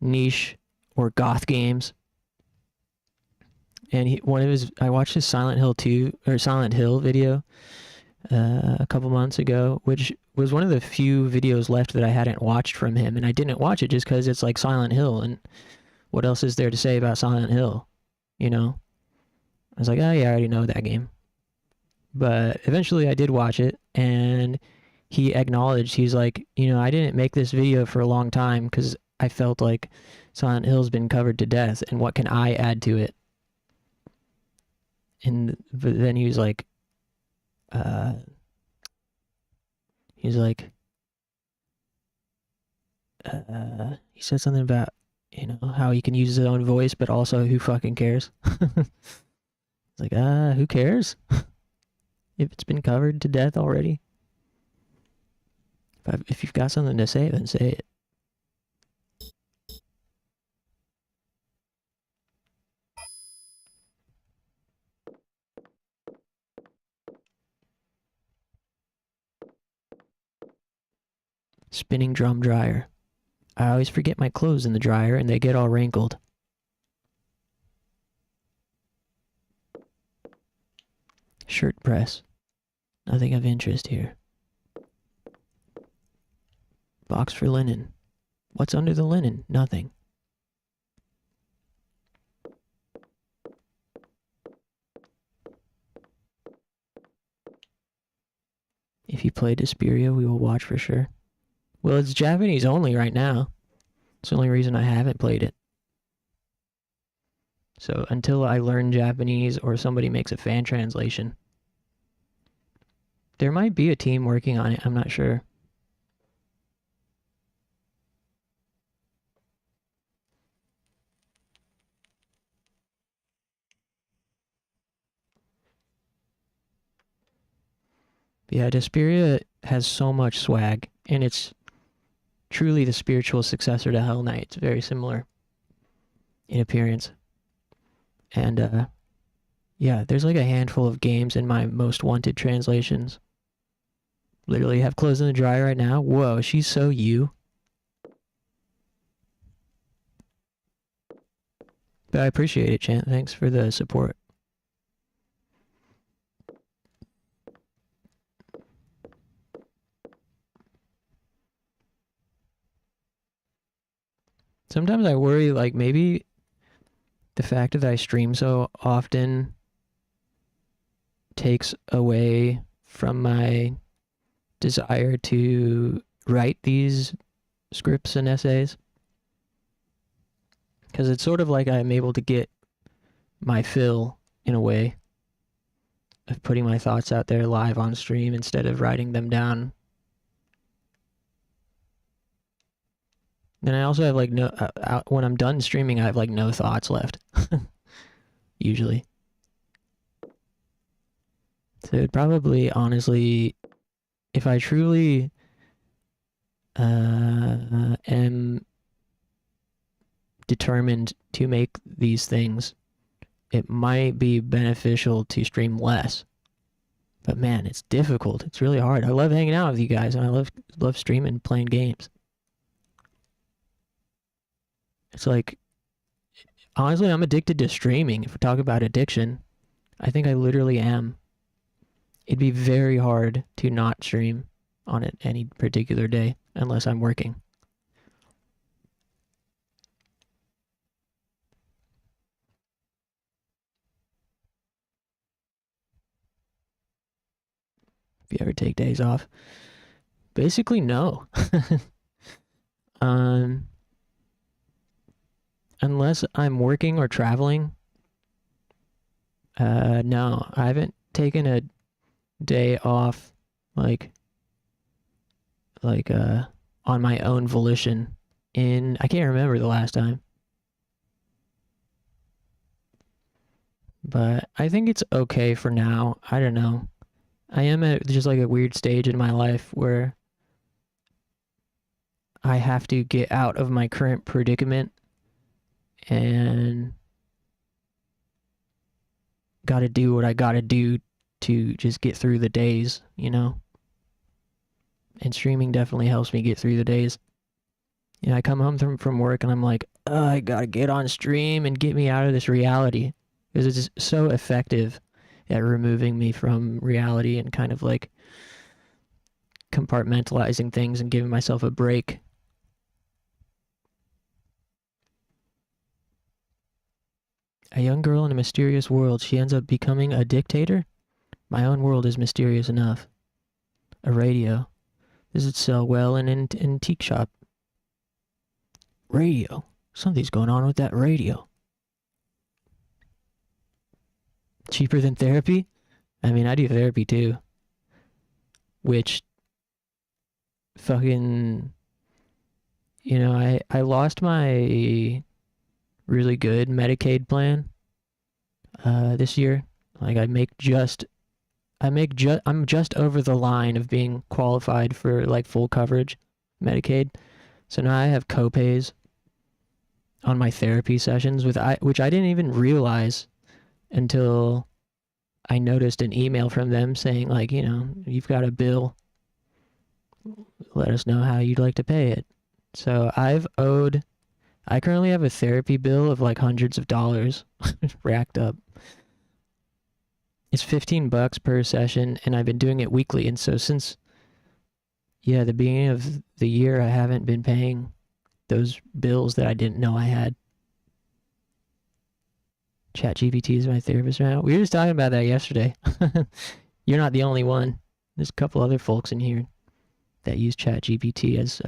niche or goth games. And I watched his Silent Hill video a couple months ago, which was one of the few videos left that I hadn't watched from him, and I didn't watch it just because it's like Silent Hill, and what else is there to say about Silent Hill, you know? I was like, oh yeah, I already know that game. But eventually I did watch it, and he acknowledged, he's like, you know, I didn't make this video for a long time because I felt like Silent Hill's been covered to death, and what can I add to it? But then he was like, he said something about, you know, how he can use his own voice, but also who fucking cares? It's like, who cares? If it's been covered to death already. If you've got something to say, then say it. Spinning drum dryer. I always forget my clothes in the dryer and they get all wrinkled. Shirt press. Nothing of interest here. Box for linen. What's under the linen? Nothing. If you play Desperia, we will watch for sure. Well, it's Japanese only right now. It's the only reason I haven't played it. So until I learn Japanese or somebody makes a fan translation. There might be a team working on it, I'm not sure. But yeah, Desperia has so much swag, and it's truly the spiritual successor to Hell Knight. It's very similar in appearance. And yeah, there's like a handful of games in my most wanted translations. Literally have clothes in the dryer right now. Whoa, she's so you. But I appreciate it, Chant. Thanks for the support. Sometimes I worry, like, maybe the fact that I stream so often takes away from my desire to write these scripts and essays. Because it's sort of like I'm able to get my fill, in a way, of putting my thoughts out there live on stream instead of writing them down. And I also have like no, when I'm done streaming, I have like no thoughts left. Usually. So it'd probably, honestly, if I truly am determined to make these things, it might be beneficial to stream less. But man, it's difficult. It's really hard. I love hanging out with you guys, and I love streaming, playing games. It's like, honestly, I'm addicted to streaming. If we talk about addiction, I think I literally am. It'd be very hard to not stream on it any particular day unless I'm working. If you ever take days off. Basically, no. Unless I'm working or traveling, no, I haven't taken a day off, like, on my own volition I can't remember the last time. But I think it's okay for now. I don't know. I am at just like a weird stage in my life where I have to get out of my current predicament and gotta do what I gotta do to just get through the days, you know? And streaming definitely helps me get through the days. You know, I come home from work and I'm like, oh, I gotta get on stream and get me out of this reality. Because it's so effective at removing me from reality and kind of like compartmentalizing things and giving myself a break. A young girl in a mysterious world. She ends up becoming a dictator? My own world is mysterious enough. A radio. Does it sell well in an antique shop? Radio. Something's going on with that radio. Cheaper than therapy? I mean, I do therapy too. Which fucking, you know, I lost my really good Medicaid plan this year. Like I'm just over the line of being qualified for like full coverage Medicaid. So now I have copays on my therapy sessions which I didn't even realize until I noticed an email from them saying like, you know, you've got a bill. Let us know how you'd like to pay it. So I currently have a therapy bill of like hundreds of dollars racked up. It's $15 per session and I've been doing it weekly. And so since, the beginning of the year, I haven't been paying those bills that I didn't know I had. ChatGPT is my therapist now. We were just talking about that yesterday. You're not the only one. There's a couple other folks in here that use ChatGPT as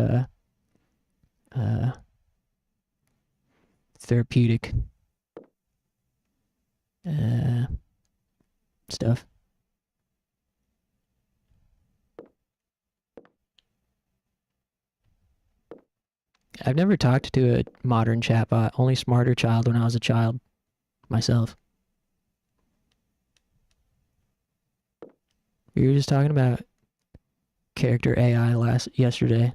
therapeutic stuff. I've never talked to a modern chatbot, only Smarter Child when I was a child myself. We were just talking about character AI yesterday.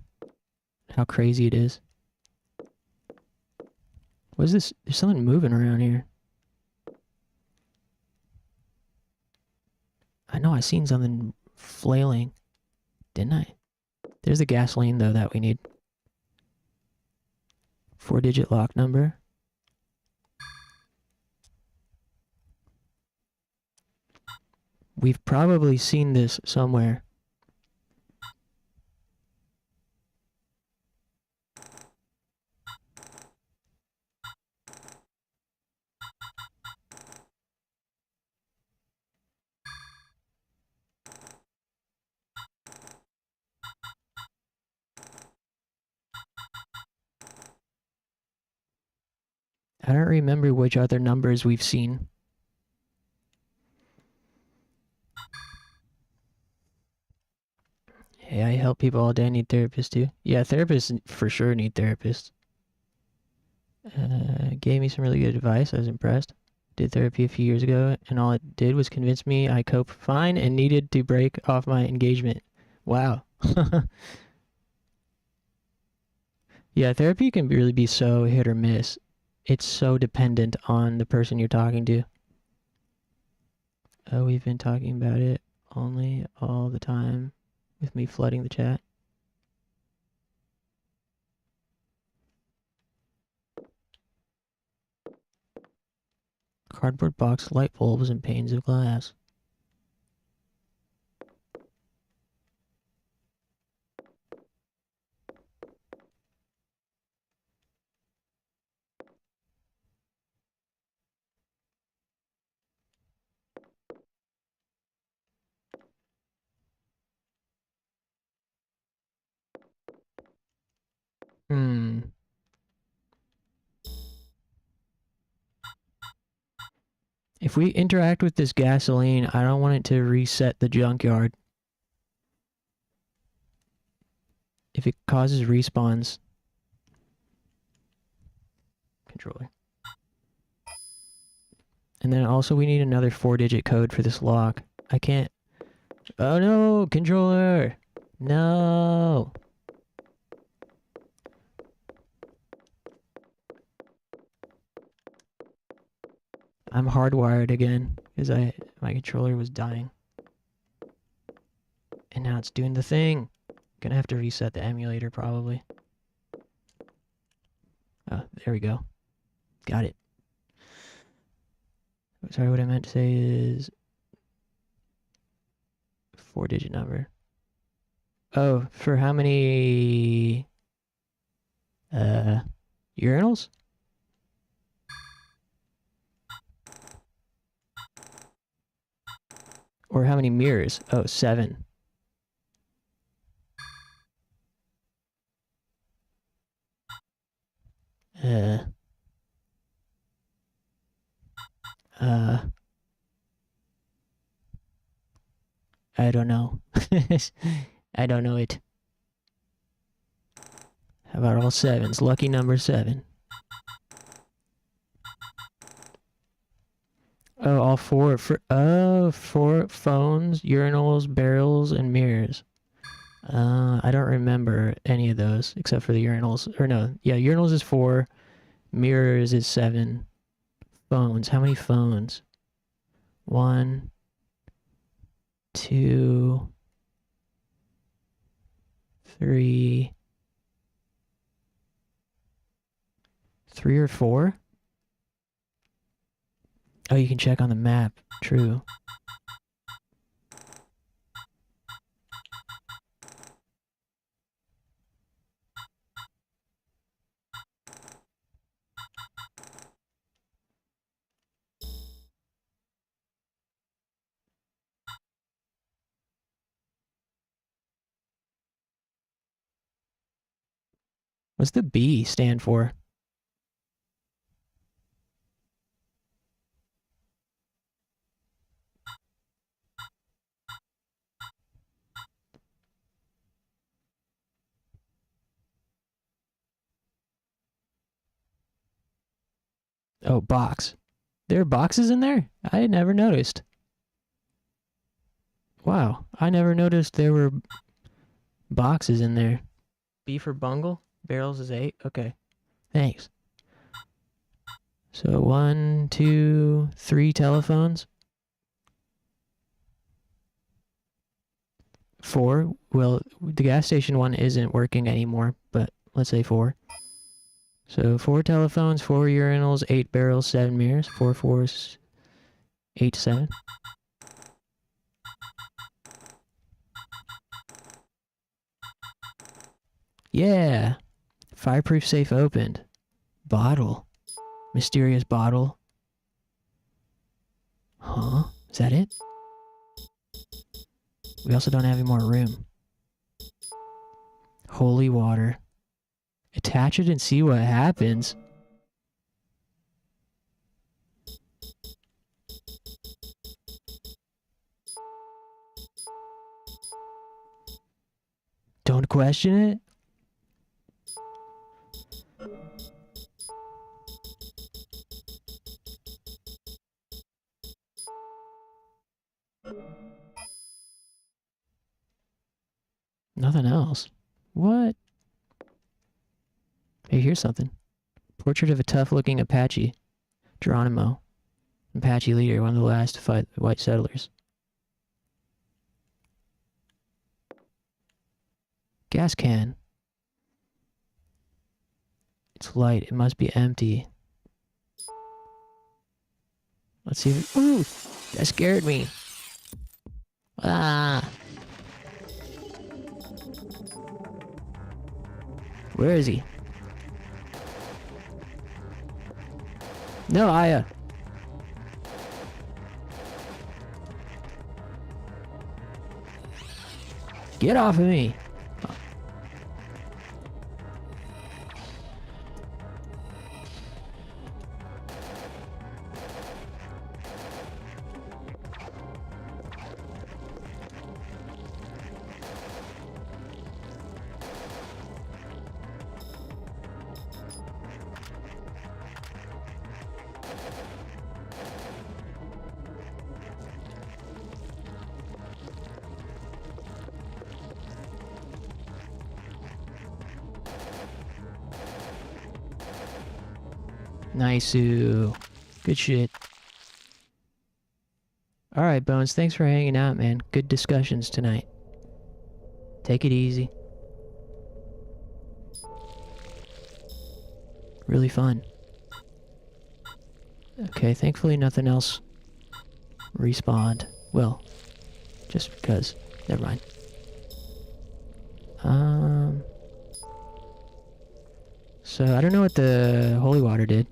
How crazy it is. What is this? There's something moving around here. I know I seen something flailing. Didn't I? There's the gasoline though that we need. 4-digit lock number. We've probably seen this somewhere. I don't remember which other numbers we've seen. Hey, I help people all day. I need therapists too. Yeah, therapists for sure need therapists. Gave me some really good advice. I was impressed. Did therapy a few years ago, and all it did was convince me I cope fine and needed to break off my engagement. Wow. Yeah, therapy can really be so hit or miss. It's so dependent on the person you're talking to. Oh, we've been talking about it only all the time with me flooding the chat. Cardboard box, light bulbs, and panes of glass. If we interact with this gasoline, I don't want it to reset the junkyard. If it causes respawns. Controller. And then also we need another 4-digit code for this lock. I can't... Oh no! Controller! No! I'm hardwired again. because my controller was dying. And now it's doing the thing. Gonna have to reset the emulator probably. Oh, there we go. Got it. Sorry, what I meant to say is 4-digit number. Oh, for how many urinals? Or how many mirrors? Oh, 7. I don't know. I don't know it. How about all 7s? Lucky number 7. Oh, all 4 for 4 phones, urinals, barrels, and mirrors. I don't remember any of those except for the urinals. Or no, yeah, urinals is 4, mirrors is 7, phones. How many phones? 1, 2, 3. 3 or 4? Oh, you can check on the map. True. What's the B stand for? Oh, box. There are boxes in there? I had never noticed. Wow, I never noticed there were boxes in there. B for bungle? Barrels is 8? Okay. Thanks. So 1, 2, 3 telephones. 4. Well, the gas station one isn't working anymore, but let's say 4. So 4 telephones, 4 urinals, 8 barrels, 7 mirrors. 4 4s, 8 7. Yeah. Fireproof safe opened. Bottle. Mysterious bottle. Huh? Is that it? We also don't have any more room. Holy water. Attach it and see what happens. Don't question it. Nothing else. What? Hey, here's something. Portrait of a tough-looking Apache. Geronimo. Apache leader, one of the last to fight the white settlers. Gas can. It's light. It must be empty. Let's see if it... Ooh! That scared me. Ah! Where is he? No, Aya. Get off of me. Nice. Good shit. Alright, Bones, thanks for hanging out, man. Good discussions tonight. Take it easy. Really fun. Okay, thankfully nothing else respawned. Well, just because. Never mind. So I don't know what the holy water did.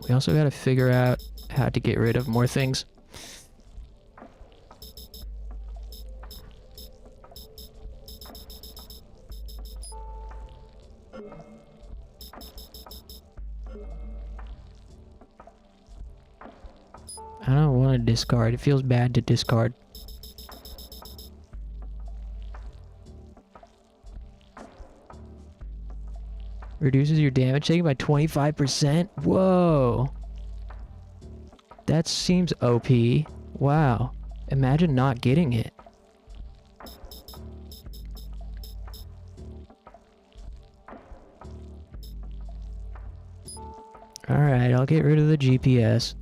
We also gotta figure out how to get rid of more things. I don't want to discard. It feels bad to discard. Reduces your damage taken by 25%? Whoa! That seems OP. Wow. Imagine not getting it. Alright, I'll get rid of the GPS.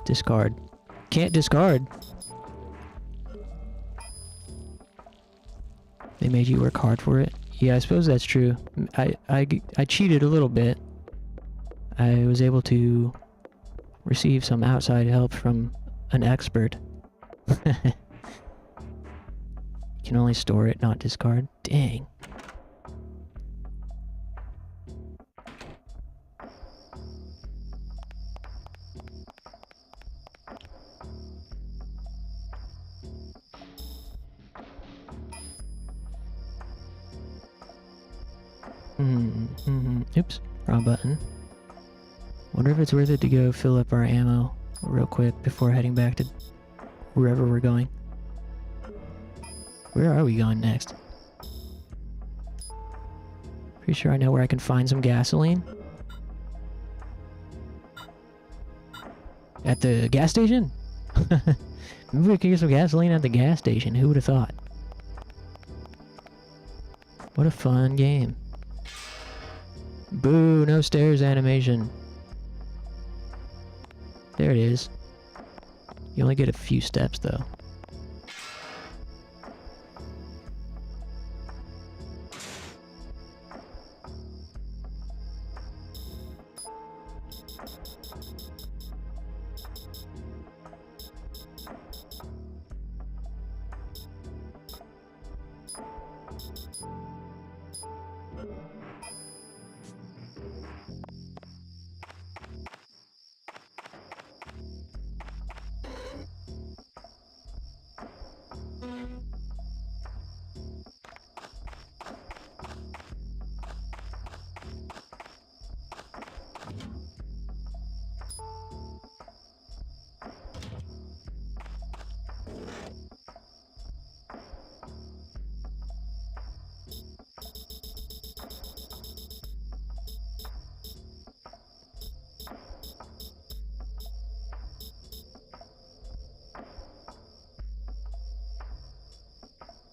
Discard. Can't discard. They made you work hard for it. Yeah, I suppose that's true. I cheated a little bit. I was able to receive some outside help from an expert. You can only store it, not discard. Dang. Oops, wrong button. Wonder if it's worth it to go fill up our ammo real quick before heading back to wherever we're going. Where are we going next? Pretty sure I know where I can find some gasoline. At the gas station? Maybe we can get some gasoline at the gas station. Who would have thought? What a fun game. Boo, no stairs animation. There it is. You only get a few steps though.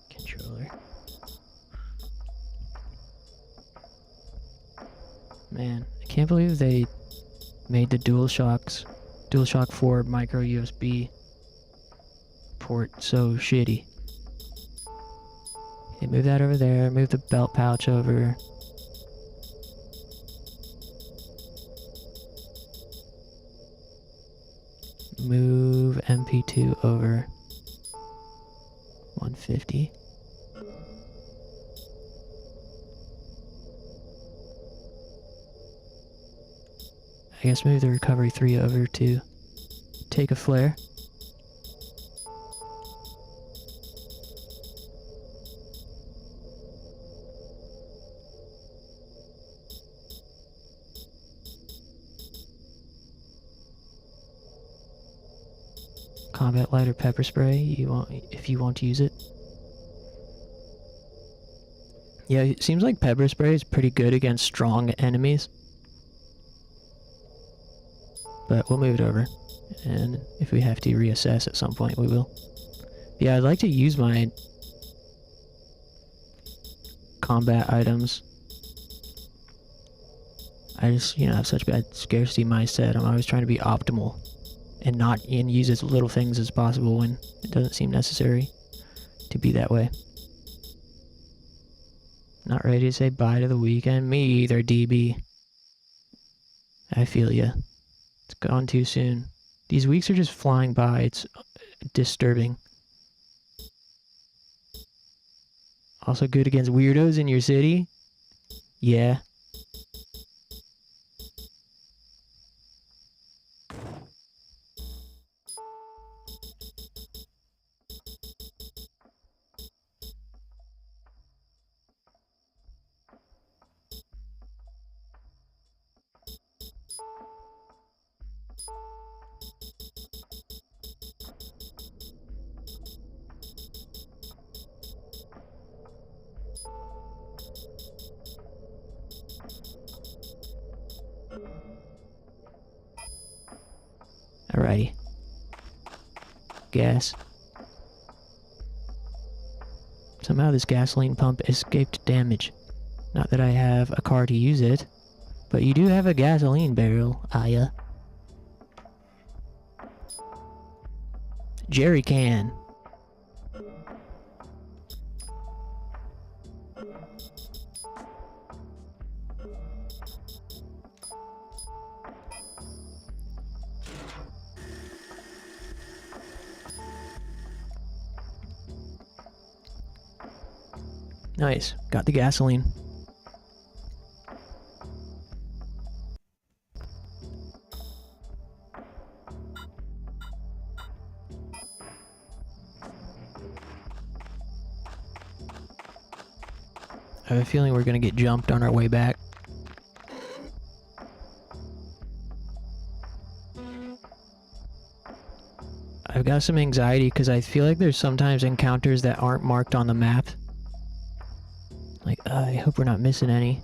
Controller. Man, I can't believe they made the DualShock 4 micro USB port so shitty. Okay, move that over there, move the belt pouch over. Move MP2 over 150. I guess move the recovery 3 over to take a flare. Combat lighter pepper spray, if you want to use it. Yeah, it seems like pepper spray is pretty good against strong enemies. But we'll move it over. And if we have to reassess at some point, we will. Yeah, I'd like to use my combat items. I just, have such bad scarcity mindset. I'm always trying to be optimal and use as little things as possible when it doesn't seem necessary to be that way. Not ready to say bye to the weekend. Me either, DB. I feel ya. It's gone too soon. These weeks are just flying by. It's disturbing. Also good against weirdos in your city? Yeah. Alrighty. Gas. Somehow this gasoline pump escaped damage. Not that I have a car to use it, but you do have a gasoline barrel, Aya. Jerry can. Nice. Got the gasoline. I have a feeling we're gonna get jumped on our way back. I've got some anxiety because I feel like there's sometimes encounters that aren't marked on the map. Like, I hope we're not missing any.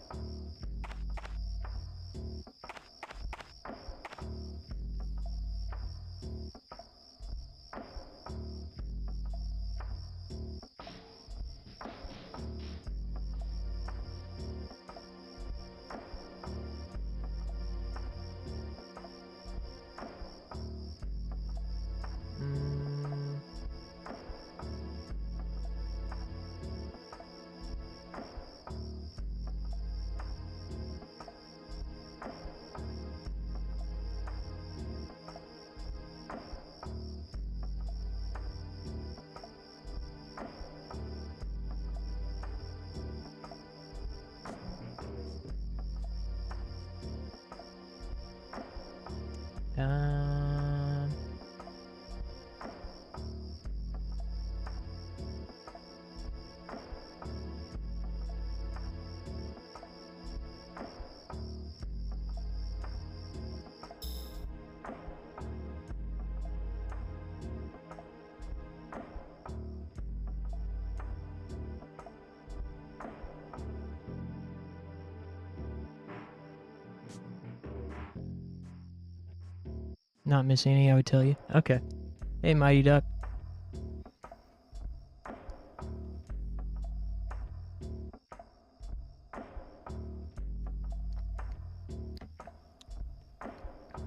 Not missing any, I would tell you. Okay. Hey, Mighty Duck.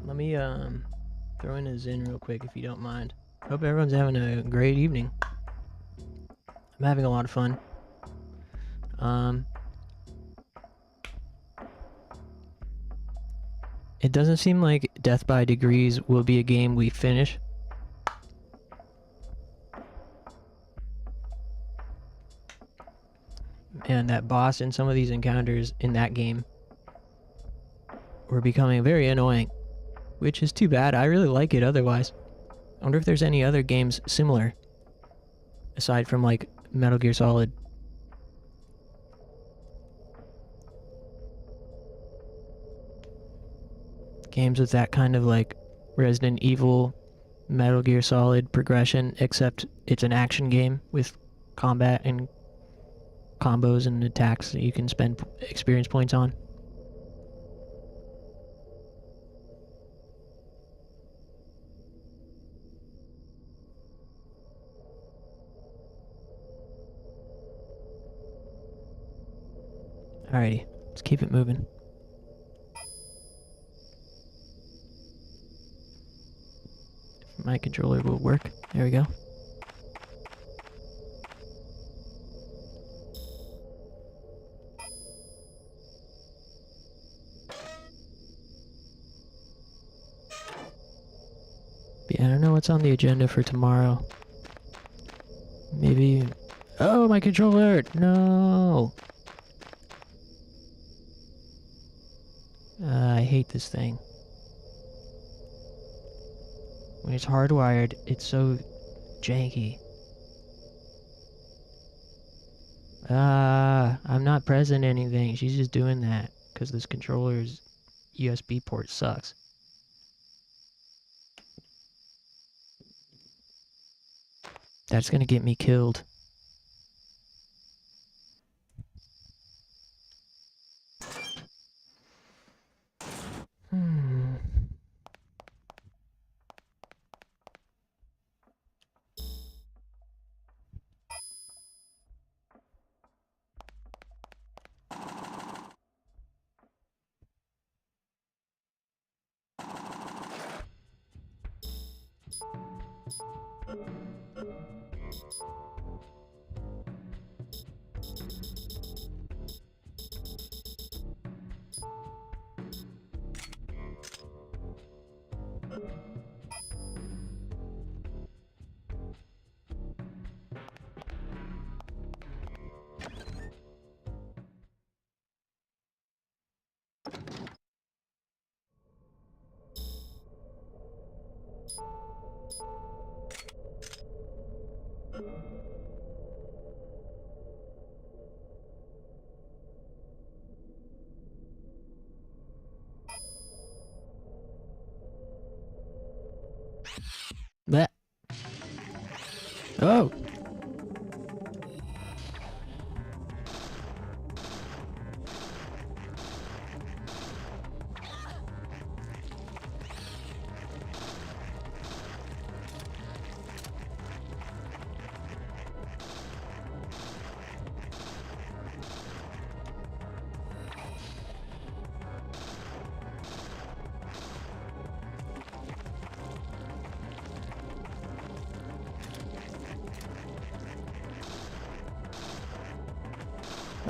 Let me throw in a Zen real quick if you don't mind. Hope everyone's having a great evening. I'm having a lot of fun. It doesn't seem like Death by Degrees will be a game we finish. And that boss and some of these encounters in that game were becoming very annoying, which is too bad. I really like it otherwise. I wonder if there's any other games similar, aside from like Metal Gear Solid. Games with that kind of like Resident Evil, Metal Gear Solid progression, except it's an action game with combat and combos and attacks that you can spend experience points on. Alrighty, let's keep it moving. My controller will work. There we go. Yeah, I don't know what's on the agenda for tomorrow. Maybe... Oh, my controller! No! I hate this thing. When it's hardwired, it's so janky. I'm not pressing anything. She's just doing that because this controller's USB port sucks. That's gonna get me killed. That. Oh!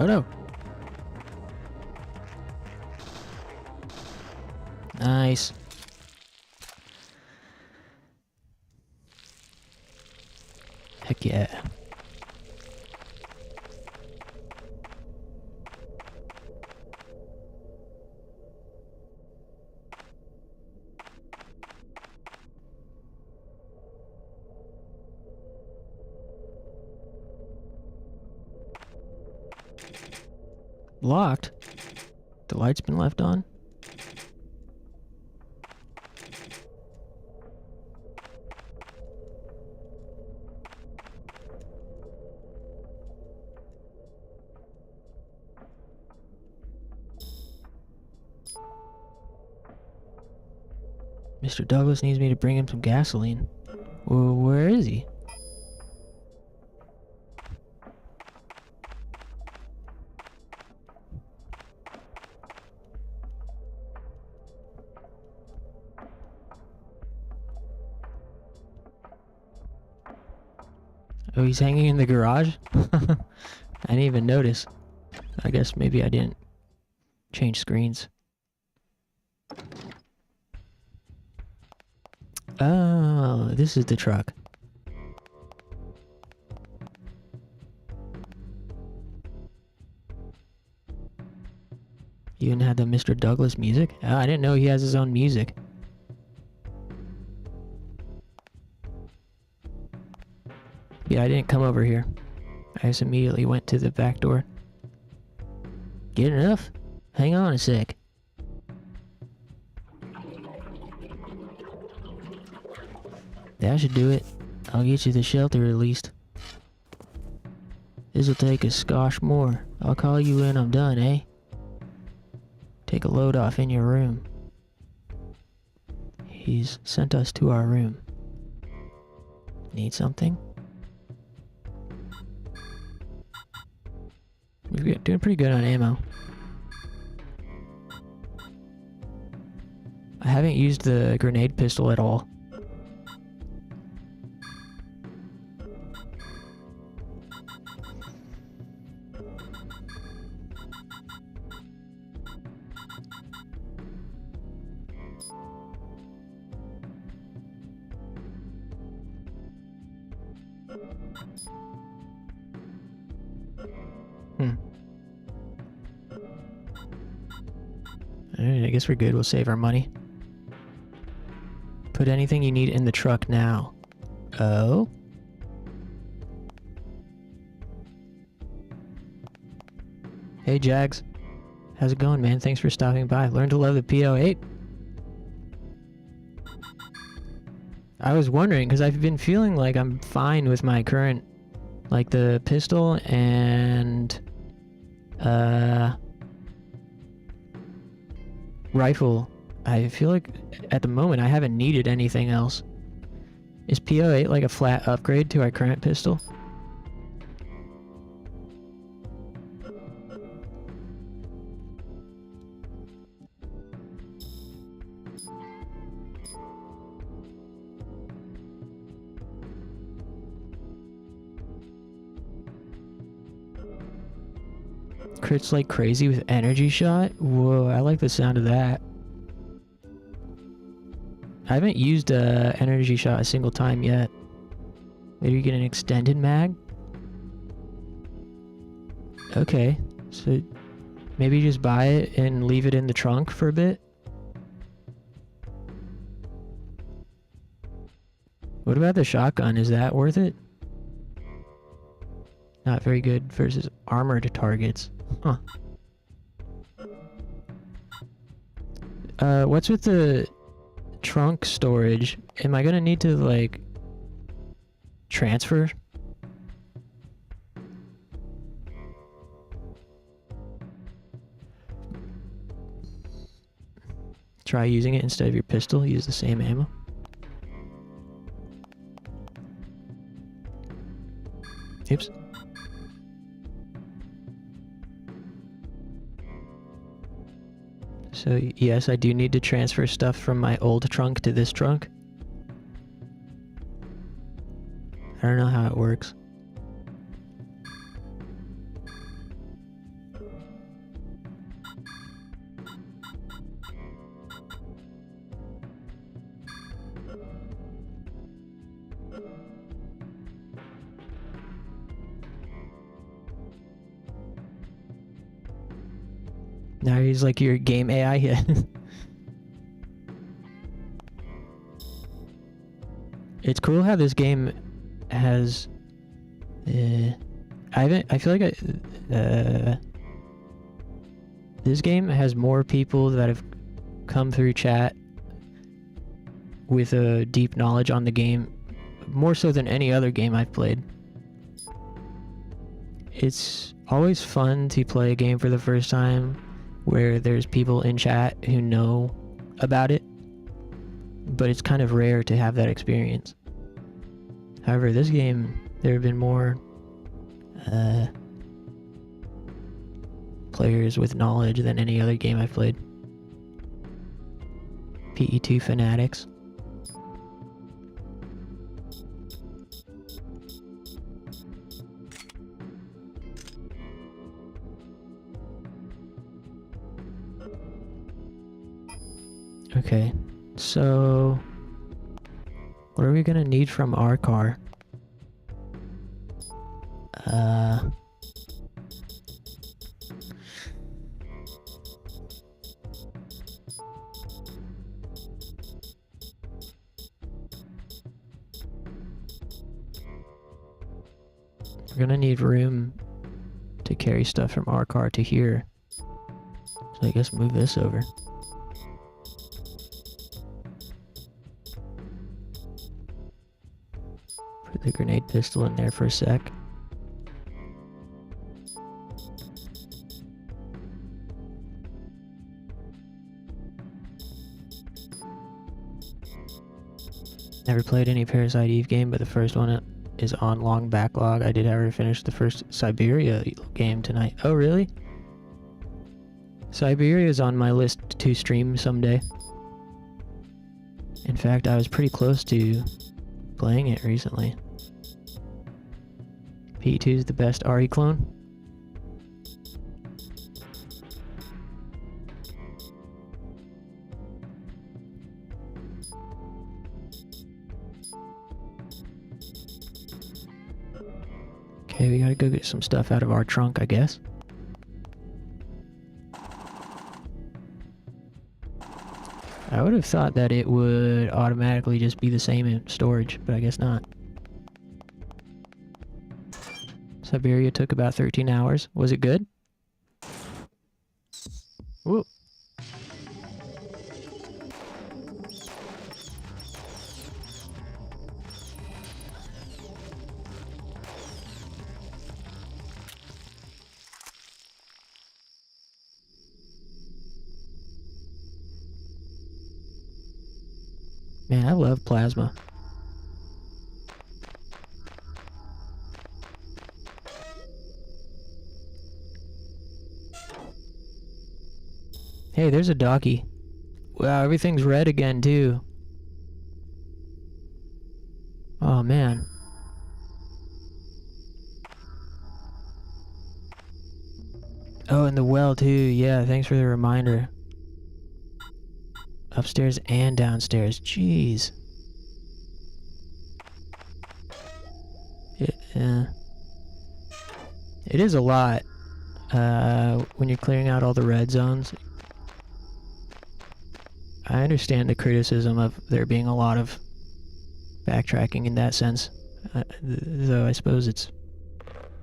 Oh no! Nice. Heck yeah. Locked? The light's been left on? Mr. Douglas needs me to bring him some gasoline. Well, where is he? Oh, he's hanging in the garage? I didn't even notice. I guess maybe I didn't change screens. Oh, this is the truck. You even had the Mr. Douglas music? Oh, I didn't know he has his own music. Yeah, I didn't come over here. I just immediately went to the back door. Get enough? Hang on a sec. That should do it. I'll get you the shelter at least. This'll take a skosh more. I'll call you when I'm done, eh? Take a load off in your room. He's sent us to our room. Need something? We're doing pretty good on ammo. I haven't used the grenade pistol at all. Alright, I guess we're good. We'll save our money. Put anything you need in the truck now. Oh? Hey, Jags. How's it going, man? Thanks for stopping by. Learn to love the P08. I was wondering, because I've been feeling like I'm fine with my current, like the pistol and, rifle. I feel like at the moment I haven't needed anything else. Is P08 like a flat upgrade to our current pistol? Crits like crazy with energy shot? Whoa, I like the sound of that. I haven't used energy shot a single time yet. Maybe get an extended mag? Okay, so maybe just buy it and leave it in the trunk for a bit? What about the shotgun? Is that worth it? Not very good versus armored targets. Huh. What's with the trunk storage? Am I gonna need to, like, transfer? Try using it instead of your pistol. Use the same ammo. Oops. So yes, I do need to transfer stuff from my old trunk to this trunk. I don't know how it works. Now he's like your game AI. Yeah. It's cool how this game has. I feel like this game has more people that have come through chat with a deep knowledge on the game, more so than any other game I've played. It's always fun to play a game for the first time where there's people in chat who know about it, but it's kind of rare to have that experience. However, this game, there have been more players with knowledge than any other game I've played. PE2 fanatics. Okay, so what are we gonna need from our car? We're gonna need room to carry stuff from our car to here. So I guess move this over. Put the grenade pistol in there for a sec. Never played any Parasite Eve game, but the first one is on long backlog. I did ever finish the first Siberia game tonight. Oh, really? Siberia is on my list to stream someday. In fact, I was pretty close to playing it recently. P2 is the best RE clone. Okay, we gotta go get some stuff out of our trunk, I guess. I would have thought that it would automatically just be the same in storage, but I guess not. Siberia took about 13 hours. Was it good? Whoa. Man, I love plasma. Hey, there's a doggy. Wow, everything's red again, too. Oh, man. Oh, and the well, too. Yeah, thanks for the reminder. Upstairs and downstairs. Jeez. It is a lot. When you're clearing out all the red zones. I understand the criticism of there being a lot of backtracking in that sense. Though I suppose it's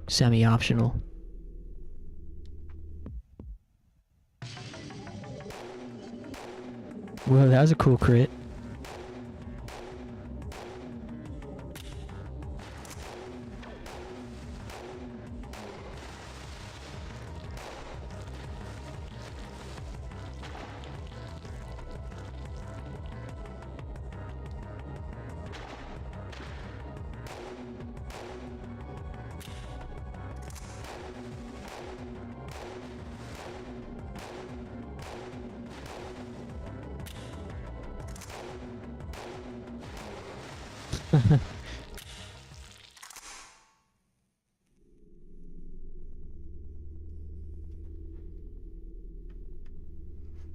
semi-optional. Whoa, that was a cool crit.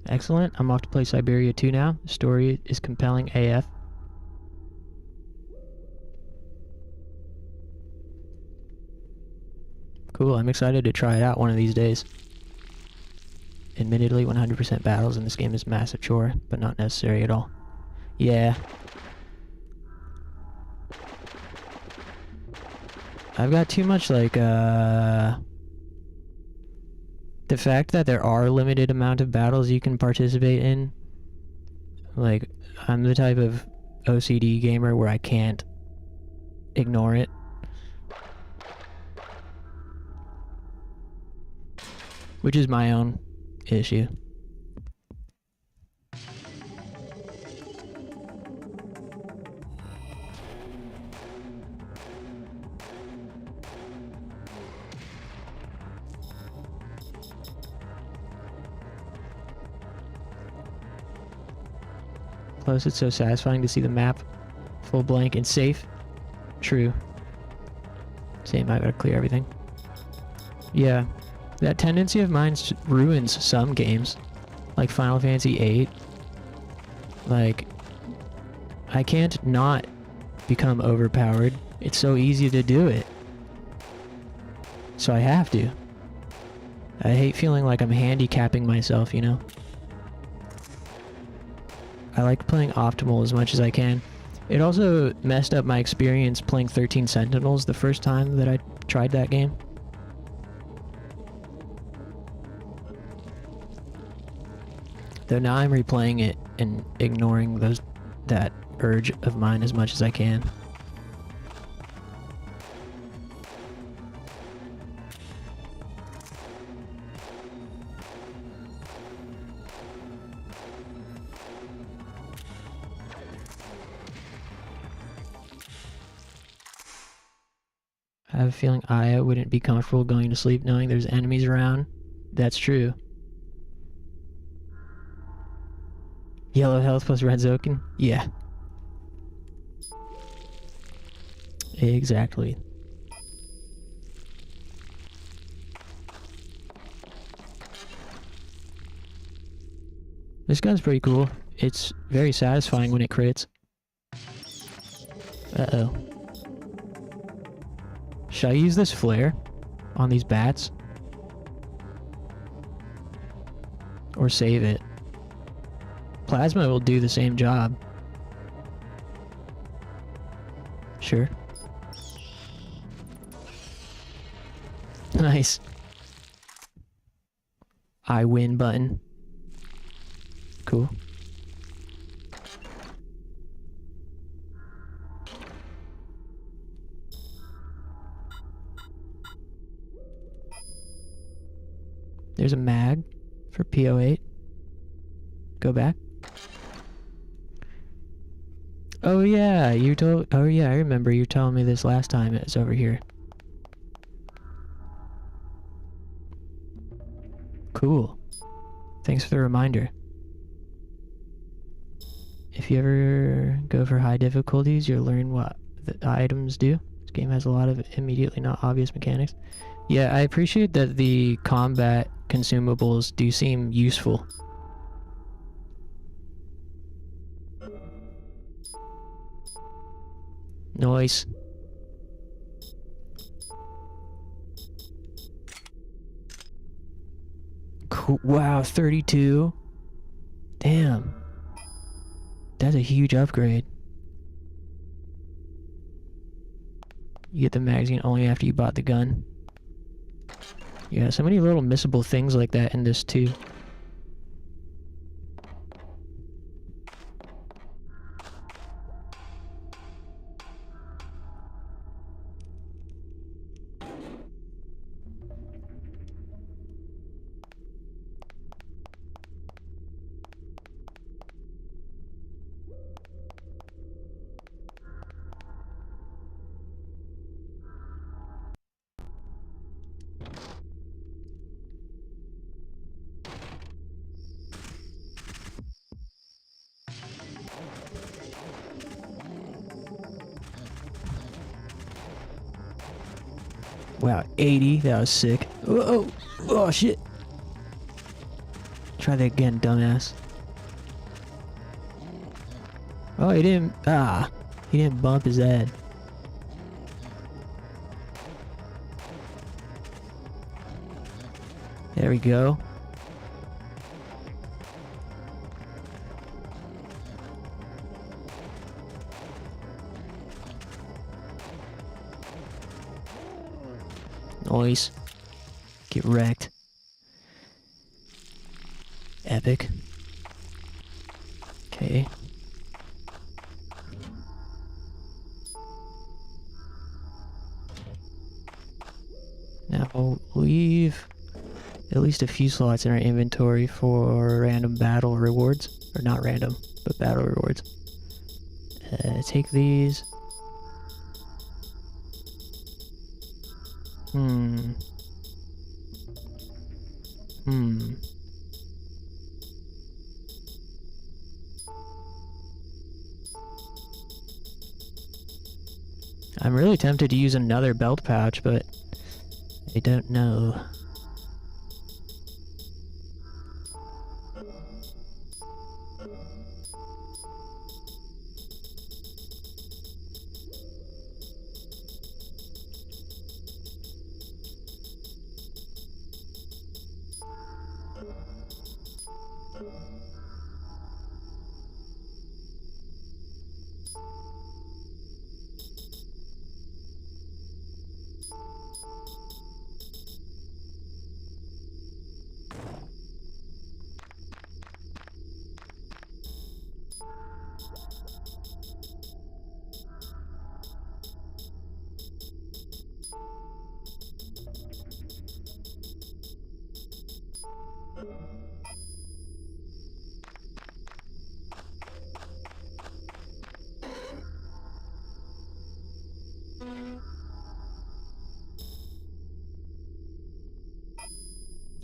Excellent. I'm off to play Siberia 2 now. The story is compelling AF. Cool, I'm excited to try it out one of these days. Admittedly, 100% battles in this game is a massive chore, but not necessary at all. Yeah. I've got too much, like, the fact that there are a limited amount of battles you can participate in. Like, I'm the type of OCD gamer where I can't ignore it. Which is my own issue. Plus, it's so satisfying to see the map full blank and safe. True. Same, I gotta clear everything. Yeah. That tendency of mine ruins some games, like Final Fantasy VIII. Like, I can't not become overpowered. It's so easy to do it. So I have to. I hate feeling like I'm handicapping myself, you know? I like playing optimal as much as I can. It also messed up my experience playing 13 Sentinels the first time that I tried that game. Though now I'm replaying it and ignoring that urge of mine as much as I can. I have a feeling Aya wouldn't be comfortable going to sleep knowing there's enemies around. That's true. Yellow health plus red Zoken? Yeah. Exactly. This gun's pretty cool. It's very satisfying when it crits. Uh-oh. Should I use this flare on these bats? Or save it? Plasma will do the same job. Sure. Nice. I win button. Cool. There's a mag for PO8. Go back. Oh yeah, oh yeah, I remember you telling me this last time. It's over here. Cool. Thanks for the reminder. If you ever go for high difficulties, you'll learn what the items do. This game has a lot of immediately not obvious mechanics. Yeah, I appreciate that the combat consumables do seem useful. Nice. Cool. Wow, 32. Damn. That's a huge upgrade. You get the magazine only after you bought the gun. Yeah, so many little missable things like that in this too. Wow, 80. That was sick. Oh, oh shit. Try that again, dumbass. Oh, he didn't. He didn't bump his head. There we go. Nice. Get wrecked. Epic. Okay. Now leave at least a few slots in our inventory for random battle rewards. Or not random, but battle rewards. Take these. I'm really tempted to use another belt pouch, but I don't know.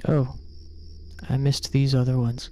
Oh, I missed these other ones.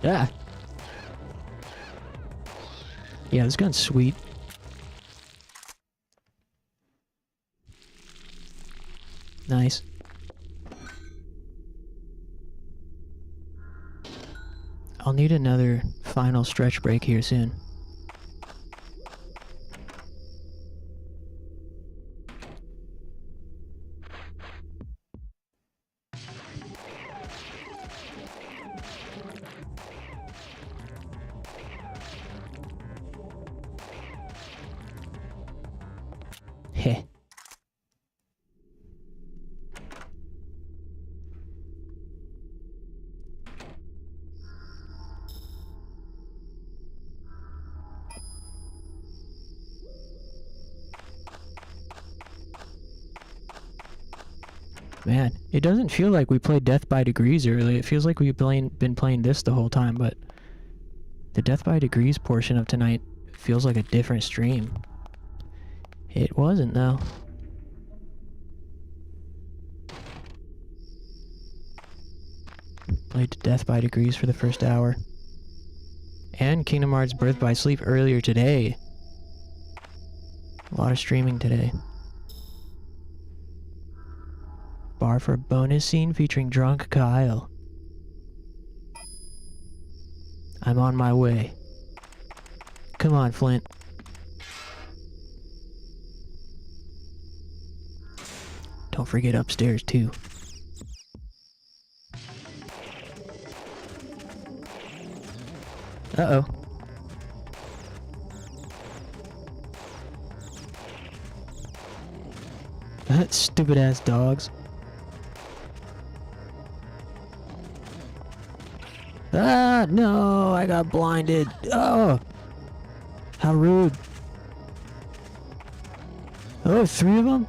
Yeah. Yeah, this gun's sweet. Nice. I'll need another final stretch break here soon. Heh. Man, it doesn't feel like we played Death by Degrees early. It feels like we've been playing this the whole time, but the Death by Degrees portion of tonight feels like a different stream. It wasn't, though. Played Death by Degrees for the first hour. And Kingdom Hearts Birth by Sleep earlier today. A lot of streaming today. Bar for a bonus scene featuring Drunk Kyle. I'm on my way. Come on, Flint. Don't forget upstairs, too. Uh-oh. Stupid-ass dogs. Ah, no, I got blinded. Oh, how rude. Oh, 3 of them?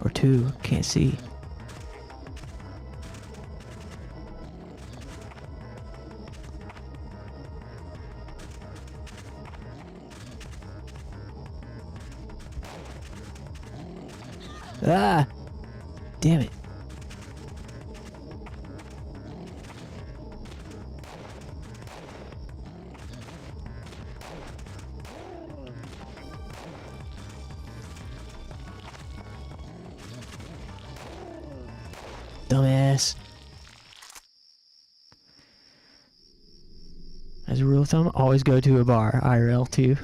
Or 2, can't see. Ah! Damn it. Dumbass. As a rule of thumb, always go to a bar, IRL too.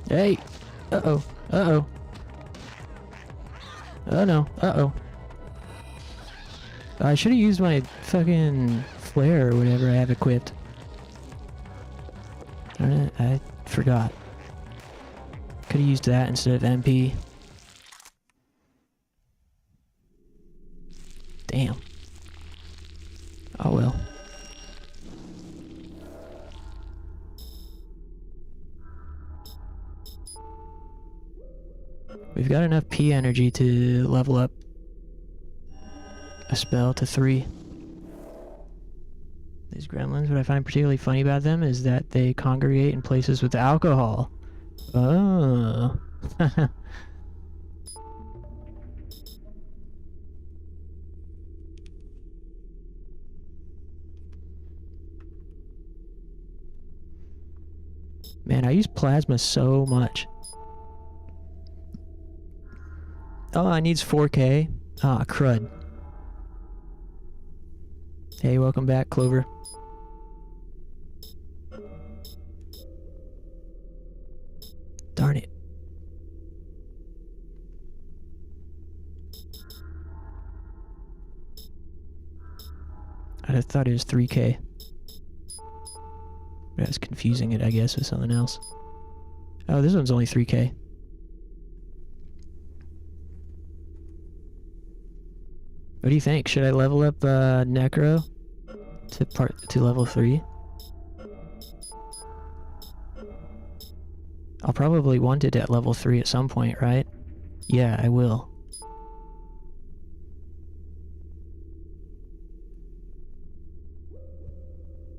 Hey! Uh-oh. Uh-oh. Oh no. Uh-oh. I should have used my fucking flare or whatever I have equipped. I forgot. Could have used that instead of MP. Damn. Oh well. We've got enough P energy to level up a spell to 3. These gremlins, what I find particularly funny about them is that they congregate in places with alcohol. Oh. Man, I use plasma so much. Oh, it needs 4K. Ah, crud. Hey, welcome back, Clover. Darn it. I just thought it was 3K. But I was confusing it, I guess, with something else. Oh, this one's only 3K. What do you think? Should I level up Necro to level 3? I'll probably want it at level 3 at some point, right? Yeah, I will.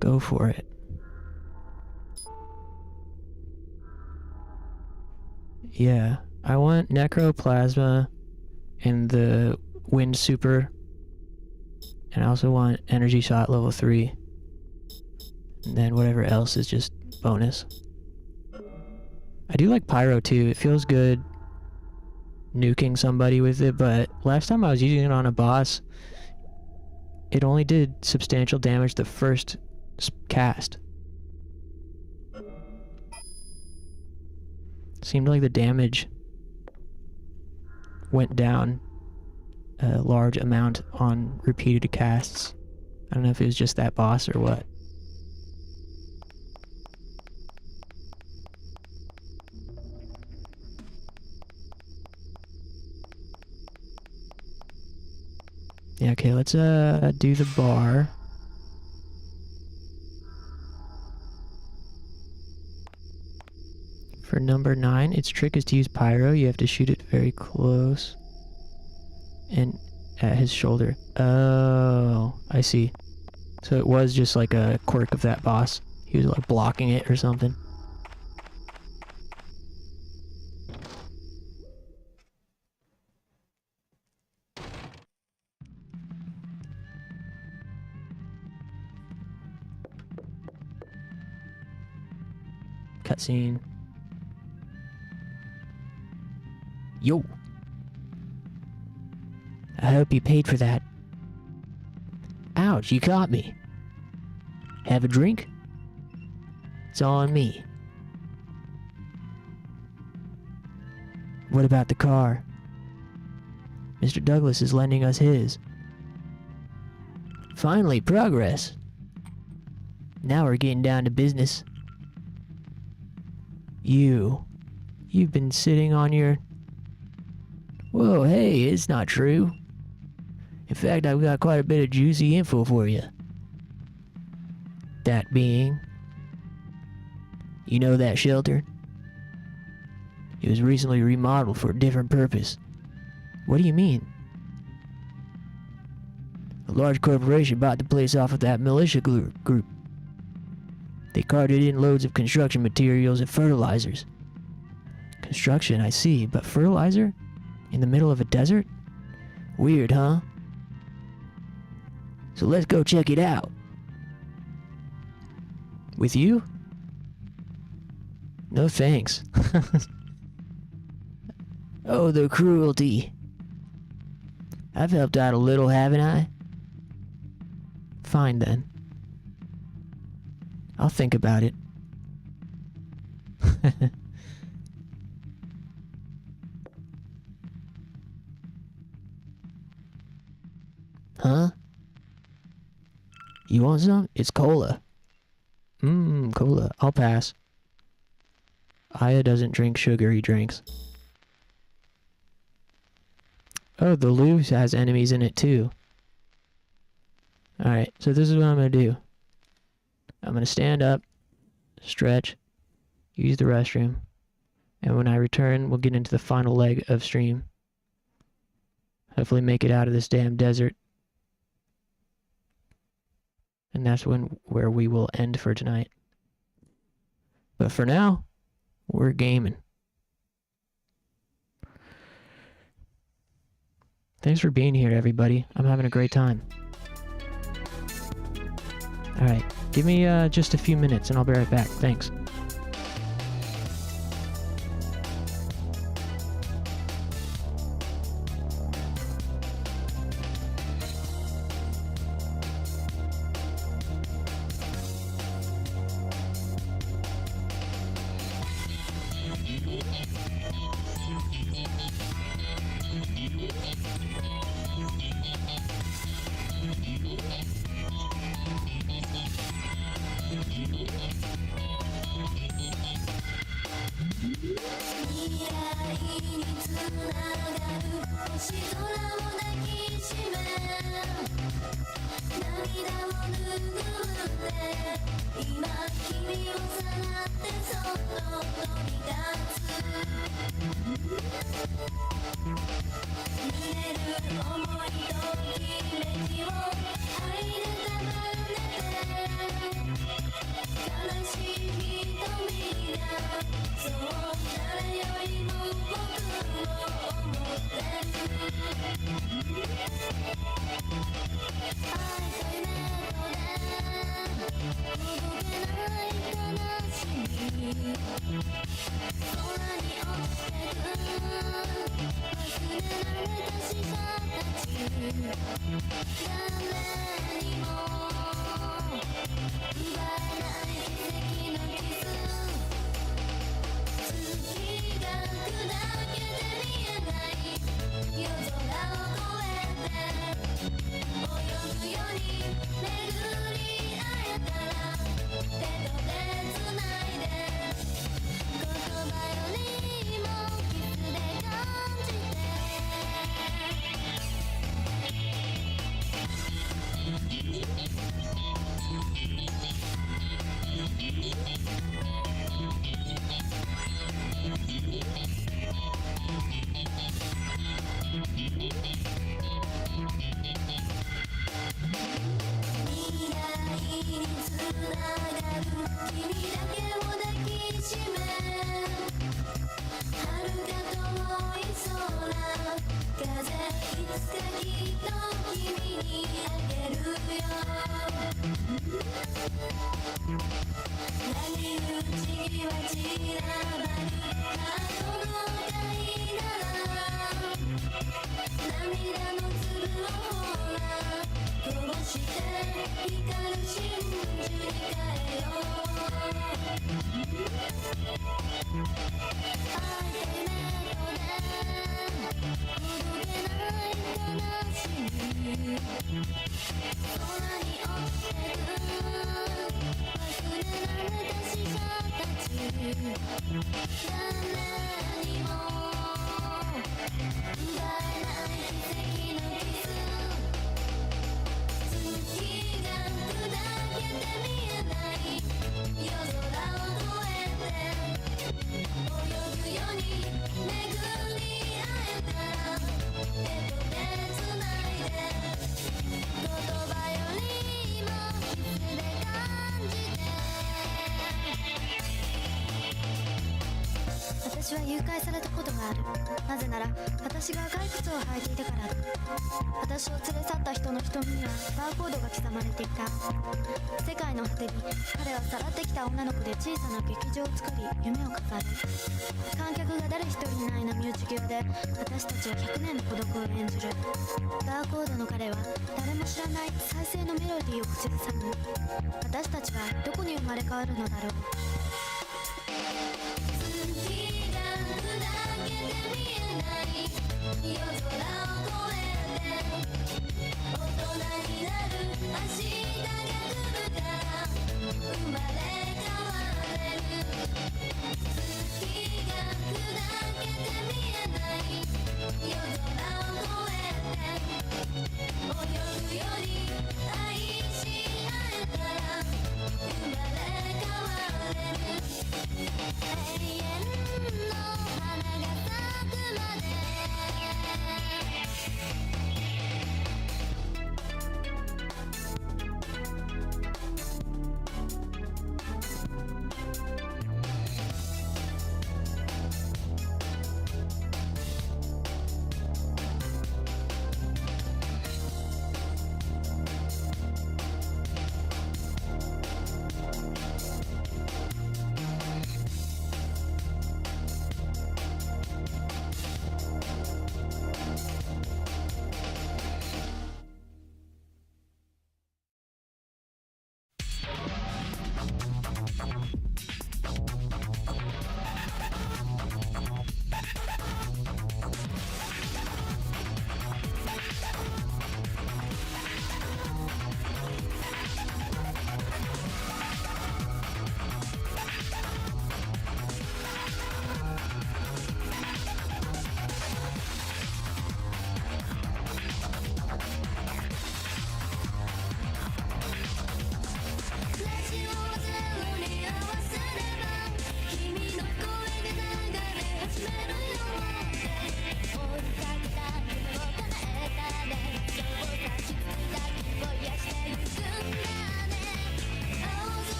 Go for it. Yeah, I want Necroplasma and the Wind Super. And I also want Energy Shot level 3. And then whatever else is just bonus. I do like Pyro too. It feels good nuking somebody with it, but last time I was using it on a boss, it only did substantial damage the first cast. Seemed like the damage went down a large amount on repeated casts. I don't know if it was just that boss or what. Yeah, okay, let's do the bar. For number 9, its trick is to use Pyro. You have to shoot it very close. And at his shoulder. Oh, I see. So it was just like a quirk of that boss. He was like blocking it or something. Cutscene. Yo! I hope you paid for that. Ouch, you caught me. Have a drink? It's on me. What about the car? Mr. Douglas is lending us his. Finally, progress. Now we're getting down to business. You've been sitting on your... Whoa, hey, it's not true. In fact, I've got quite a bit of juicy info for you. That being... You know that shelter? It was recently remodeled for a different purpose. What do you mean? A large corporation bought the place off of that militia group. They carted in loads of construction materials and fertilizers. Construction, I see, but fertilizer? In the middle of a desert? Weird, huh? So let's go check it out. With you? No thanks. Oh, the cruelty. I've helped out a little, haven't I? Fine then. I'll think about it. Huh? You want some? It's cola. Cola. I'll pass. Aya doesn't drink sugary drinks. Oh, the loo has enemies in it too. Alright, so this is what I'm going to do. I'm going to stand up, stretch, use the restroom, and when I return, we'll get into the final leg of stream. Hopefully make it out of this damn desert. And that's where we will end for tonight. But for now, we're gaming. Thanks for being here, everybody. I'm having a great time. Alright, give me just a few minutes and I'll be right back. Thanks.私は誘拐されたことがある。なぜなら私が赤い靴を履いていたからだ。私を連れ去った人の瞳にはバーコードが刻まれていた。世界の果てに彼はさらってきた女の子で小さな劇場を作り夢を語る。観客が誰一人いない波打ち際で私たちは100年の孤独を演じる。バーコードの彼は誰も知らない再生のメロディーを口ずさむ。私たちはどこに生まれ変わるのだろう。夜空を越えて大人になる明日が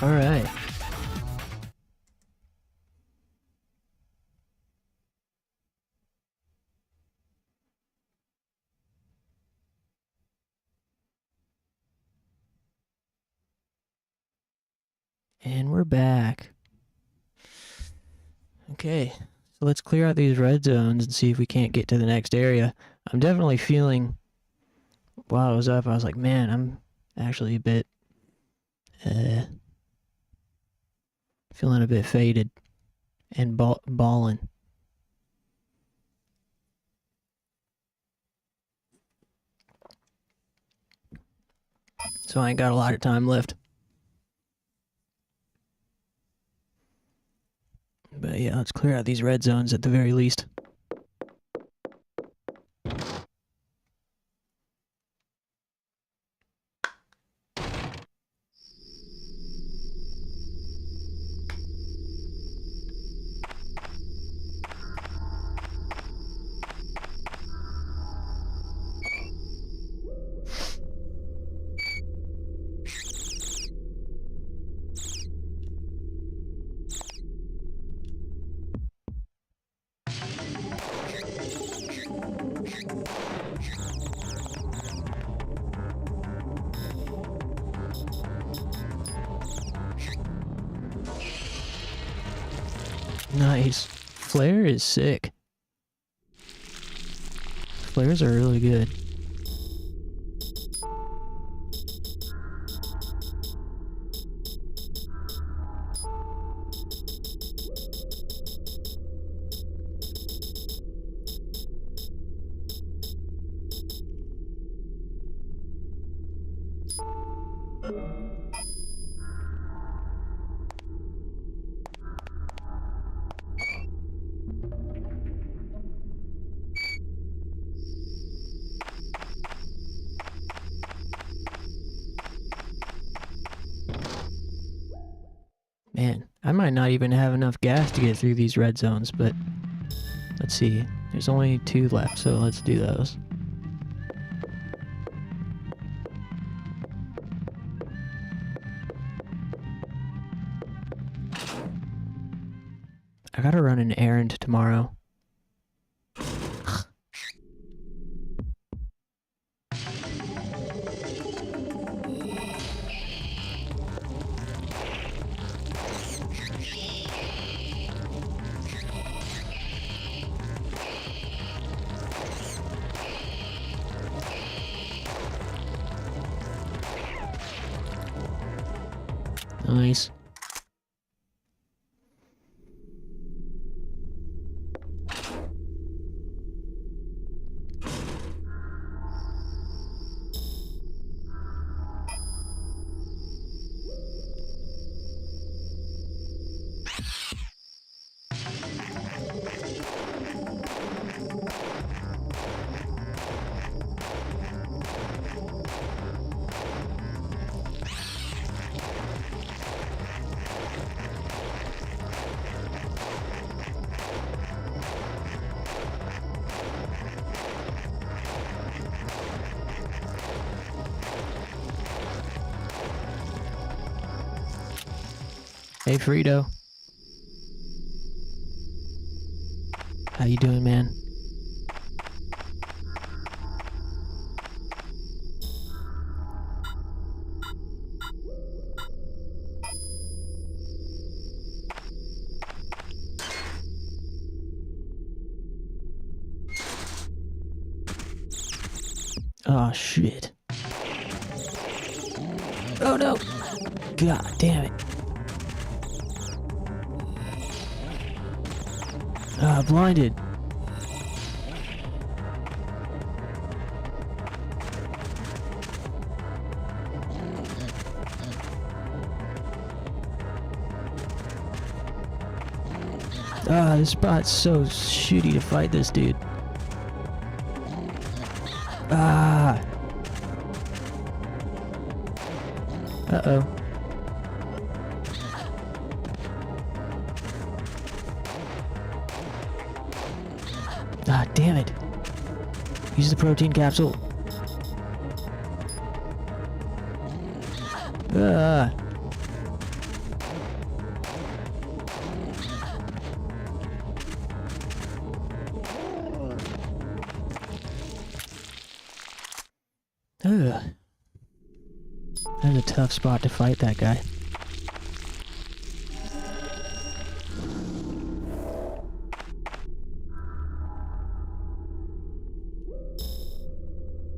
Alright. And we're back. Okay, so let's clear out these red zones and see if we can't get to the next area. I'm definitely feeling, while I was up, I was like, man, I'm actually a bit, feeling a bit faded and ballin'. So I ain't got a lot of time left. But yeah, let's clear out these red zones at the very least. Nice. Flare is sick. Flares are really good. Man, I might not even have enough gas to get through these red zones, but let's see. There's only 2 left, so let's do those. I gotta run an errand tomorrow. Nice. Hey Frito. How you doing, man? Oh shit. Oh no! God damn it. Blinded. This spot's so shitty to fight this dude. Uh-oh. Damn it. Use the protein capsule. That's a tough spot to fight that guy.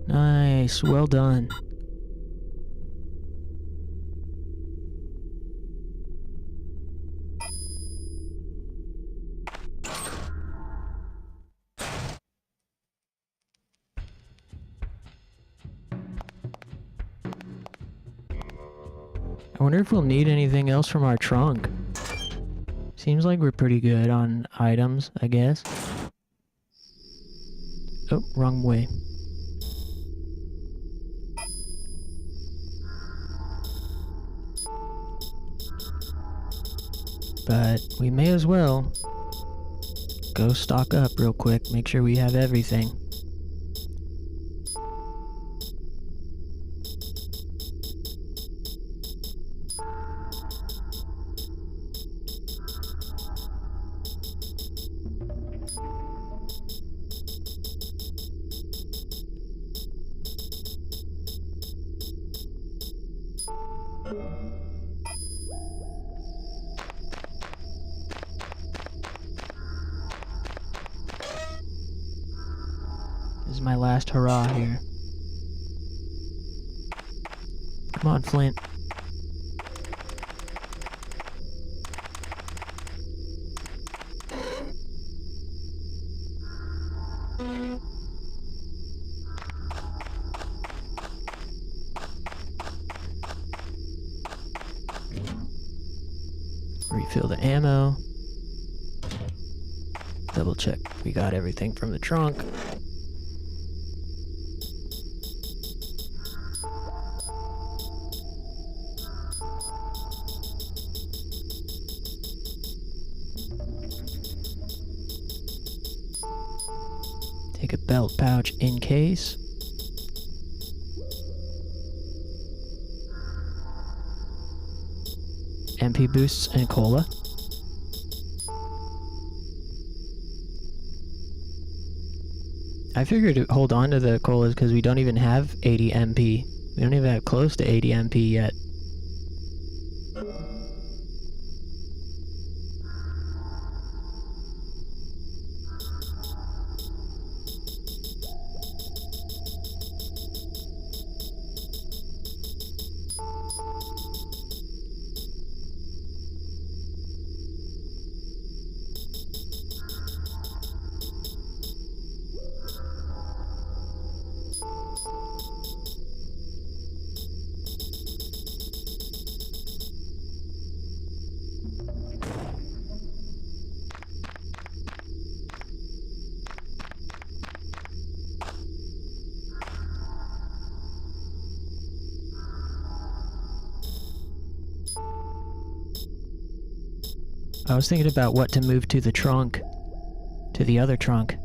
Nice, well done. I wonder if we'll need anything else from our trunk. Seems like we're pretty good on items, I guess. Oh, wrong way. But we may as well go stock up real quick, make sure we have everything. This is my last hurrah here. Come on, Flint. Refill the ammo. Double check we got everything from the trunk. Take a belt pouch in case. MP boosts and cola. I figured to hold on to the colas because we don't even have 80 MP. We don't even have close to 80 MP yet. I was thinking about what to move to the trunk. To the other trunk.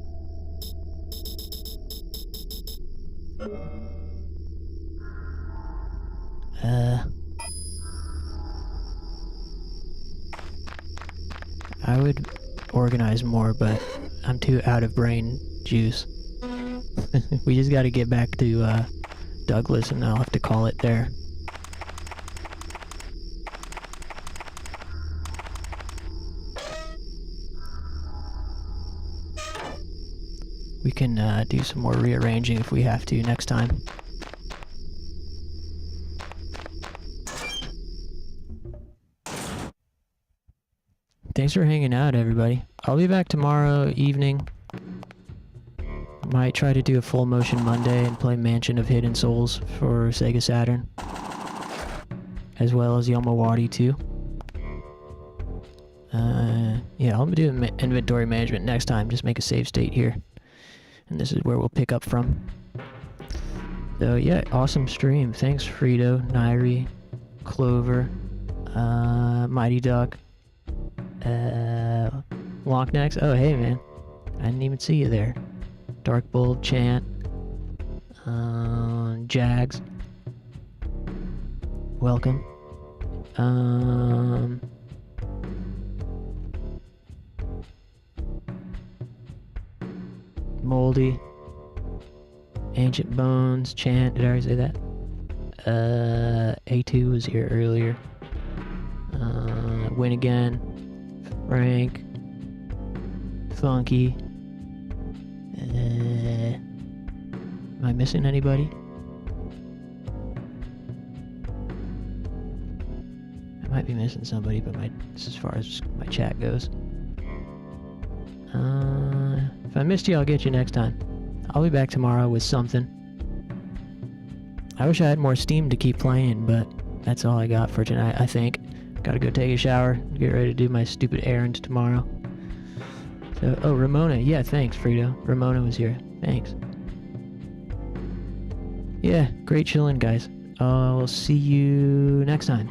I would organize more, but I'm too out of brain juice. We just gotta get back to Douglas and I'll have to call it there. We can do some more rearranging if we have to next time. Thanks for hanging out, everybody. I'll be back tomorrow evening. Might try to do a full motion Monday and play Mansion of Hidden Souls for Sega Saturn. As well as Yomawari 2. Yeah, I'll do inventory management next time. Just make a save state here. And this is where we'll pick up from. So yeah, awesome stream. Thanks Frito, Nairi, Clover, Mighty Duck, Lonknex. Oh hey man, I didn't even see you there. Dark Bull, Chant, Jags. Welcome. Moldy, Ancient Bones, Chant, did I already say that? A2 was here earlier. Win again. Frank. Funky. Am I missing anybody? I might be missing somebody, but this is as far as my chat goes. If I missed you, I'll get you next time. I'll be back tomorrow with something. I wish I had more Steam to keep playing, but that's all I got for tonight, I think. Gotta go take a shower, get ready to do my stupid errand tomorrow. So, oh, Ramona. Yeah, thanks, Frito. Ramona was here. Thanks. Yeah, great chilling, guys. I'll see you next time.